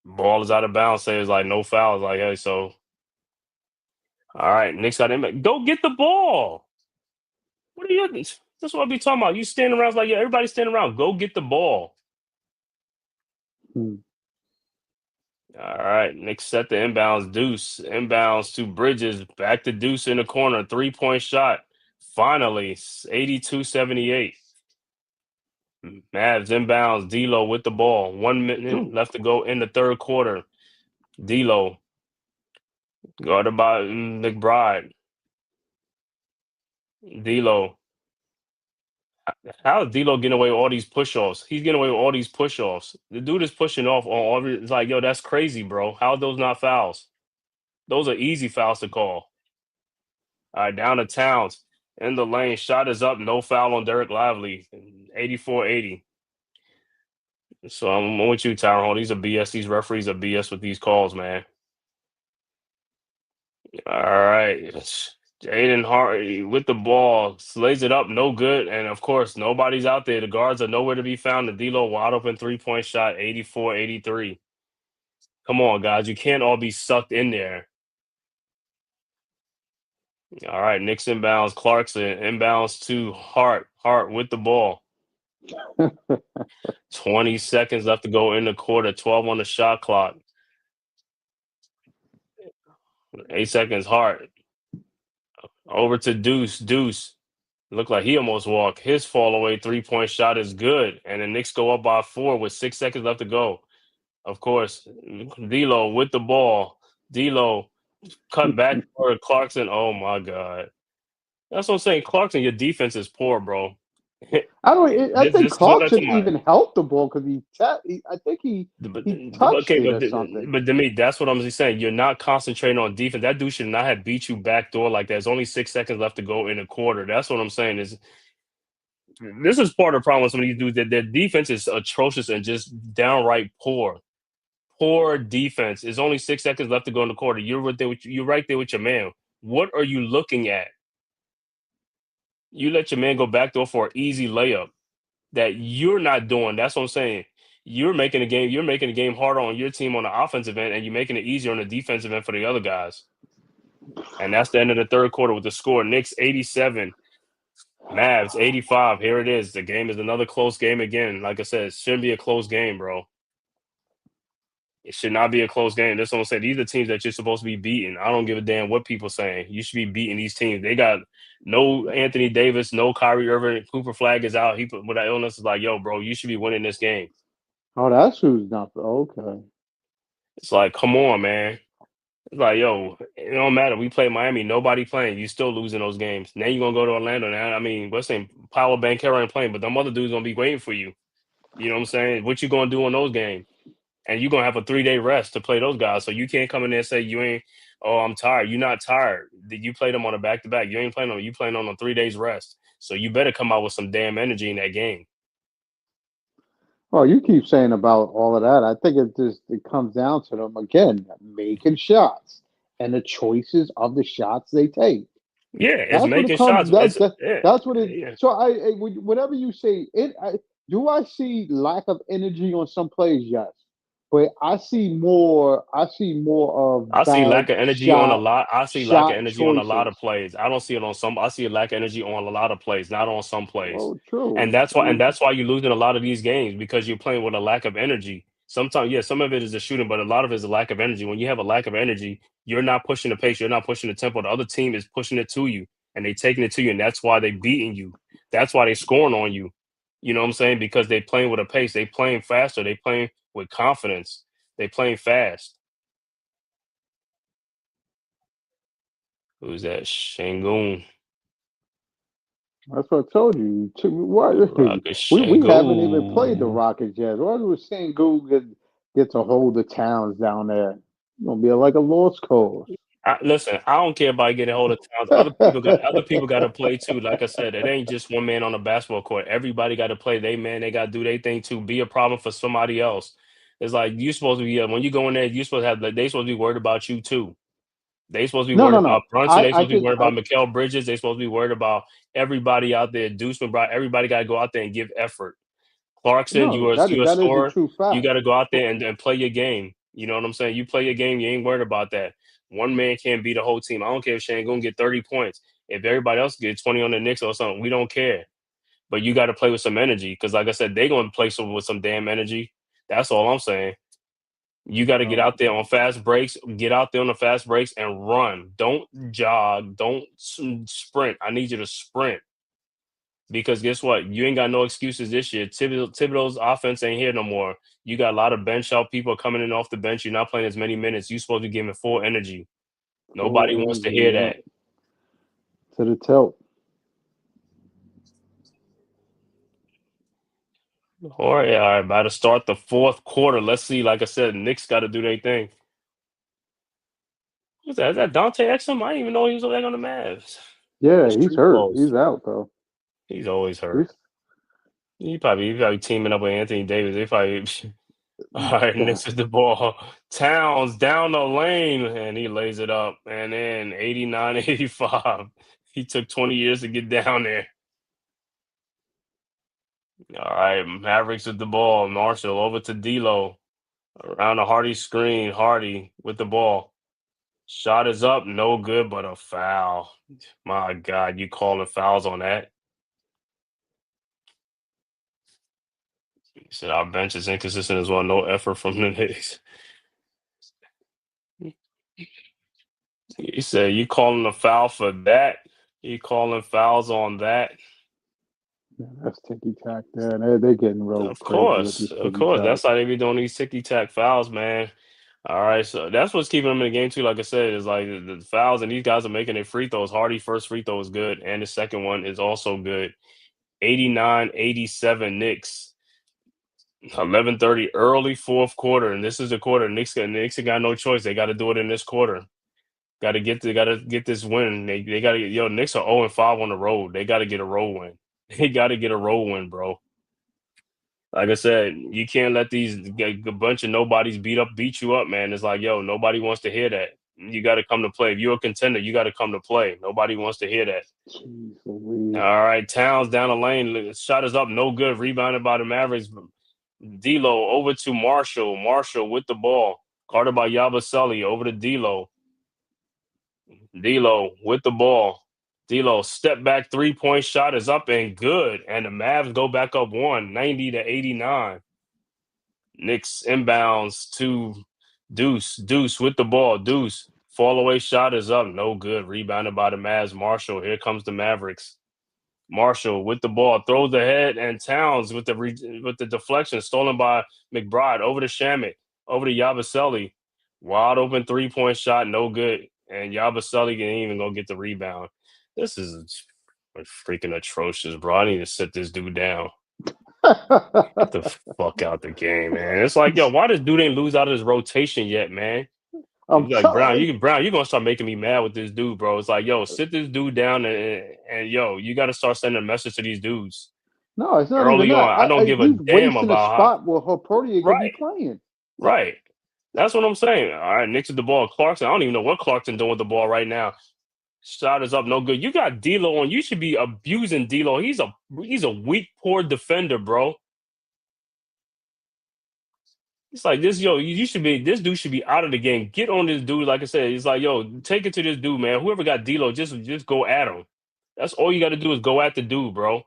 ball is out of bounds. Say it's like no fouls. Like, hey, so all right, Knicks got him. Go get the ball. What are you? That's what I be talking about. You standing around like, yeah, everybody's standing around. Go get the ball. Hmm. All right, Knicks set the inbounds. Deuce inbounds to Bridges. Back to Deuce in the corner. 3-point shot. Finally, 82-78. Mavs inbounds. D'Lo with the ball. 1 minute left to go in the third quarter. D'Lo guarded by McBride. D'Lo. How is D'Lo getting away with all these push-offs? He's getting away with all these push-offs. The dude is pushing off on every. It's like, yo, that's crazy, bro. How are those not fouls? Those are easy fouls to call. All right, down to Towns in the lane. Shot is up. No foul on Derek Lively. 84-80. So I'm with you, Tyrone. These are BS. These referees are BS with these calls, man. All right. Jaden Hardy with the ball, lays it up, no good. And of course, nobody's out there. The guards are nowhere to be found. The D'Lo wide open 3-point shot, 84-83. Come on, guys. You can't all be sucked in there. All right. Knicks inbounds. Clarkson inbounds to Hart. Hart with the ball. 20 seconds left to go in the quarter. 12 on the shot clock. 8 seconds. Hart. Over to Deuce. Deuce. Looked like he almost walked. His fall away 3-point shot is good. And the Knicks go up by 4 with 6 seconds left to go. Of course, D'Lo with the ball. D'Lo cut back for Clarkson. Oh my God. That's what I'm saying. Clarkson, your defense is poor, bro. I don't. I think This is what I'm Clarkson talking about. even helped the ball because I think he touched Okay, it or something. but to me, that's what I'm just saying. You're not concentrating on defense. That dude should not have beat you backdoor like that. There's only 6 seconds left to go in a quarter. That's what I'm saying. This is part of the problem with some of these dudes that their defense is atrocious and just downright poor. Poor defense. There's only 6 seconds left to go in the quarter. You're right there with your man. What are you looking at? You let your man go backdoor for an easy layup that you're not doing. That's what I'm saying. You're making the game harder on your team on the offensive end, and you're making it easier on the defensive end for the other guys. And that's the end of the third quarter with the score. Knicks 87, Mavs 85. Here it is. The game is another close game again. Like I said, it shouldn't be a close game, bro. It should not be a close game. That's what I'm saying. These are teams that you're supposed to be beating. I don't give a damn what people saying. You should be beating these teams. They got no Anthony Davis, no Kyrie Irving. Cooper Flag is out. He put with that illness is like, yo, bro, you should be winning this game. Oh, that's who's not. Okay. It's like, come on, man. It's like, yo, it don't matter. We play Miami, nobody playing. You still losing those games. Now you're gonna go to Orlando. Now, I mean, what's the name? Paolo Banchero ain't playing, but them other dudes gonna be waiting for you. You know what I'm saying? What you gonna do in those games? And you're gonna have a 3-day rest to play those guys. So you can't come in there and say you ain't. Oh, I'm tired. You're not tired. Did you play them on a back to back? You ain't playing on. You playing on a 3 days rest. So you better come out with some damn energy in that game. Well, you keep saying about all of that. I think it comes down to them again making shots and the choices of the shots they take. Yeah, it's That's what it making comes. shots. That, It's that yeah, that's what it. yeah. So whatever you say, do I see lack of energy on some plays? Yes, but I see more. I see more of I see lack bad of energy on a shot lot. I see lack of shot energy on a lot choices. of plays. I don't see it on some. I see a lack of energy on a lot of plays, not on some plays. Well, true. And that's why. And that's why you're losing a lot of these games because you're playing with a lack of energy. Sometimes, yeah, some of it is the shooting, but a lot of it is a lack of energy. When you have a lack of energy, you're not pushing the pace. You're not pushing the tempo. The other team is pushing it to you, and they taking it to you, and that's why they beating you. That's why they scoring on you. You know what I'm saying? Because they playing with a pace. They playing faster. They playing with confidence. They playing fast. Who's that? Shangoon. That's what I told you. Why Rocket we haven't even played the Shangoon. Rockets yet. Why was saying go get to hold the towns down there? It's gonna be like a lost cause. Listen, I don't care about getting hold of towns. Other people got to play too. Like I said, it ain't just one man on a basketball court. Everybody got to play. They man, they got to do their thing too. Be a problem for somebody else. It's like you supposed to be when you go in there. You supposed to have. They supposed to be worried about you too. They supposed to be No, worried no, about no. Brunson. They I supposed to be just worried about Mikal Bridges. They supposed to be worried about everybody out there. Deuce McBride. Everybody got to go out there and give effort. Clarkson, no. you a That is a scorer. true You fact. got to go out there and play your game. You know what I'm saying? You play your game. You ain't worried about that. One man can't beat the whole team. I don't care if Shane gonna get 30 points. If everybody else gets 20 on the Knicks or something, we don't care. But you got to play with some energy because, like I said, they gonna play with some damn energy. That's all I'm saying. You got to get out there on fast breaks. Get out there on the fast breaks and run. Don't jog. Don't sprint. I need you to sprint. Because guess what? You ain't got no excuses this year. Thibodeau's offense ain't here no more. You got a lot of bench out people coming in off the bench. You're not playing as many minutes. You're supposed to be giving full energy. Full Nobody wants to energy, hear yeah. that. To the tilt. All right, about to start the fourth quarter. Let's see. Like I said, Knicks got to do their thing. Who's that? Is that Dante Exum? I didn't even know he was over there on the Mavs. Yeah, That's he's true hurt. close. He's out though. He's always hurt. He's He probably teaming up with Anthony Davis. They probably all right, Knicks with the ball. Towns down the lane, and he lays it up. And then 89-85. He took 20 years to get down there. All right, Mavericks with the ball. Marshall over to D'Lo. Around the Hardy screen. Hardy with the ball. Shot is up. No good, but a foul. My God, you calling fouls on that? He said our bench is inconsistent as well. No effort from the Knicks. He said, "You calling a foul for that? You calling fouls on that?" that's ticky tack there. They're getting real crazy with this Of ticky course. tack. That's how they be doing these ticky tack fouls, man. All right, so that's what's keeping them in the game too. Like I said, is like the fouls, and these guys are making their free throws. Hardy first free throw is good, and the second one is also good. 89-87 Knicks. 11:30 early fourth quarter, and this is the quarter. Knicks have got no choice. They got to do it in this quarter. Got to get this win. They got to Knicks are 0-5 on the road. They got to get a road win. They got to get a road win, bro. Like I said, you can't let a bunch of nobodies beat you up, man. It's like, yo, nobody wants to hear that. You got to come to play. If you're a contender, you got to come to play. Nobody wants to hear that. Jeez Louise. All right, Towns down the lane. Shot is up, no good. Rebounded by the Mavericks. D'Lo over to Marshall. Marshall with the ball. Guarded by Yabusele over to D'Lo. D'Lo with the ball. D'Lo step back 3-point shot is up and good. And the Mavs go back up 90-89. Knicks inbounds to Deuce. Deuce with the ball. Deuce. Fall away shot is up. No good. Rebounded by the Mavs. Marshall. Here comes the Mavericks. Marshall with the ball. Throws ahead and Towns with the deflection. Stolen by McBride. Over to Shamet. Over to Yabusele. Wide open 3-point shot. No good. And Yabusele can't even go get the rebound. This is freaking atrocious, bro. I need to sit this dude down. Get the fuck out the game, man. It's like, yo, why this dude ain't lose out of his rotation yet, man? I'm He's like, telling. Brown, you're gonna start making me mad with this dude, bro. It's like, yo, sit this dude down and yo, you gotta start sending a message to these dudes No, it's not even early that. on. I don't give a He's damn wasting a about how. spot where Protea could be Right, playing. right. That's what I'm saying. All right, Knicks with the ball. Clarkson, I don't even know what Clarkson doing with the ball right now. Shot is up, no good. You got D'Lo on. You should be abusing D'Lo. He's a weak, poor defender, bro. It's like this, yo. You should be. This dude should be out of the game. Get on this dude. Like I said, it's like, yo, take it to this dude, man. Whoever got D'Lo, just go at him. That's all you got to do is go at the dude, bro.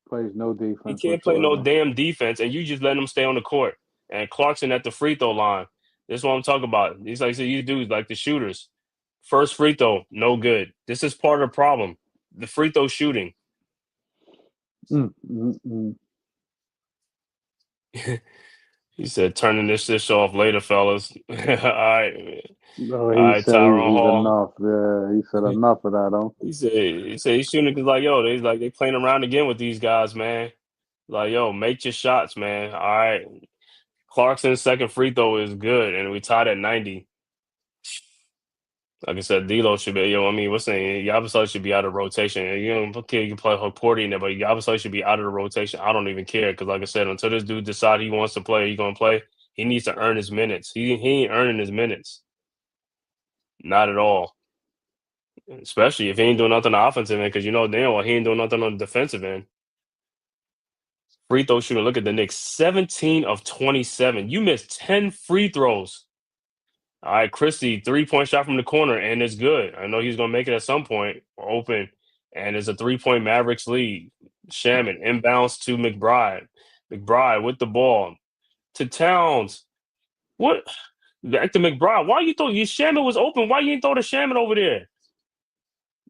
Plays no He defense can't play no whatsoever. damn defense, and you just let him stay on the court. And Clarkson at the free throw line. This is what I'm talking about. These like I said, these dudes like the shooters. First free throw, no good. This is part of the problem. The free throw shooting. He said, turning this off later, fellas. All right. No, All he right, said Tyrone he's Hall. enough. Yeah, he said enough of that. Huh? He said he's shooting because like, yo, they playing around again with these guys, man. Like, yo, make your shots, man. All right. Clarkson's second free throw is good, and we tied at 90. Like I said, D'Lo should be, I mean, what's saying? Yabusele should be out of rotation. Okay, you can play Horporty in there, but Yabusele should be out of the rotation. I don't even care because, like I said, until this dude decide he wants to play, he's gonna play. He needs to earn his minutes. He ain't earning his minutes, not at all. Especially if he ain't doing nothing on the offensive end, because damn well he ain't doing nothing on the defensive end. Free throw shooter. Look at the Knicks, 17 of 27. You missed 10 free throws. All right, Christie, 3-point shot from the corner, and it's good. I know he's going to make it at some point, open, and it's a 3-point Mavericks lead. Shaman inbounds to McBride. McBride with the ball to Towns. What? Back to McBride. Why you thought your Shaman was open? Why you didn't throw the Shaman over there?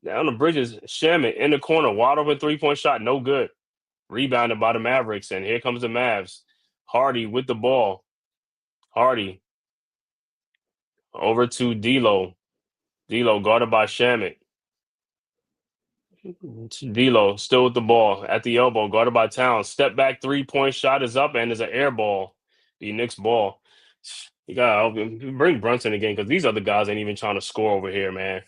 Down the Bridges, Shaman in the corner, wide open 3-point shot, no good. Rebounded by the Mavericks, and here comes the Mavs. Hardy with the ball. Hardy over to D'Lo. D'Lo guarded by Shamit. D'Lo still with the ball at the elbow, guarded by Towns. Step back 3-point shot is up, and is an air ball. The Knicks ball. You got to bring Brunson again because these other guys ain't even trying to score over here, man.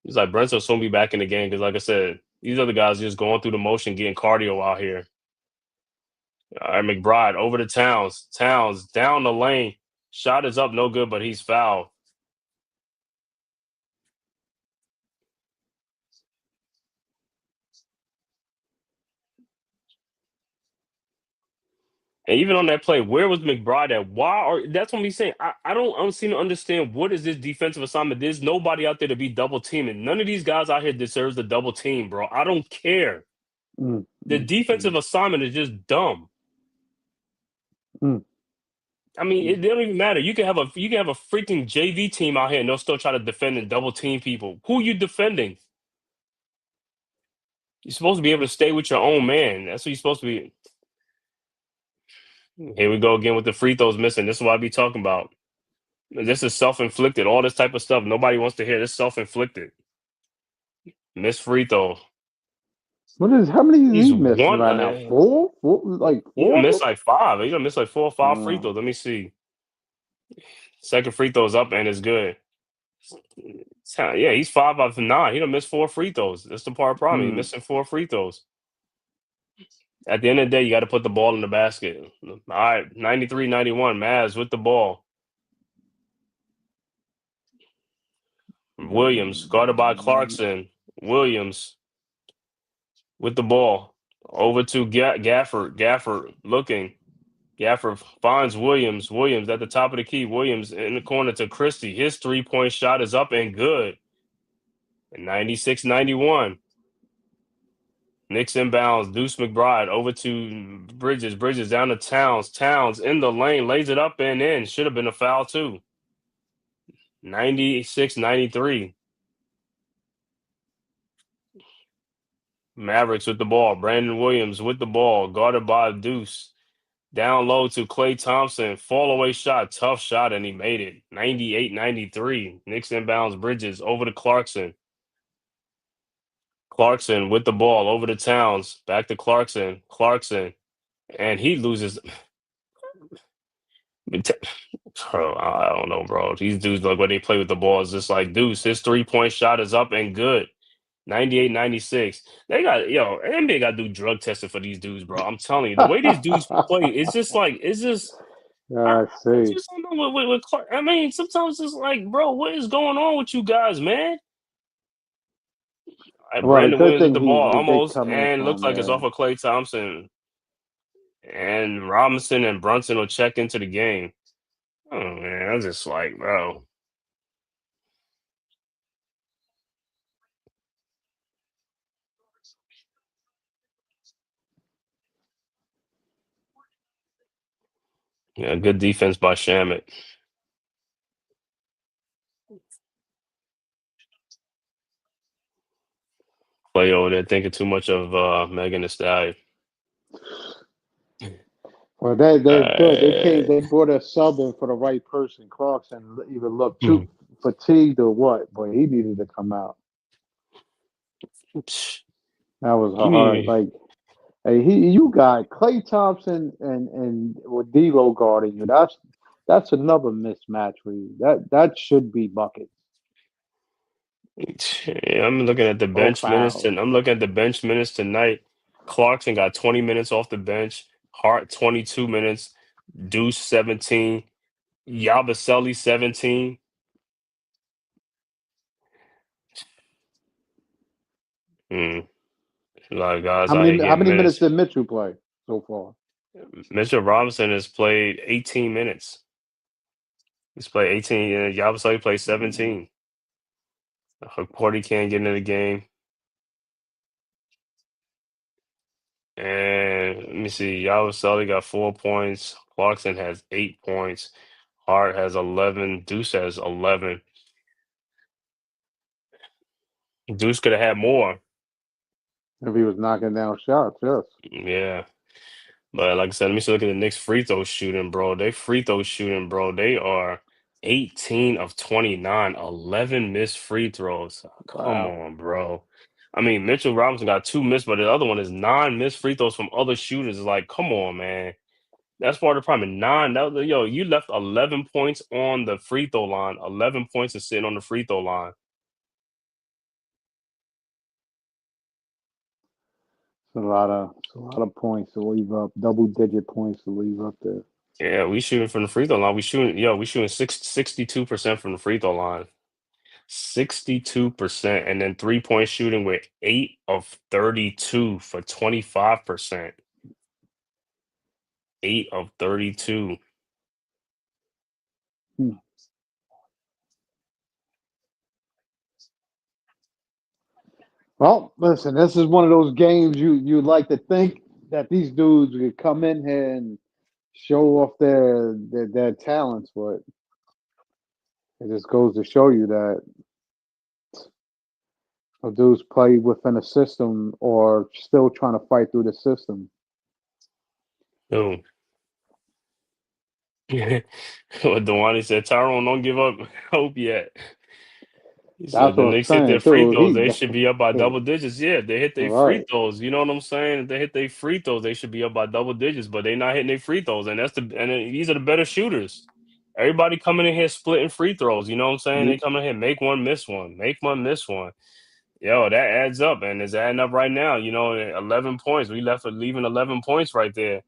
It's like Brunson'll soon be back in the game because, like I said, these other guys just going through the motion, getting cardio out here. All right, McBride over to Towns. Towns down the lane. Shot is up, no good, but he's fouled. And even on that play, where was McBride at? That's what I'm saying. I don't seem to understand what is this defensive assignment. There's nobody out there to be double teaming. None of these guys out here deserves the double team, bro. I don't care. The defensive assignment is just dumb. I mean, it don't even matter. You can have a freaking JV team out here and they'll still try to defend and double team people. Who are you defending? You're supposed to be able to stay with your own man. That's what you're supposed to be. Here we go again with the free throws missing. This is what I be talking about. This is self-inflicted. All this type of stuff. Nobody wants to hear this self-inflicted. Missed free throw. How many is He's he missing one. right now? Four? Like He done four? missed like 5. He done missed like 4 or 5 free throws. Let me see. Second free throw's up and it's good. Yeah, he's 5 out of 9. He done missed 4 free throws. That's the part problem. He's missing 4 free throws. At the end of the day, you got to put the ball in the basket. All right, 93-91. Mavs with the ball. Williams, guarded by Clarkson. Williams with the ball. Over to Gafford. Gafford looking. Gafford finds Williams. Williams at the top of the key. Williams in the corner to Christie. His 3-point shot is up and good. 96-91. Knicks inbounds. Deuce McBride over to Bridges. Bridges down to Towns. Towns in the lane. Lays it up and in. Should have been a foul too. 96-93. Mavericks with the ball. Brandon Williams with the ball. Guarded by Deuce. Down low to Klay Thompson. Fall away shot. Tough shot, and he made it. 98-93. Knicks inbounds Bridges over to Clarkson. Clarkson with the ball over to Towns. Back to Clarkson. Clarkson and he loses. Bro, I don't know, bro. These dudes, like, when they play with the ball, it's just like, dudes, his 3-point shot is up and good. 98, 96. They got, NBA got to do drug testing for these dudes, bro. I'm telling you, the way these dudes play, it's just like, it's just, I I see. just don't know what Clark. I mean, sometimes it's like, bro, what is going on with you guys, man? Well, the Brandon good Williams with thing the ball they almost, coming and looks from like it's off of Klay Thompson. And Robinson and Brunson will check into the game. Oh, man, I was just like, bro. Yeah, good defense by Shamit. Play over there thinking too much of Megan Thee Stallion. Well, they're good. Uh, They brought a sub in for the right person. Clarkson either looked too fatigued or what, but he needed to come out. That was he hard. need, Like, hey, you got Klay Thompson and with D'Lo guarding you. That's another mismatch for you. That should be buckets I'm looking at the or bench minutes, fouls. and I'm looking at the bench minutes tonight. Clarkson got 20 minutes off the bench. Hart 22 minutes. Deuce 17. Yabusele 17. Hmm. A lot of guys out here How getting many minutes minutes. did Mitchell play so far? Mitchell Robinson has played 18 minutes. He's played 18, and Yabusele played 17. Porty can't get into the game. And let me see. Yabusele got 4 points. Clarkson has 8 points. Hart has 11. Deuce has 11. Deuce could have had more. If he was knocking down shots, yes. Yeah. But like I said, let me see, look at the Knicks free throw shooting, bro. They free throw shooting, bro. They are 18 of 29, 11 missed free throws. Come Wow. on, bro. I mean, Mitchell Robinson got 2 missed, but the other one is 9 missed free throws from other shooters. It's like, come on, man. That's part of the problem. Nine. You left 11 points on the free throw line. 11 points is sitting on the free throw line. It's a lot of points to leave up, double digit points to leave up there. Yeah, we shooting from the free throw line. We shooting 62% from the free throw line. 62%. And then 3-point shooting with 8 of 32 for 25%. 8 of 32. Hmm. Well, listen, this is one of those games you like to think that these dudes could come in here and show off their talents, but it just goes to show you that the dudes play within a system or still trying to fight through the system. Oh. What Dewani said, Tyrone, don't give up hope yet. He said That's the what I'm Knicks hit their saying free too. throws. They should be up by double digits. Yeah, if they hit their free Right. throws. You know what I'm saying? If they hit their free throws, they should be up by double digits. But they're not hitting their free throws, and these are the better shooters. Everybody coming in here splitting free throws. You know what I'm saying? They You, come in here, make one, miss one, make one, miss one. Yo, that adds up, and it's adding up right now. 11 points. We left with leaving 11 points right there.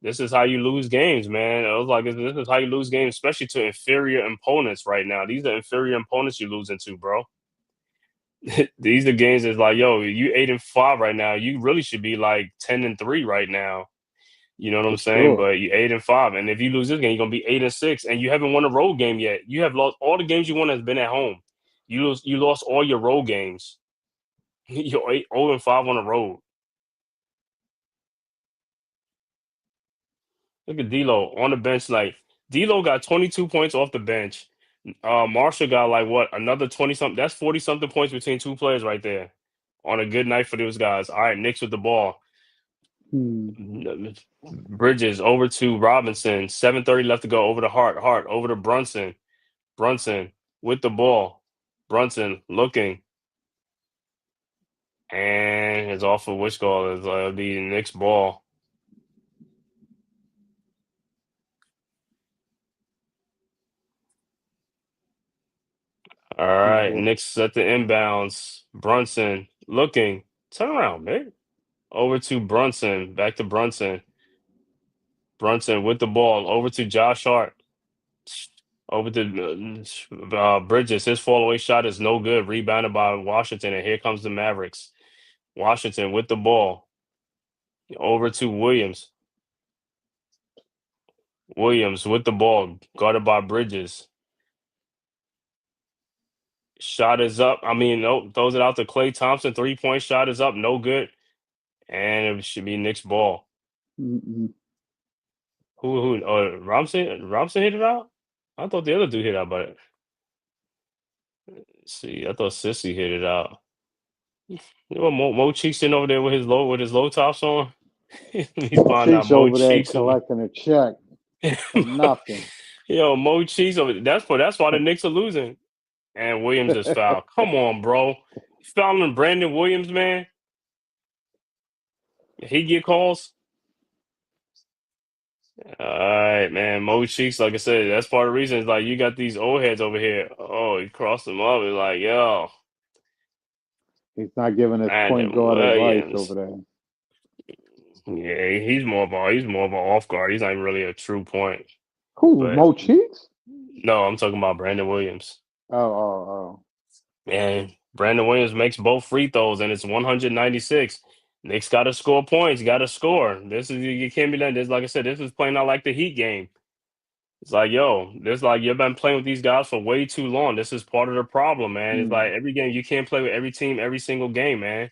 This is how you lose games, man. I was like, this is how you lose games, especially to inferior opponents right now. These are inferior opponents you're losing to, bro. These are games that's like, yo, you 8-5 right now. You really should be like 10-3 right now. You know what I'm for saying? sure. But you 8-5, and if you lose this game, you're gonna be 8-6, and you haven't won a road game yet. You have lost all the games you won has been at home. You lost all your road games. You're 0-5 on the road. Look at D'Lo on the bench. Like D'Lo got 22 points off the bench. Marshall got like what, another 20 something. That's 40 something points between two players right there. On a good night for those guys. All right, Knicks with the ball. Hmm. Bridges over to Robinson. 7:30 left to go. Over to Hart. Hart over to Brunson. Brunson with the ball. Brunson looking. And it's off of which goal is the Knicks ball. All right, boy. Knicks at the inbounds. Brunson looking. Turn around, man. Over to Brunson. Back to Brunson. Brunson with the ball. Over to Josh Hart. Over to Bridges. His fall away shot is no good. Rebounded by Washington, and here comes the Mavericks. Washington with the ball. Over to Williams. Williams with the ball. Guarded by Bridges. Shot is up. I mean, no, throws it out to Klay Thompson. 3-point shot is up. No good. And it should be Knicks ball. Mm-mm. Who? Robinson hit it out? I thought the other dude hit out, but see, I thought Sissy hit it out. You know, Mo Cheeks sitting over there with his low tops on. He's finding out Cheeks Mo over there Cheeks. collecting a check for nothing. Yo, Mo Cheeks over there. That's why the Knicks are losing. And Williams is fouled. Come on, bro. Fouling Brandon Williams, man. He get calls. All right, man. Mo Cheeks, like I said, that's part of the reason. It's like you got these old heads over here. Oh, he crossed them up. It's like, yo, He's not giving his point Brandon guard advice Williams. over there. Yeah, he's more of an off guard. He's not even really a true point. Who? But Mo Cheeks? no, I'm talking about Brandon Williams. Oh. And Brandon Williams makes both free throws, and it's 196. Knicks got to score points. Got to score. This is you can't be done. This, like I said, this is playing out like the Heat game. It's like, yo, this like you've been playing with these guys for way too long. This is part of the problem, man. It's like every game you can't play with every team every single game, man.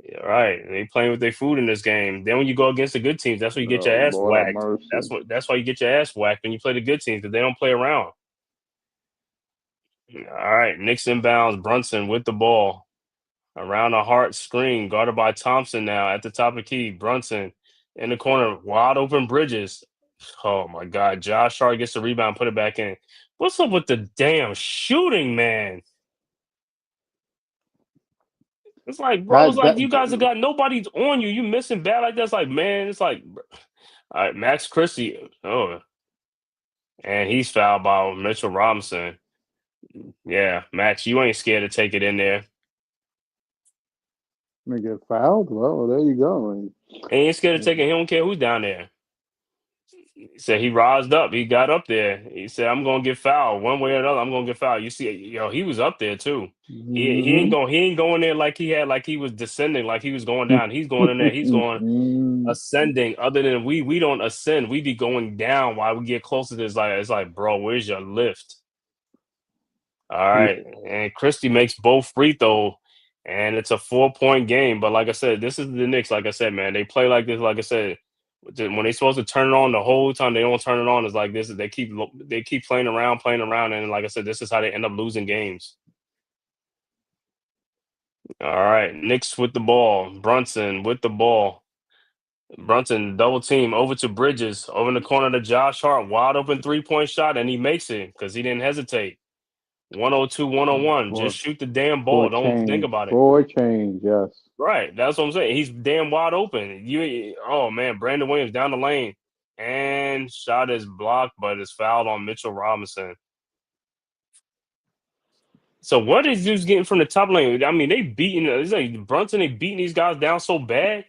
Yeah, right. They playing with their food in this game. Then when you go against the good teams, that's when you get your Oh, ass Lord have whacked. mercy. That's why you get your ass whacked when you play the good teams because they don't play around. All right, Knicks inbounds. Brunson with the ball around a Hart screen, guarded by Thompson now at the top of the key. Brunson in the corner, wide open Bridges. Oh my God, Josh Hart gets the rebound, put it back in. What's up with the damn shooting, man? It's like, bro, it's like you guys have got nobody's on you. You missing bad like that's like, man, it's like, all right, Max Christie. Oh, and he's fouled by Mitchell Robinson. Yeah, Max, you ain't scared to take it in there. They get fouled? Well, there you go. He ain't scared to take it. He don't care who's down there. He said he rised up. He got up there. He said, I'm gonna get fouled. One way or another, I'm gonna get fouled. You see, yo, he was up there too. He ain't going there like he was descending, like he was going down. He's going in there, he's going ascending. Other than we don't ascend, we be going down while we get closer to this. Like it's like, bro, where's your lift? All right. And Christie makes both free throw, and it's a 4-point game. But like I said, this is the Knicks. Like I said, man, they play like this. Like I said, when they're supposed to turn it on the whole time, they don't turn it on. It's like this. They keep playing around, and like I said, this is how they end up losing games. All right, Knicks with the ball. Brunson with the ball. Brunson double team over to Bridges, over in the corner to Josh Hart, wide open 3-point shot, and he makes it because he didn't hesitate. 102, 101. Just shoot the damn ball. Don't think about it. For change, yes. Right. That's what I'm saying. He's damn wide open. Oh man, Brandon Williams down the lane. And shot is blocked, but it's fouled on Mitchell Robinson. So what is this getting from the top lane? I mean, it's like Brunson, they beating these guys down so bad.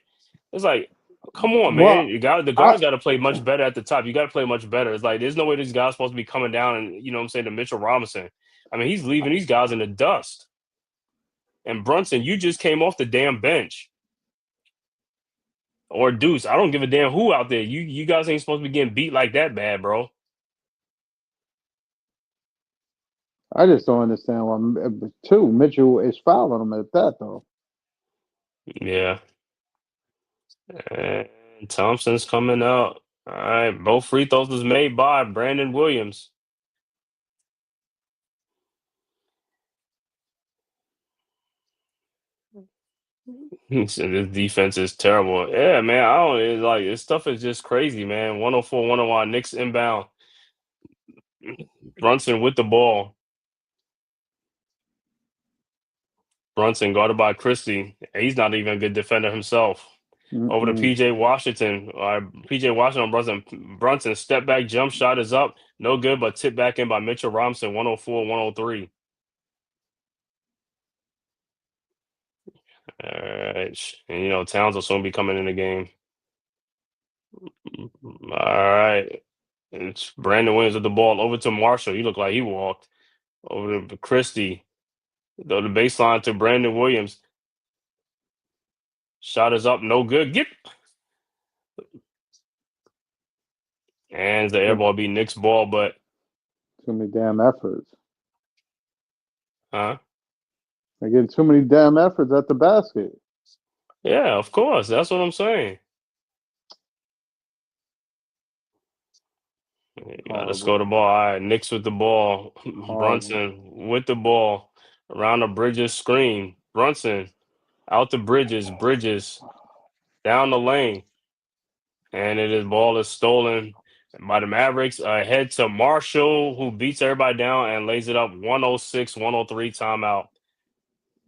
It's like, come on, man. Well, The guys got to play much better at the top. You got to play much better. It's like there's no way these guys supposed to be coming down and you know what I'm saying to Mitchell Robinson. I mean, he's leaving these guys in the dust. And Brunson, you just came off the damn bench. Or Deuce. I don't give a damn who out there. You guys ain't supposed to be getting beat like that bad, bro. I just don't understand why. Mitchell is fouling him at that though. Yeah. And Thompson's coming out. All right. Both free throws was made by Brandon Williams. So this defense is terrible. Yeah, man. It's like this stuff is just crazy, man. 104, 101. Knicks inbound. Brunson with the ball. Brunson guarded by Christie. He's not even a good defender himself. Over to PJ Washington. PJ Washington Brunson step back jump shot is up. No good, but tipped back in by Mitchell Robinson, 104, 103. All right. And, Towns will soon be coming in the game. All right. It's Brandon Williams with the ball over to Marshall. He looked like he walked over to Christie. The baseline to Brandon Williams. Shot is up, no good. And the air ball be Knicks ball, but Too many damn efforts. huh? They're getting too many damn efforts at the basket. Yeah, of course. That's what I'm saying. You gotta score the Horrible. ball. All right, Knicks with the ball. Horrible. Brunson with the ball. Around the Bridges screen. Brunson out to Bridges. Bridges down the lane. And ball is stolen by the Mavericks. Ahead to Marshall, who beats everybody down and lays it up 106-103 timeout.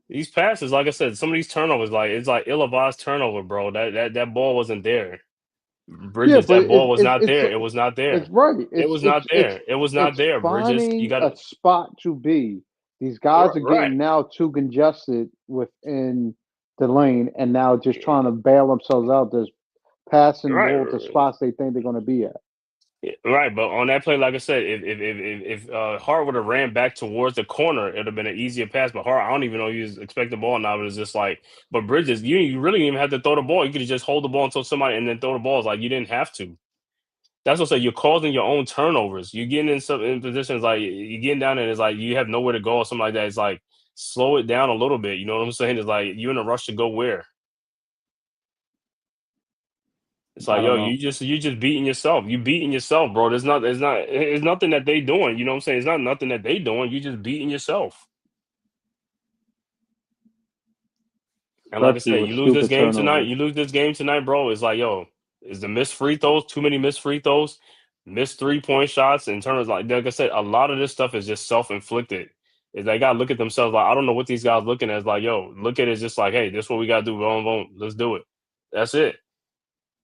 These passes, like I said, some of these turnovers, it's like ill-advised turnover, bro. That ball wasn't there. Yeah, Bridges, but that ball was not there. It was not it's there. right. It was not there. It was not It's there. Bridges, you finding got a to spot to be. These guys are right. getting now too congested within the lane, and now just trying to bail themselves out. Just passing Right, balls to spots they think they're going to be at. right. But on that play, like I said, if Hart would have ran back towards the corner, it'd have been an easier pass. But Hart, I don't even know he was expecting the ball now. But it's just like, but Bridges, you really didn't even have to throw the ball. You could just hold the ball until somebody and then throw the ball. It's like you didn't have to. That's what I say. You're causing your own turnovers. You're getting in positions like you're getting down there. And it's like you have nowhere to go or something like that. It's like slow it down a little bit. You know what I'm saying? It's like you're in a rush to go where. It's I like, don't yo, know. you just beating yourself. You beating yourself, bro. It's nothing that they doing. You know what I'm saying? It's not nothing that they doing. You just beating yourself. And like I Especially said, with stupid turnovers. You lose this game tonight, bro. It's like, yo, is the missed free throws, too many missed free throws, missed 3-point shots in terms of like I said, a lot of this stuff is just self-inflicted. Is they gotta look at themselves like, I don't know what these guys looking at. It's like, yo, look at it just like, hey, this is what we gotta do. Boom, boom, let's do it. That's it.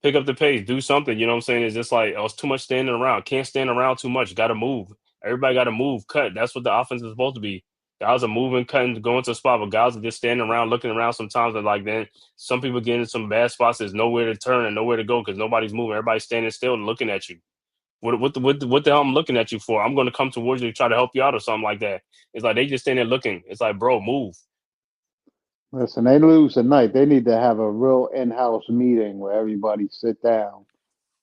Pick up the pace, do something. You know what I'm saying? It's just like, oh, it's too much standing around. Can't stand around too much. Got to move. Everybody got to move, cut. That's what the offense is supposed to be. Guys are moving, cutting, going to a spot, but guys are just standing around, looking around sometimes. And like then some people get in some bad spots. There's nowhere to turn and nowhere to go because nobody's moving. Everybody's standing still and looking at you. What the hell I'm looking at you for? I'm going to come towards you to try to help you out or something like that. It's like they just stand there looking. It's like, bro, move. Listen, they lose tonight. They need to have a real in-house meeting where everybody sit down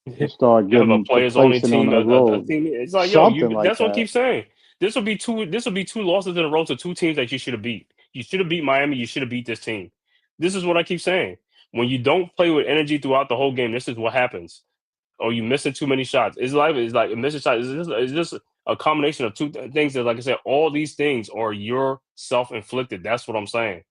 and start You have a getting the players only placing on team, the a road. team. It's like, yo, Something you. like That's what I that. keep saying. This will be two losses in a row to two teams that you should have beat. You should have beat Miami. You should have beat this team. This is what I keep saying. When you don't play with energy throughout the whole game, this is what happens. Oh, you missing too many shots. It's like missing shots. It's just a combination of things that, like I said, all these things are your self-inflicted. That's what I'm saying.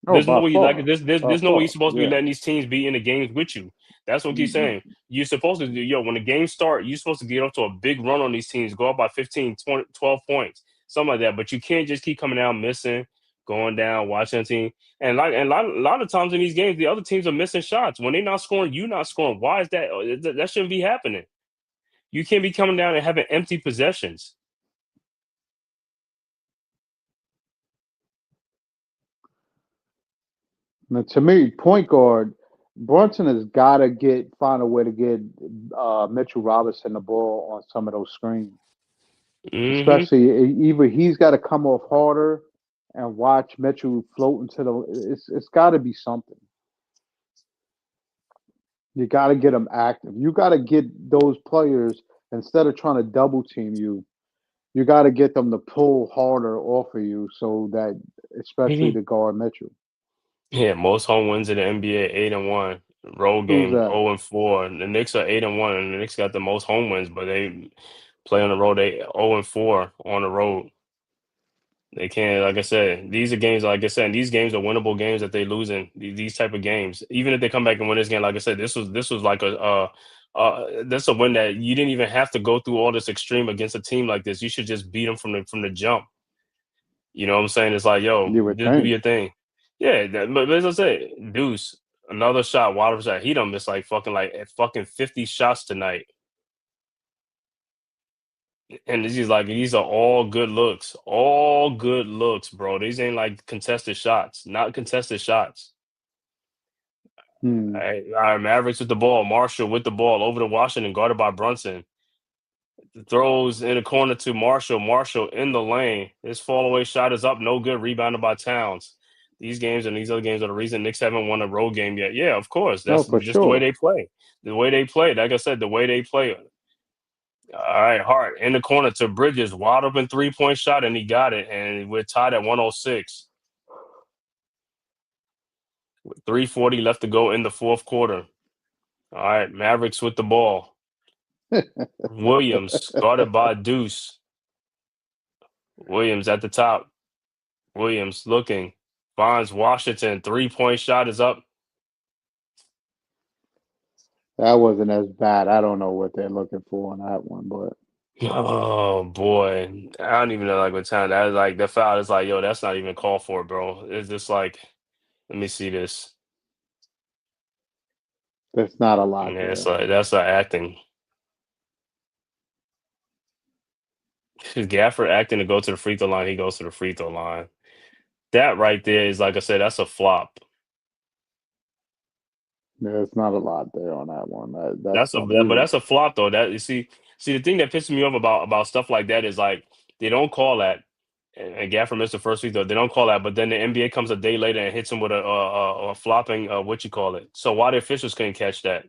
Oh, There's no by way far. By there's no way you're far. supposed to be Yeah. letting these teams be in the games with you. That's what I keep Mm-mm. saying. You're supposed to do, when the games start, you're supposed to get off to a big run on these teams, go up by 15, 20, 12 points, something like that. But you can't just keep coming out missing, going down, watching a team. A lot of times in these games, the other teams are missing shots. When they're not scoring, you're not scoring. Why is that? That shouldn't be happening. You can't be coming down and having empty possessions. Now, to me, point guard, Brunson has got to find a way to get Mitchell Robinson the ball on some of those screens. Hmm. Especially either he's got to come off harder and watch Mitchell float into the. It's got to be something. You got to get them active. You got to get those players instead of trying to double team you. You got to get them to pull harder off of you so that, especially to guard Mitchell. Yeah, most home wins in the NBA, 8-1. Road Who's games, that? 0-4. The Knicks are 8-1, and the Knicks got the most home wins, but they play on the road. They 0-4 on the road. They can't, like I said, these are games, like I said, these games are winnable games that they lose in. These type of games. Even if they come back and win this game, like I said, this was like that's a win that you didn't even have to go through all this extreme against a team like this. You should just beat them from the jump. You know what I'm saying? It's like, yo, You would just do think. your thing. Yeah, but as I said, Deuce, another shot, wide open shot. He done missed like fucking 50 shots tonight. And these are all good looks. All good looks, bro. These ain't like contested shots. Not contested shots. Hmm. All right, Mavericks with the ball. Marshall with the ball over to Washington, guarded by Brunson. Throws in the corner to Marshall. Marshall in the lane. His fall away shot is up. No good. Rebounded by Towns. These games and these other games are the reason Knicks haven't won a road game yet. Yeah, of course. No, That's for just the way sure. they play. The way they play. Like I said, the way they play. All right, Hart in the corner to Bridges. Wide open 3-point shot, and he got it. And we're tied at 106. With 3:40 left to go in the fourth quarter. All right, Mavericks with the ball. Williams guarded by Deuce. Williams at the top. Williams looking. Finds Washington. 3-point shot is up. That wasn't as bad. I don't know what they're looking for on that one, but Oh boy. I don't even know like what time that is like the foul is like, yo, that's not even called for, bro. It's just like, let me see this. there's not a lot Yeah, it's there. like that's acting. Gafford acting to go to the free throw line, he goes to the free throw line. That right there is like I said, that's a flop. There's not a lot there on that one. That's But you. that's a flop though. That you see the thing that pisses me off about stuff like that is like they don't call that. And Gafford missed the first free throw. They don't call that, but then the NBA comes a day later and hits him with a flopping what you call it. So why the officials couldn't catch that?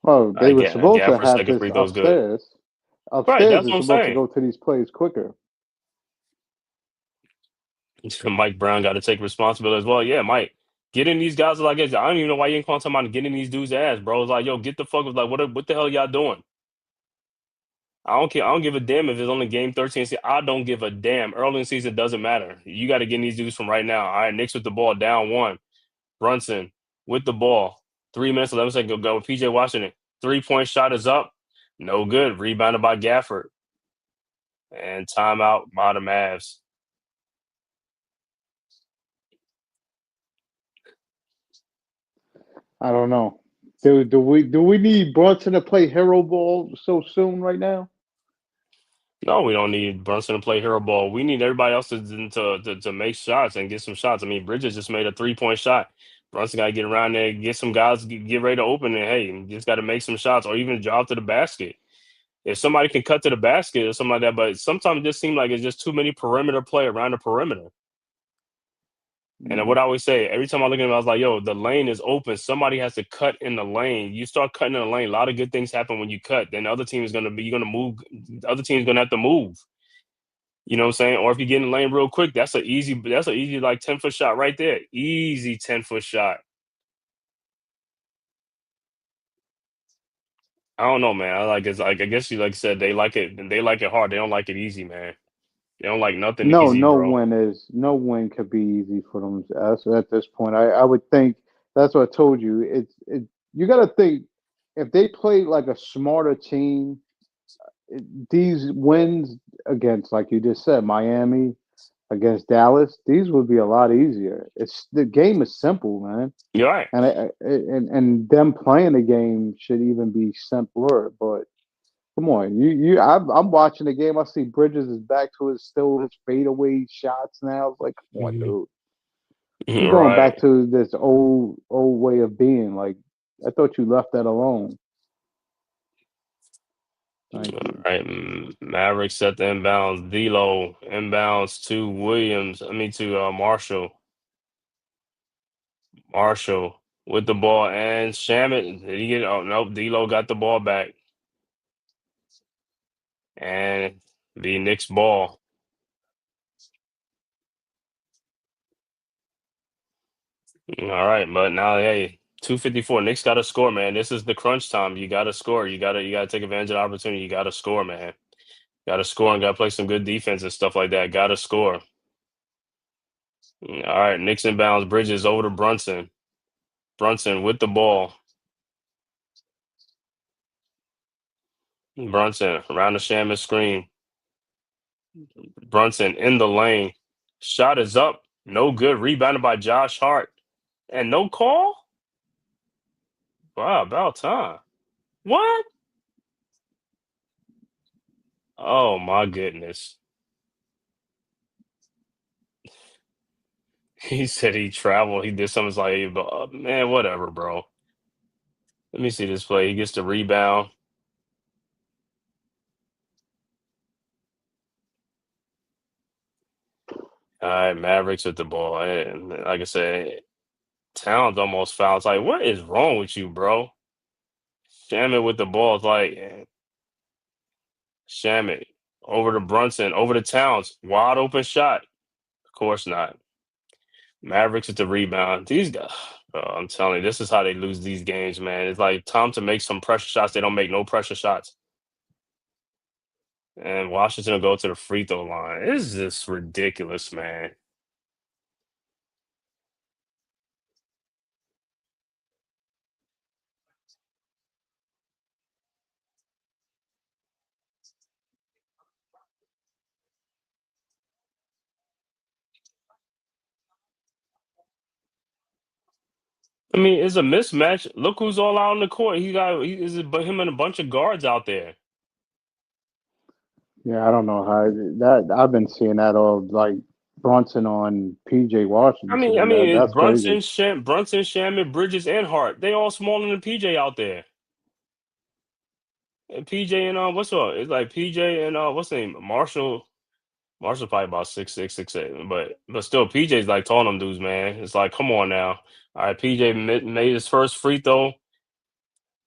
Well, they were supposed to Gafford's have second this free throw is good. upstairs. Right, Upstairs that's is what I'm supposed to saying. go to these plays quicker. Mike Brown got to take responsibility as well. Yeah, Mike, getting these guys like this. I don't even know why you ain't calling somebody getting these dudes' ass, bro. It's like, yo, get the fuck. Like, what the hell y'all doing? I don't care. I don't give a damn if it's only game 13. See, I don't give a damn. Early in the season doesn't matter. You got to get these dudes from right now. All right, Knicks with the ball, down one. Brunson with the ball. 3 minutes, 11 seconds. Go with PJ Washington. 3-point shot is up. No good. Rebounded by Gafford. And timeout by the Mavs. I don't know. Do we need Brunson to play hero ball so soon right now? No, we don't need Brunson to play hero ball. We need everybody else to make shots and get some shots. I mean, Bridges just made a 3-point shot. Brunson got to get around there, get some guys, get ready to open it. Hey, you just got to make some shots or even drive to the basket. If somebody can cut to the basket or something like that, but sometimes it just seems like it's just too many perimeter play around the perimeter. And what I always say, every time I look at him, I was like, yo, the lane is open. Somebody has to cut in the lane. You start cutting in the lane, a lot of good things happen when you cut. Then the other team is going to be, you're going to move. The other team is going to have to move. You know what I'm saying? Or if you get in the lane real quick, that's an easy like 10-foot shot right there. Easy 10-foot shot. I don't know, man. I guess you like I said, they like it hard. They don't like it easy, man. They don't like nothing No, easy, bro. no win could be easy for them at this point. I would think that's what I told you. You got to think if they play like a smarter team, these wins against, like you just said, Miami against Dallas, these would be a lot easier. It's the game is simple, man, You're right. and them playing the game should even be simpler. But come on, I'm watching the game. I see Bridges is back to his fadeaway shots now. It's like, come on, dude, you're going Right. back to this old way of being. Like, I thought you left that alone. Thank All you. right. Mavericks set the inbounds. D'Lo inbounds to Williams. To Marshall. Marshall with the ball and Shamit. Did he get? Oh nope. D'Lo got the ball back, and the Knicks ball. All right, but now hey, 2:54. Knicks got to score, man. This is the crunch time. You got to score. You got to take advantage of the opportunity. You got to score, man. Got to score and got to play some good defense and stuff like that. Got to score. All right, Knicks inbounds. Bridges over to Brunson. Brunson with the ball. Brunson around the Shaman screen. Brunson in the lane. Shot is up. No good. Rebounded by Josh Hart. And no call? Wow, about time. What? Oh my goodness. He said he traveled. He did something like, but man, whatever, bro. Let me see this play. He gets the rebound. All right, Mavericks with the ball. And like I said, Towns almost fouled. It's like, what is wrong with you, bro? Shamit with the ball. It's like, Shamit over to Brunson, over to Towns. Wide open shot. Of course not. Mavericks with the rebound. These guys, I'm telling you, this is how they lose these games, man. It's like time to make some pressure shots. They don't make no pressure shots. And Washington will go to the free throw line. It's just ridiculous, man. I mean, it's a mismatch. Look who's all out on the court. Him and a bunch of guards out there. Yeah, I don't know how that. I've been seeing that all like Brunson on PJ I mean, Washington. it's That's crazy. Brunson, Shamit, Bridges, and Hart. They all smaller than PJ out there. And PJ and what's up? It's like PJ and what's the name? Marshall. Marshall probably about 6'6", 6'8", but still, PJ's like tall them dudes, man. It's like, come on now. All right, PJ made his first free throw.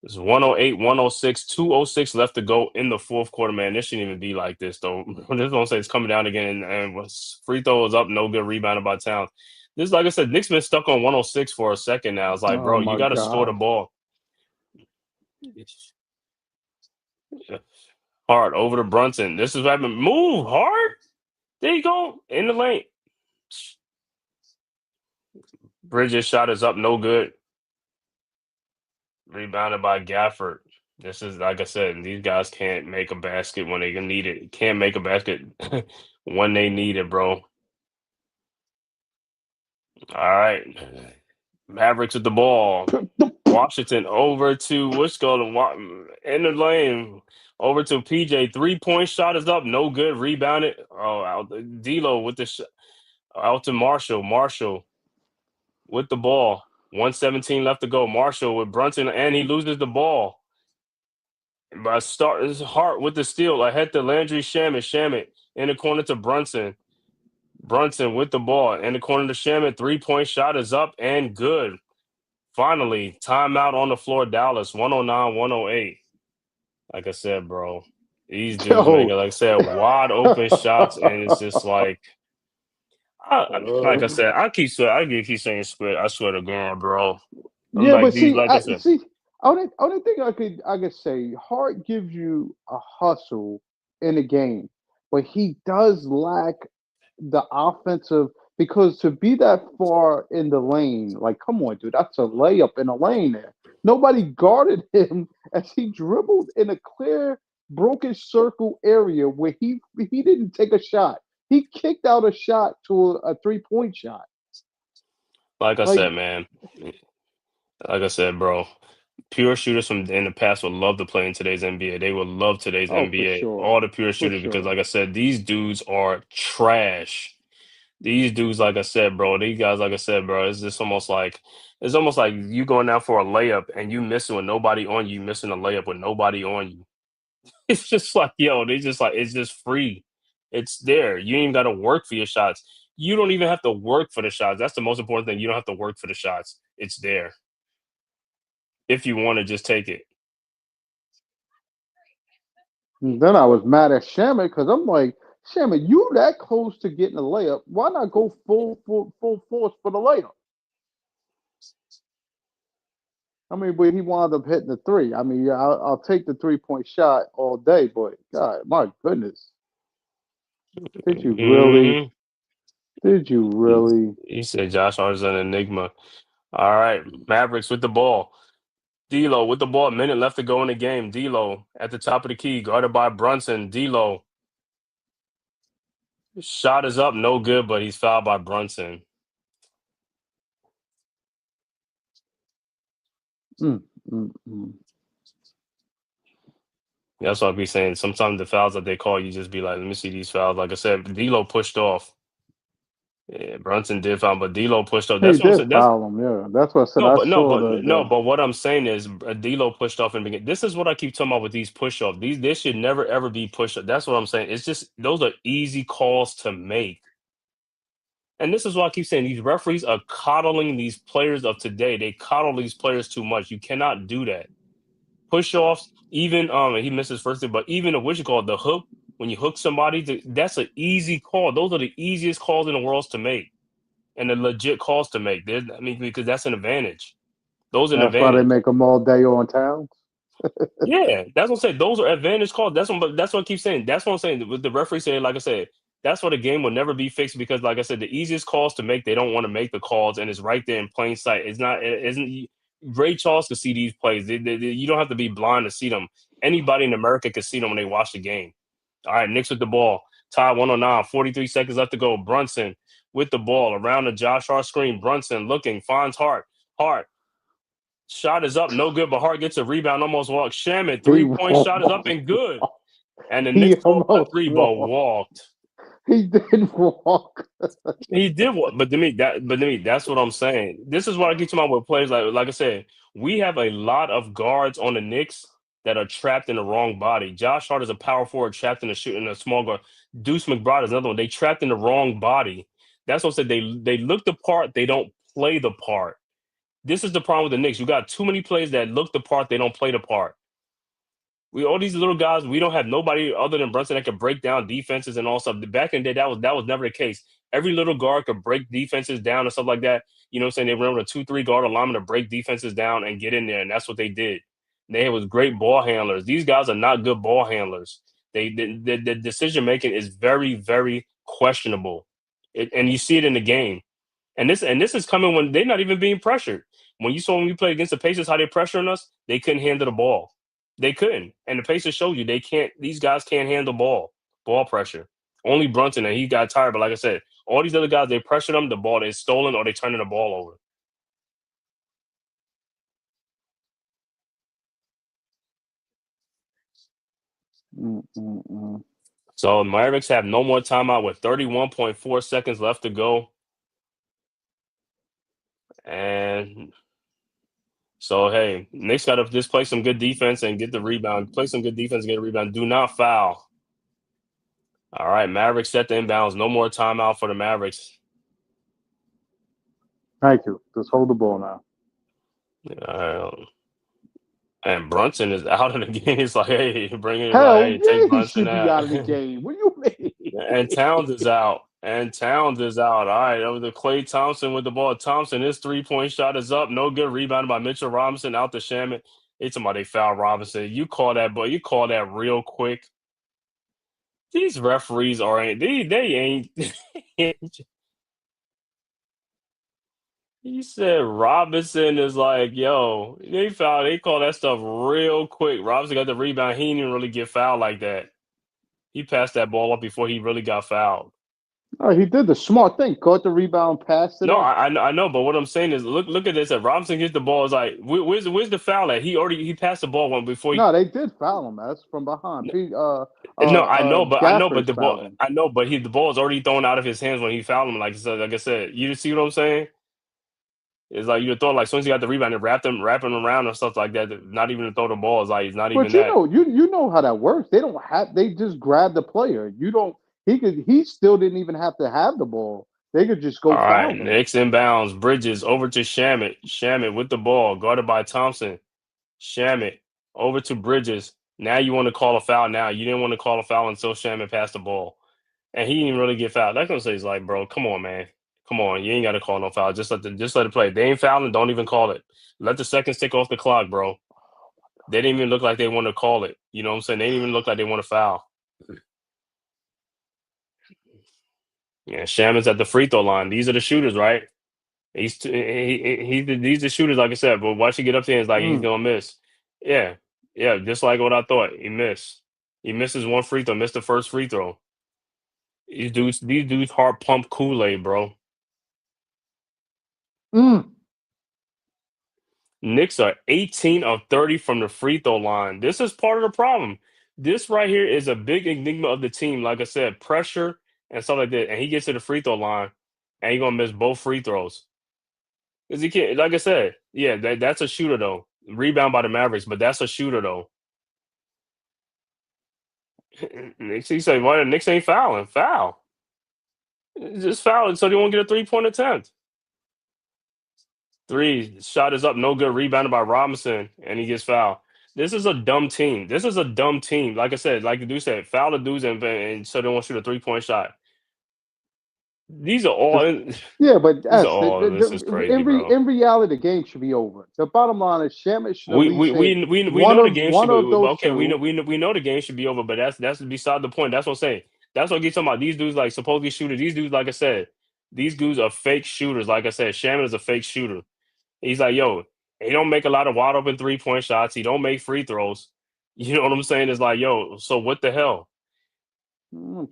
It's 108, 106, 206 left to go in the fourth quarter, man. This shouldn't even be like this, though. This don't say it's coming down again, and free throw is up, no good, rebounded by Towns. This, like I said, Knicks been stuck on 106 for a second now. It's like, Oh bro, you my got to store the God. ball. Hard over to Brunson. This is what happened. Move hard. There you go in the lane. Bridges shot is up, no good. Rebounded by Gafford. This is like I said, these guys can't make a basket when they need it. Can't make a basket when they need it, bro. All right. Mavericks with the ball. Washington over to what's going in the lane. Over to PJ. 3-point shot is up. No good. Rebounded. Oh, out D'Lo with the out to Marshall. Marshall with the ball. 117 left to go. Marshall with Brunson, and he loses the ball. But start his Hart with the steal ahead to Landry Shamit. Shamit in the corner to Brunson. Brunson with the ball in the corner to Shamit. 3-point shot is up and good. Finally, timeout on the floor, Dallas, 109, 108. Like I said, bro, these dudes Yo. making, like I said, wide open shots, and it's just like, like I said, I keep saying split. I swear to God, bro. I'm Yeah, like but these, see, like I said, only thing I could say, Hart gives you a hustle in a game, but he does lack the offensive because to be that far in the lane, like, come on, dude, that's a layup in the lane there. Nobody guarded him as he dribbled in a clear broken circle area where he didn't take a shot. He kicked out a shot to a 3-point shot. like I Like, said, man, like I said, bro. Pure shooters from in the past would love to play in today's NBA. They would love today's oh, for NBA. sure. All the pure For shooters, because sure. like I said, these dudes are trash. These dudes, like I said, bro, these guys, like I said, bro, it's almost like you going out for a layup and you missing with nobody on you, missing a layup with nobody on you. It's just like, yo, they just like it's just free. It's there. You ain't even got to work for your shots. You don't even have to work for the shots. That's the most important thing. You don't have to work for the shots. It's there. If you want to just take it. And then I was mad at Shamit because I'm like, Shamit, you that close to getting a layup. Why not go full force for the layup? I mean, but he wound up hitting the three. I mean, yeah, I'll take the 3-point shot all day, but God, my goodness, did you really? Hmm. Did you really? He said Josh Hart is an enigma. All right, Mavericks with the ball. D'Lo with the ball. A minute left to go in the game. D'Lo at the top of the key, guarded by Brunson. D'Lo shot is up, no good, but he's fouled by Brunson. Mm, mm, mm. That's what I be saying. Sometimes the fouls that they call, you just be like, let me see these fouls. Like I said, D'Lo pushed off. Yeah, Brunson did foul, but D'Lo pushed off. He That's what I'm did saying. That's foul him. Yeah, that's what I said. no, I but no, saw but the no, but what I'm saying is D'Lo pushed off in the beginning. This is what I keep talking about with these push off. These should never ever be pushed off. That's what I'm saying. It's just those are easy calls to make. And this is why I keep saying these referees are coddling these players of today. They coddle these players too much. You cannot do that. Push offs, even he missed his first thing, but even what you call it, the hook, when you hook somebody, that's an easy call. Those are the easiest calls in the world to make. And the legit calls to make. I mean, because that's an advantage. Those are an that's why they advantage. make them all day on Towns. Yeah, that's what I'm saying. Those are advantage calls. That's what I keep saying. That's what I'm saying. With the referee saying, like I said, that's why the game will never be fixed because, like I said, the easiest calls to make, they don't want to make the calls, and it's right there in plain sight. It's not. It isn't. Ray Charles could see these plays. You don't have to be blind to see them. Anybody in America can see them when they watch the game. All right, Knicks with the ball. Tie 109, 43 seconds left to go. Brunson with the ball around the Josh Hart screen. Brunson looking, finds Hart. Hart. Shot is up, no good, but Hart gets a rebound, almost walks. Shamit, He 3-point shot is up almost and good. walked. And the He Knicks pulled up almost three, but walked. walked. He did walk. He did what, but to me, that's what I'm saying. This is what I keep talking about with players. Like I said, we have a lot of guards on the Knicks that are trapped in the wrong body. Josh Hart is a power forward trapped in a small guard. Deuce McBride is another one. They trapped in the wrong body. That's what I said. They look the part, they don't play the part. This is the problem with the Knicks. You got too many players that look the part, they don't play the part. We all these little guys, we don't have nobody other than Brunson that could break down defenses and all stuff. Back in the day, that was never the case. Every little guard could break defenses down and stuff like that. You know what I'm saying? They were able to 2-3 guard alignment to break defenses down and get in there, and that's what they did. They was great ball handlers. These guys are not good ball handlers. The decision making is very, very questionable. And you see it in the game. And this is coming when they're not even being pressured. When we played against the Pacers, how they pressuring us, they couldn't handle the ball. They couldn't. And the Pacers showed you they can't, these guys can't handle ball pressure. Only Brunson, and he got tired. But like I said, all these other guys, they pressured them, the ball is stolen or they turning the ball over. So Mavericks have no more timeout with 31.4 seconds left to go. And so, hey, Knicks got to just play some good defense and get the rebound. Play some good defense and get a rebound. Do not foul. All right, Mavericks set the inbounds. No more timeout for the Mavericks. Thank you. Just hold the ball now. And Brunson is out of the game. It's like, hey, bring it. Like, Hell hey, yeah, take he Brunson should be out. out of the game. What do you mean? And Towns is out. All right, that was the Klay Thompson with the ball. Thompson, his 3-point shot is up. No good. Rebounded by Mitchell Robinson out to Shamit. It's somebody foul Robinson. You call that, but you call that real quick. These referees they ain't. He said Robinson is like, yo, they call that stuff real quick. Robinson got the rebound. He didn't even really get fouled like that. He passed that ball up before he really got fouled. Oh, he did the smart thing. Caught the rebound, passed it No, up. I know, but what I'm saying is, look at this. If Robinson gets the ball, it's like, where's the foul at? He passed the ball one before he. No, they did foul him. That's from behind. No, I know, but Gafford fouled him. the ball is already thrown out of his hands when he fouled him. Like I said, you see what I'm saying? It's like you throw like as soon as he got the rebound and wrap him around and stuff like that. Not even to throw the ball is like it's not even But that. you know how that works. They don't have. They just grab the player. You don't. He still didn't even have to have the ball. They could just All go right, foul him. Knicks inbounds. Bridges over to Shamit. Shamit with the ball, guarded by Thompson. Shamit over to Bridges. Now you want to call a foul. Now you didn't want to call a foul until Shamit passed the ball, and he didn't really get fouled. That's gonna say it's like, bro, come on, man, come on. You ain't got to call no foul. Just let it play. They ain't fouling. Don't even call it. Let the seconds tick off the clock, bro. They didn't even look like they want to call it. You know what I'm saying? They didn't even look like they want to foul. Yeah, Shaman's at the free throw line. These are the shooters, right? These are shooters, like I said. But once you get up there, it's like he's gonna miss. Yeah, yeah, just like what I thought. He missed. He misses one free throw. Missed the first free throw. These dudes heart pump Kool-Aid, bro. Mm. Knicks are 18 of 30 from the free throw line. This is part of the problem. This right here is a big enigma of the team. Like I said, pressure and stuff like that. And he gets to the free throw line, and he's gonna miss both free throws. Because he can't. Like I said, yeah, that's a shooter though. Rebound by the Mavericks, but that's a shooter though. Knicks, he said, "Why the Knicks ain't fouling? Foul, just foul it so they won't get a 3-point attempt." Three shot is up, no good. Rebounded by Robinson, and he gets fouled. This is a dumb team. This is a dumb team. Like I said, like the dude said, foul the dudes and so they won't shoot a 3-point shot. These are all. Yeah, but These are S, all. This is crazy, bro. in reality, the game should be over. The bottom line is Shamet should at We least we hit we we know the game should one be of those okay. We know two. we know the game should be over, but that's beside the point. That's what I'm saying. That's what I get talking about. These dudes like supposedly shooters. These dudes, like I said, these dudes are fake shooters. Like I said, Shaman is a fake shooter. He's like, yo, he don't make a lot of wide open 3-point shots. He don't make free throws. You know what I'm saying? It's like, yo, so what the hell?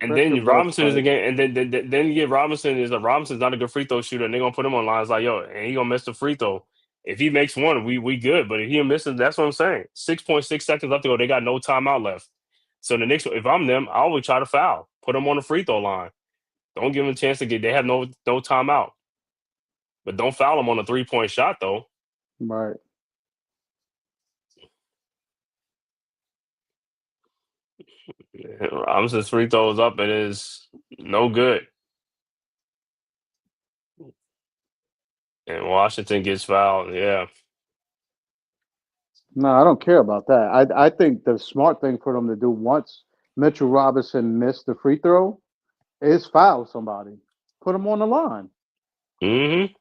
And Pressure then bust Robinson is fight. again, and then you get Robinson is a Robinson's not a good free throw shooter, and they're gonna put him on lines like, yo, and he gonna miss the free throw. If he makes one, we good. But if he misses, that's what I'm saying. 6.6 seconds left to go. They got no timeout left. So the Knicks, if I'm them, I always try to foul. Put them on the free throw line. Don't give them a chance to get. They have no timeout. But don't foul them on a 3-point shot though. Right. Robinson's free throws up. It is no good. And Washington gets fouled. Yeah. No, I don't care about that. I think the smart thing for them to do once Mitchell Robinson missed the free throw is foul somebody. Put him on the line. Mm-hmm.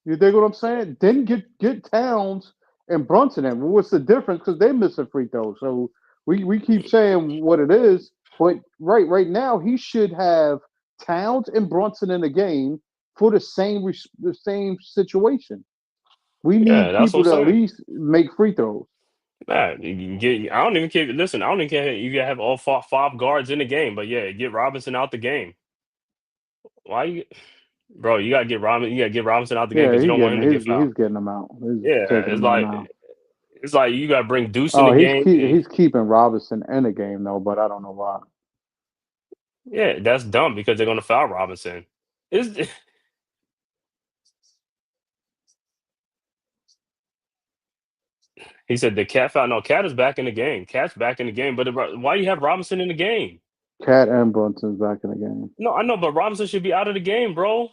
You dig what I'm saying? Then get Towns and Brunson in. Well, what's the difference? Because they miss a free throw. So we keep saying what it is, but right now he should have Towns and Brunson in the game for the same situation. We Yeah, need that's what people I'm to at saying. least make free throws. Man, you can get. I don't even care. Listen, I don't even care. You gotta have all five guards in the game, but yeah, get Robinson out the game. Why you, bro? You gotta get Robinson. You gotta get Robinson out the game Yeah, because you don't want him to get fouled. he's getting them out. He's Yeah, taking them out now. it's like you gotta bring Deuce in Oh, the game. he's keeping Robinson in the game though, but I don't know why. Yeah, that's dumb because they're gonna foul Robinson. It's, he said the cat foul. No, cat is back in the game. Cat's back in the game. But why you have Robinson in the game? Cat and Brunson's back in the game. No, I know, but Robinson should be out of the game, bro.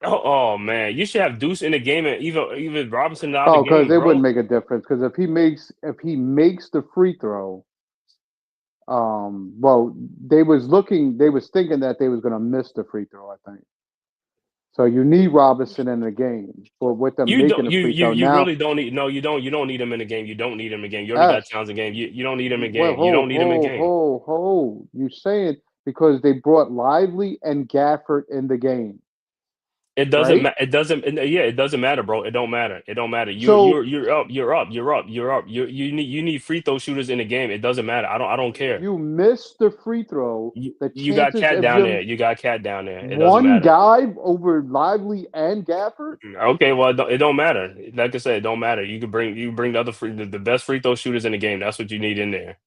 Oh man, you should have Deuce in the game and even Robinson out of Oh, the because game, it bro. wouldn't make a difference. Because if he makes the free throw, well, they was thinking that they was gonna miss the free throw. I think so. You need Robinson in the game, but with them You making don't the free throw you now, really don't need you don't need him in the game. You don't need him in the game. You already got S. Towns in the game. You don't need him in the Well, game. You don't need him in the game. hold. You saying because they brought Lively and Gafford in the game, It doesn't right? matter. Yeah, it doesn't matter, bro. It don't matter. It don't matter. So You're up. You need free throw shooters in the game. It doesn't matter. I don't care. you miss the free throw. The You got chances cat of down you there. You got cat down there. It doesn't one matter. guy over Lively and Gafford. Okay, well, it don't matter. Like I said, it don't matter. You bring the other the best free throw shooters in the game. That's what you need in there.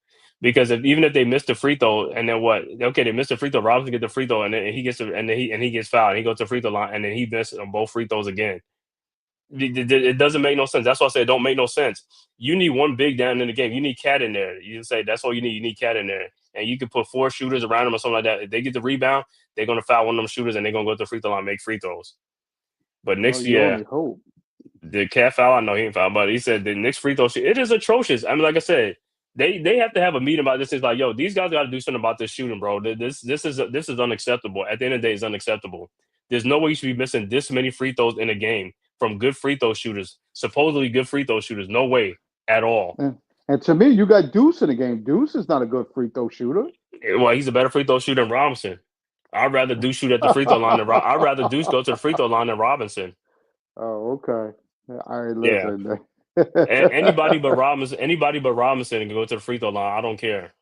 Because even if they miss the free throw and then what? Okay, they missed the free throw. Robinson get the free throw and then he gets and then he gets fouled. And he goes to the free throw line and then he misses on both free throws again. It doesn't make no sense. That's why I say it don't make no sense. You need one big down in the game. You need Cat in there. You say that's all you need. You need Cat in there, and you can put 4 shooters around him or something like that. If they get the rebound, they're gonna foul one of them shooters and they're gonna go to the free throw line and make free throws. But Well, Knicks, you yeah, only hope. the Cat foul. I know he ain't foul, but he said the Knicks free throw shoot. It is atrocious. I mean, like I said, they have to have a meeting about this. It's like, yo, these guys got to do something about this shooting, bro. This is unacceptable. At the end of the day, it's unacceptable. There's no way you should be missing this many free throws in a game from good free throw shooters, supposedly good free throw shooters. No way at all. And to me, you got Deuce in the game. Deuce is not a good free throw shooter. Well, he's a better free throw shooter than Robinson. I'd rather Deuce shoot at the free throw line than I'd rather Deuce go to the free throw line than Robinson. Oh, okay. All right, Yeah. listen. Anybody but Robinson can go to the free throw line. I don't care.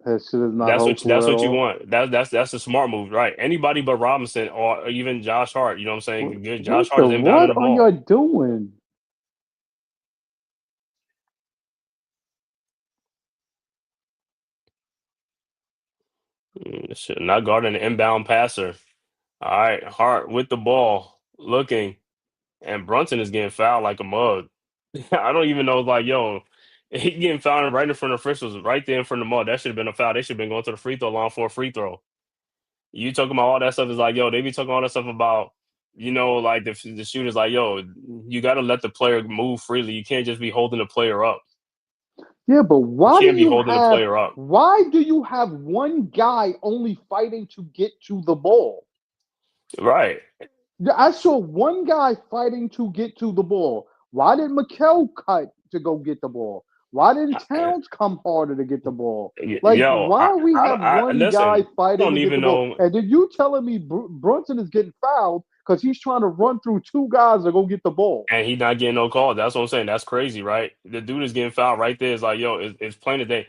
That shit is not hopeful That's at what you all. want. That's a smart move, right? Anybody but Robinson or even Josh Hart. You know what I'm saying? Good. Josh Hart is inbounding What the are ball. y'all doing? Not guarding an inbound passer. All right, Hart with the ball, looking, and Brunson is getting fouled like a mug. I don't even know, like, yo, he getting fouled right in front of officials, right there in front of the mug. That should have been a foul. They should have been going to the free throw line for a free throw. You talking about all that stuff is like, yo, they be talking all that stuff about, like the shooters, like, yo, you got to let the player move freely. You can't just be holding the player up. Yeah, but You why do can't be you holding the have player up. one guy only fighting to get to the ball? Right. Yeah, I saw one guy fighting to get to the ball. Why did Mikel cut to go get the ball? Why didn't Towns come harder to get the ball? Like, Yo, why we have one guy listen, I fighting don't to get even the ball? know. And then you telling me Brunson is getting fouled because he's trying to run through two guys to go get the ball? And he's not getting no call. That's what I'm saying. That's crazy, right? The dude is getting fouled right there. It's like, yo, it's plain as day.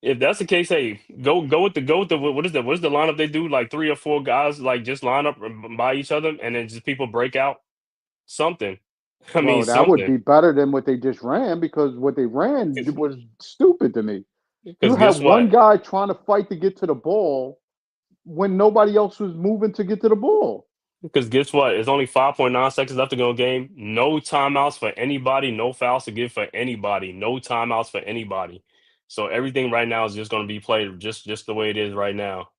If that's the case, hey, go with the what is the lineup they do? Like 3 or 4 guys like just line up by each other and then just people break out something. I mean Well, that would something. be better than what they just ran because what they ran was stupid to me. You Because had guess one what? guy trying to fight to get to the ball when nobody else was moving to get to the ball. Because guess what? It's only 5.9 seconds left to go in game. No timeouts for anybody. No fouls to give for anybody. No timeouts for anybody. So everything right now is just going to be played just the way it is right now.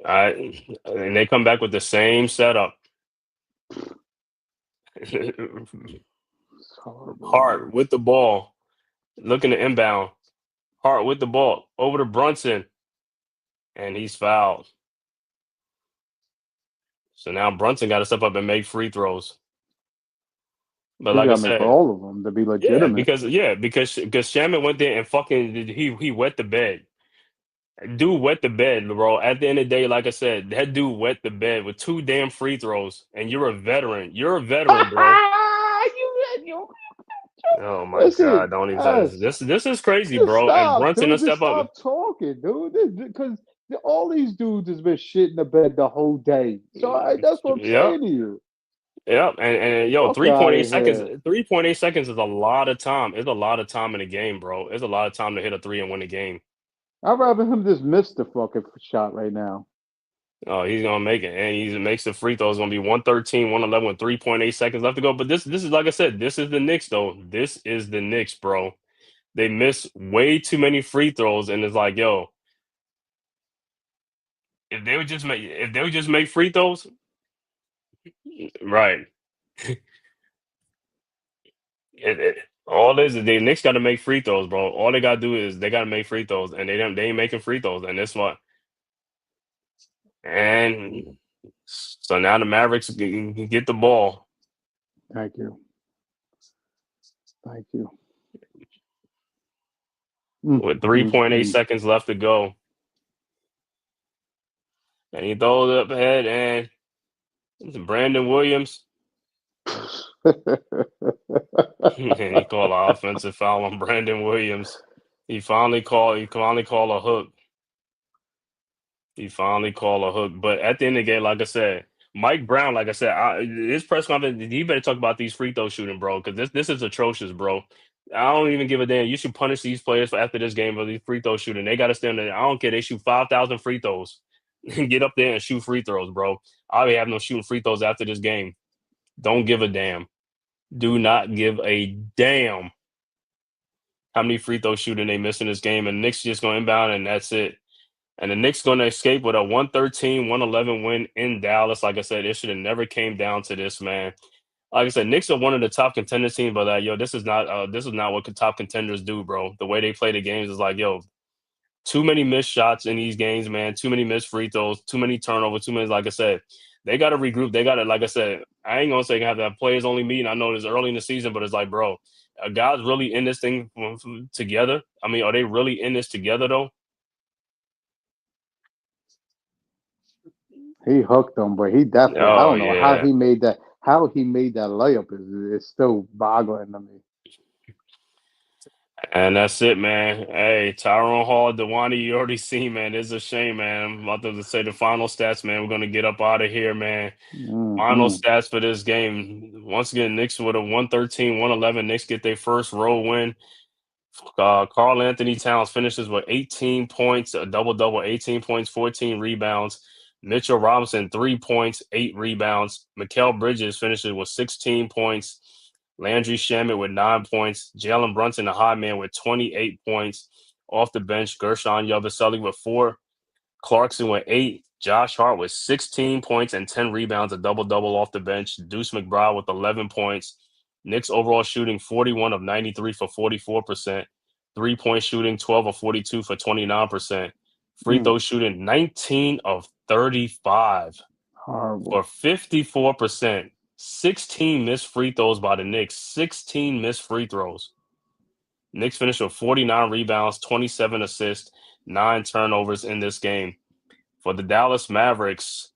And they come back with the same setup. It's horrible, man. Hart with the ball, looking to inbound. Hart with the ball over to Brunson, and he's fouled. So now Brunson got to step up and make free throws. But He's like I got to make said, all of them to be legitimate. because Shaman went there and fucking he wet the bed. Dude wet the bed, bro. At the end of the day, like I said, that dude wet the bed with 2 damn free throws, and you're a veteran. You're a veteran, bro. you, Oh my listen, God! Don't even say us. this. This is crazy, Just bro. And stop, Brunson to dude. Just step up. stop talking, dude. Because all these dudes has been shit in the bed the whole day. So that's what I'm Yep, saying to you. yep. And yo, Fuck three point out eight of seconds. here. 3.8 seconds is a lot of time. It's a lot of time in a game, bro. It's a lot of time to hit a three and win a game. I'd rather him just miss the fucking shot right now. Oh, he's gonna make it, and he makes the free throw. It's gonna be 113, 111 with 3.8 seconds left to go. But this is like I said, this is the Knicks, though. This is the Knicks, bro. They miss way too many free throws, and it's like, yo, if they would just make free throws, right? All this is the Knicks got to make free throws, bro. All they got to do is they got to make free throws, and they ain't making free throws, and that's what. And so now the Mavericks get the ball Thank you. Thank you. with 3.8 Mm. seconds left to go, and he throws it up ahead, and it's Brandon Williams, and he called an offensive foul on Brandon Williams. He finally called a hook. He finally called a hook. But at the end of the game, like I said, Mike Brown, like I said, his press conference, he better talk about these free throw shooting, bro, because this is atrocious, bro. I don't even give a damn. You should punish these players for after this game for these free throw shooting. They got to stand there. I don't care. They shoot 5,000 free throws. Get up there and shoot free throws, bro. I'll be having them shooting free throws after this game. Don't give a damn. Do not give a damn how many free throw shooting they miss in this game. And Knicks just going to inbound, and that's it. And the Knicks going to escape with a 113, 111 win in Dallas. Like I said, it should have never came down to this, man. Like I said, Knicks are one of the top contenders teams, but yo, this is not what top contenders do, bro. The way they play the games is like, yo, too many missed shots in these games, man. Too many missed free throws, too many turnovers, too many. Like I said, they got to regroup. They got to, like I said, I ain't gonna say have that players only meeting. I know it's early in the season, but it's like, bro, are guys really in this thing together? I mean, are they really in this together though? He hooked them, but he definitely. I Oh don't know how yeah. he made that. How he made that layup is still boggling to me. And that's it, man. Hey, Tyrone Hall, Dewani, you already seen, man. It's a shame, man. I'm about to say the final stats, man. We're gonna get up out of here, man. Final Hmm. stats for this game. Once again, Knicks with a 113, 111. Knicks get their first road win. Karl Anthony Towns finishes with 18 points, a double-double, 18 points, 14 rebounds. Mitchell Robinson, 3 points, 8 rebounds. Mikal Bridges finishes with 16 points. Landry Shamet with 9 points. Jalen Brunson, the high man, with 28 points. Off the bench, Gershon Yabusele with 4. Clarkson with 8. Josh Hart with 16 points and 10 rebounds, a double-double off the bench. Deuce McBride with 11 points. Knicks overall shooting 41 of 93 for 44%. Three-point shooting 12 of 42 for 29%. Free throw shooting 19 of 35 for 54%. 16 missed free throws by the Knicks. 16 missed free throws. Knicks finished with 49 rebounds, 27 assists, 9 turnovers in this game. For the Dallas Mavericks,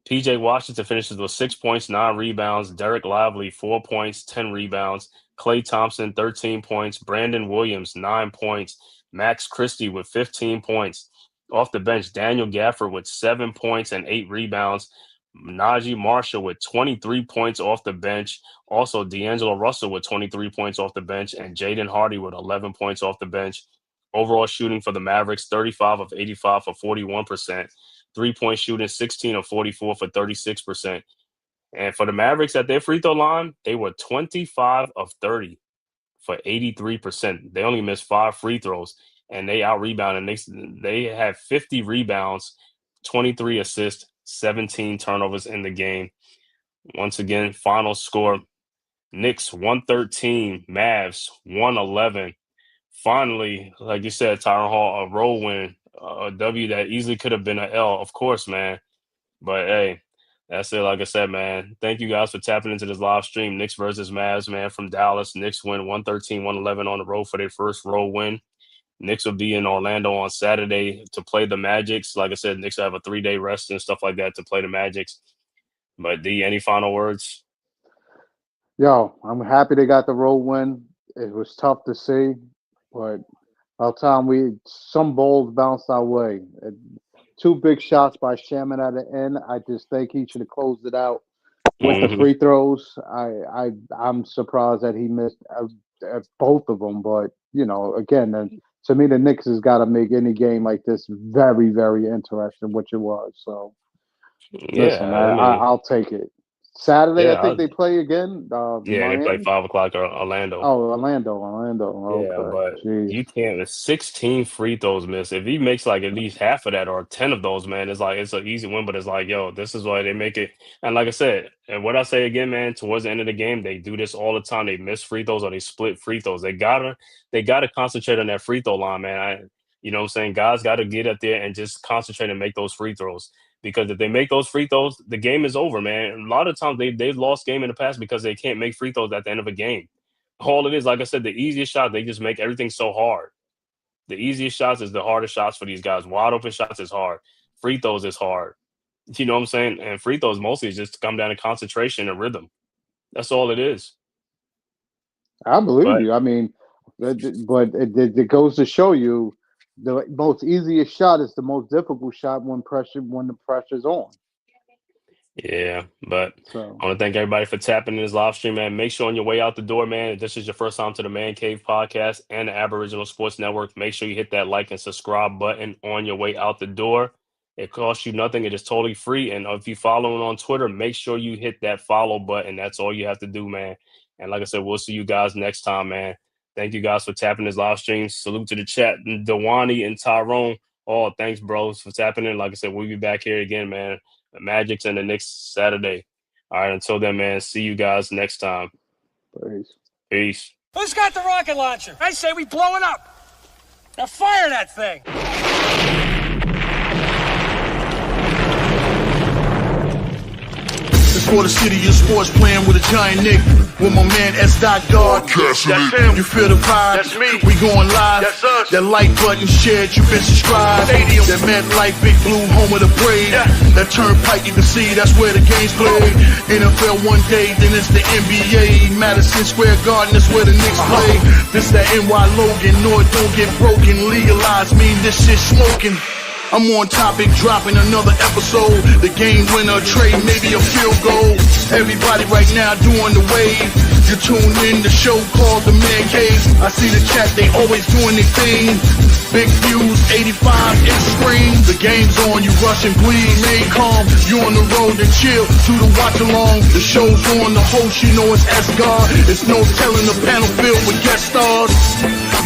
P.J. Washington finishes with 6 points, 9 rebounds. Derek Lively, 4 points, 10 rebounds. Klay Thompson, 13 points. Brandon Williams, 9 points. Max Christie with 15 points. Off the bench, Daniel Gafford with 7 points and 8 rebounds. Najee Marshall with 23 points off the bench. Also, D'Angelo Russell with 23 points off the bench. And Jaden Hardy with 11 points off the bench. Overall shooting for the Mavericks, 35 of 85 for 41%. Three-point shooting, 16 of 44 for 36%. And for the Mavericks at their free throw line, they were 25 of 30 for 83%. They only missed 5 free throws, and they out-rebounded. They had 50 rebounds, 23 assists, 17 turnovers in the game. Once again, final score, Knicks 113, Mavs 111. Finally, like you said, Tyron Hall, a road win, a W that easily could have been an L, of course, man. But, hey, that's it. Like I said, man, thank you guys for tapping into this live stream. Knicks versus Mavs, man, from Dallas. Knicks win 113-111 on the road for their first road win. Knicks will be in Orlando on Saturday to play the Magics. Like I said, Knicks will have a 3-day rest and stuff like that to play the Magics. But, D, any final words? Yo, I'm happy they got the road win. It was tough to see, but by the time some balls bounced our way. 2 big shots by Shaman at the end. I just think he should have closed it out with the free throws. I'm surprised that he missed both of them. But, again, to me, the Knicks has got to make any game like this very, very interesting, which it was. So, listen, I'll take it. Saturday, I think they play again. Miami? They play 5 o'clock or Orlando. Oh, Orlando. Okay. Yeah, but Jeez. you can't. With 16 free throws missed, if he makes like at least half of that or 10 of those, man, it's an easy win. But it's like, yo, this is why they make it. And like I said, and what I say again, man, towards the end of the game, they do this all the time. They miss free throws or they split free throws. They gotta concentrate on that free throw line, man. You know what I'm saying? Guys got to get up there and just concentrate and make those free throws. Because if they make those free throws, the game is over, man. A lot of times they've lost game in the past because they can't make free throws at the end of a game. All it is, like I said, the easiest shot, they just make everything so hard. The easiest shots is the hardest shots for these guys. Wide open shots is hard. Free throws is hard. You know what I'm saying? And free throws mostly just come down to concentration and rhythm. That's all it is. I believe you. I mean, but it goes to show you the most easiest shot is the most difficult shot when the pressure's on. Yeah, but I want to thank everybody for tapping in this live stream, man. Make sure on your way out the door, man, if this is your first time to the Man Cave Podcast and the Aboriginal Sports Network, make sure you hit that like and subscribe button on your way out the door. It costs you nothing. It is totally free. And if you following on Twitter, make sure you hit that follow button. That's all you have to do, man. And like I said, we'll see you guys next time, man. Thank you guys for tapping this live stream. Salute to the chat, Dewani and Tyrone. Oh, thanks, bros, for tapping in. Like I said, we'll be back here again, man. The Magics and the Knicks Saturday. All right, until then, man, see you guys next time. Peace. Who's got the rocket launcher? I say we blow it up. Now fire that thing. For the city of sports, playing with a giant Nick. With my man S. God. That's him. You feel the vibe? That's me. We going live. That's us. That like button shared, you been subscribed. Stadium. That MetLife, Big Blue, home of the Braves. Yeah. That turnpike, you can see that's where the game's played. NFL one day, then it's the NBA. Madison Square Garden, that's where the Knicks play. This that NY Logan, North don't get broken. Legalize, mean this shit smoking. I'm on topic, dropping another episode. The game winner, trade, maybe a field goal. Everybody right now doing the wave. You tune in the show called The Man Cave. I see the chat, they always doing their thing. Big views, 85 inch screen. The game's on, you rush and bleed. Remain calm, you on the road to chill. Do the watch along. The show's on, the host, you know it's S-God. It's no telling the panel filled with guest stars.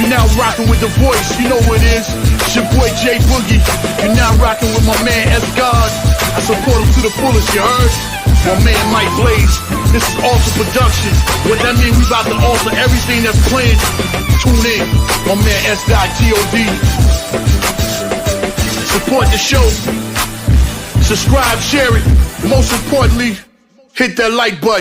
You're now rocking with The Voice, you know what it is. It's your boy J Boogie. You're now rocking with my man S-God. I support him to the fullest, you heard? My man Mike Blaze. This is Alter Productions. What that mean, we about to alter everything that's playing. Tune in. My man S.T.O.D. Support the show. Subscribe, share it. Most importantly, hit that like button.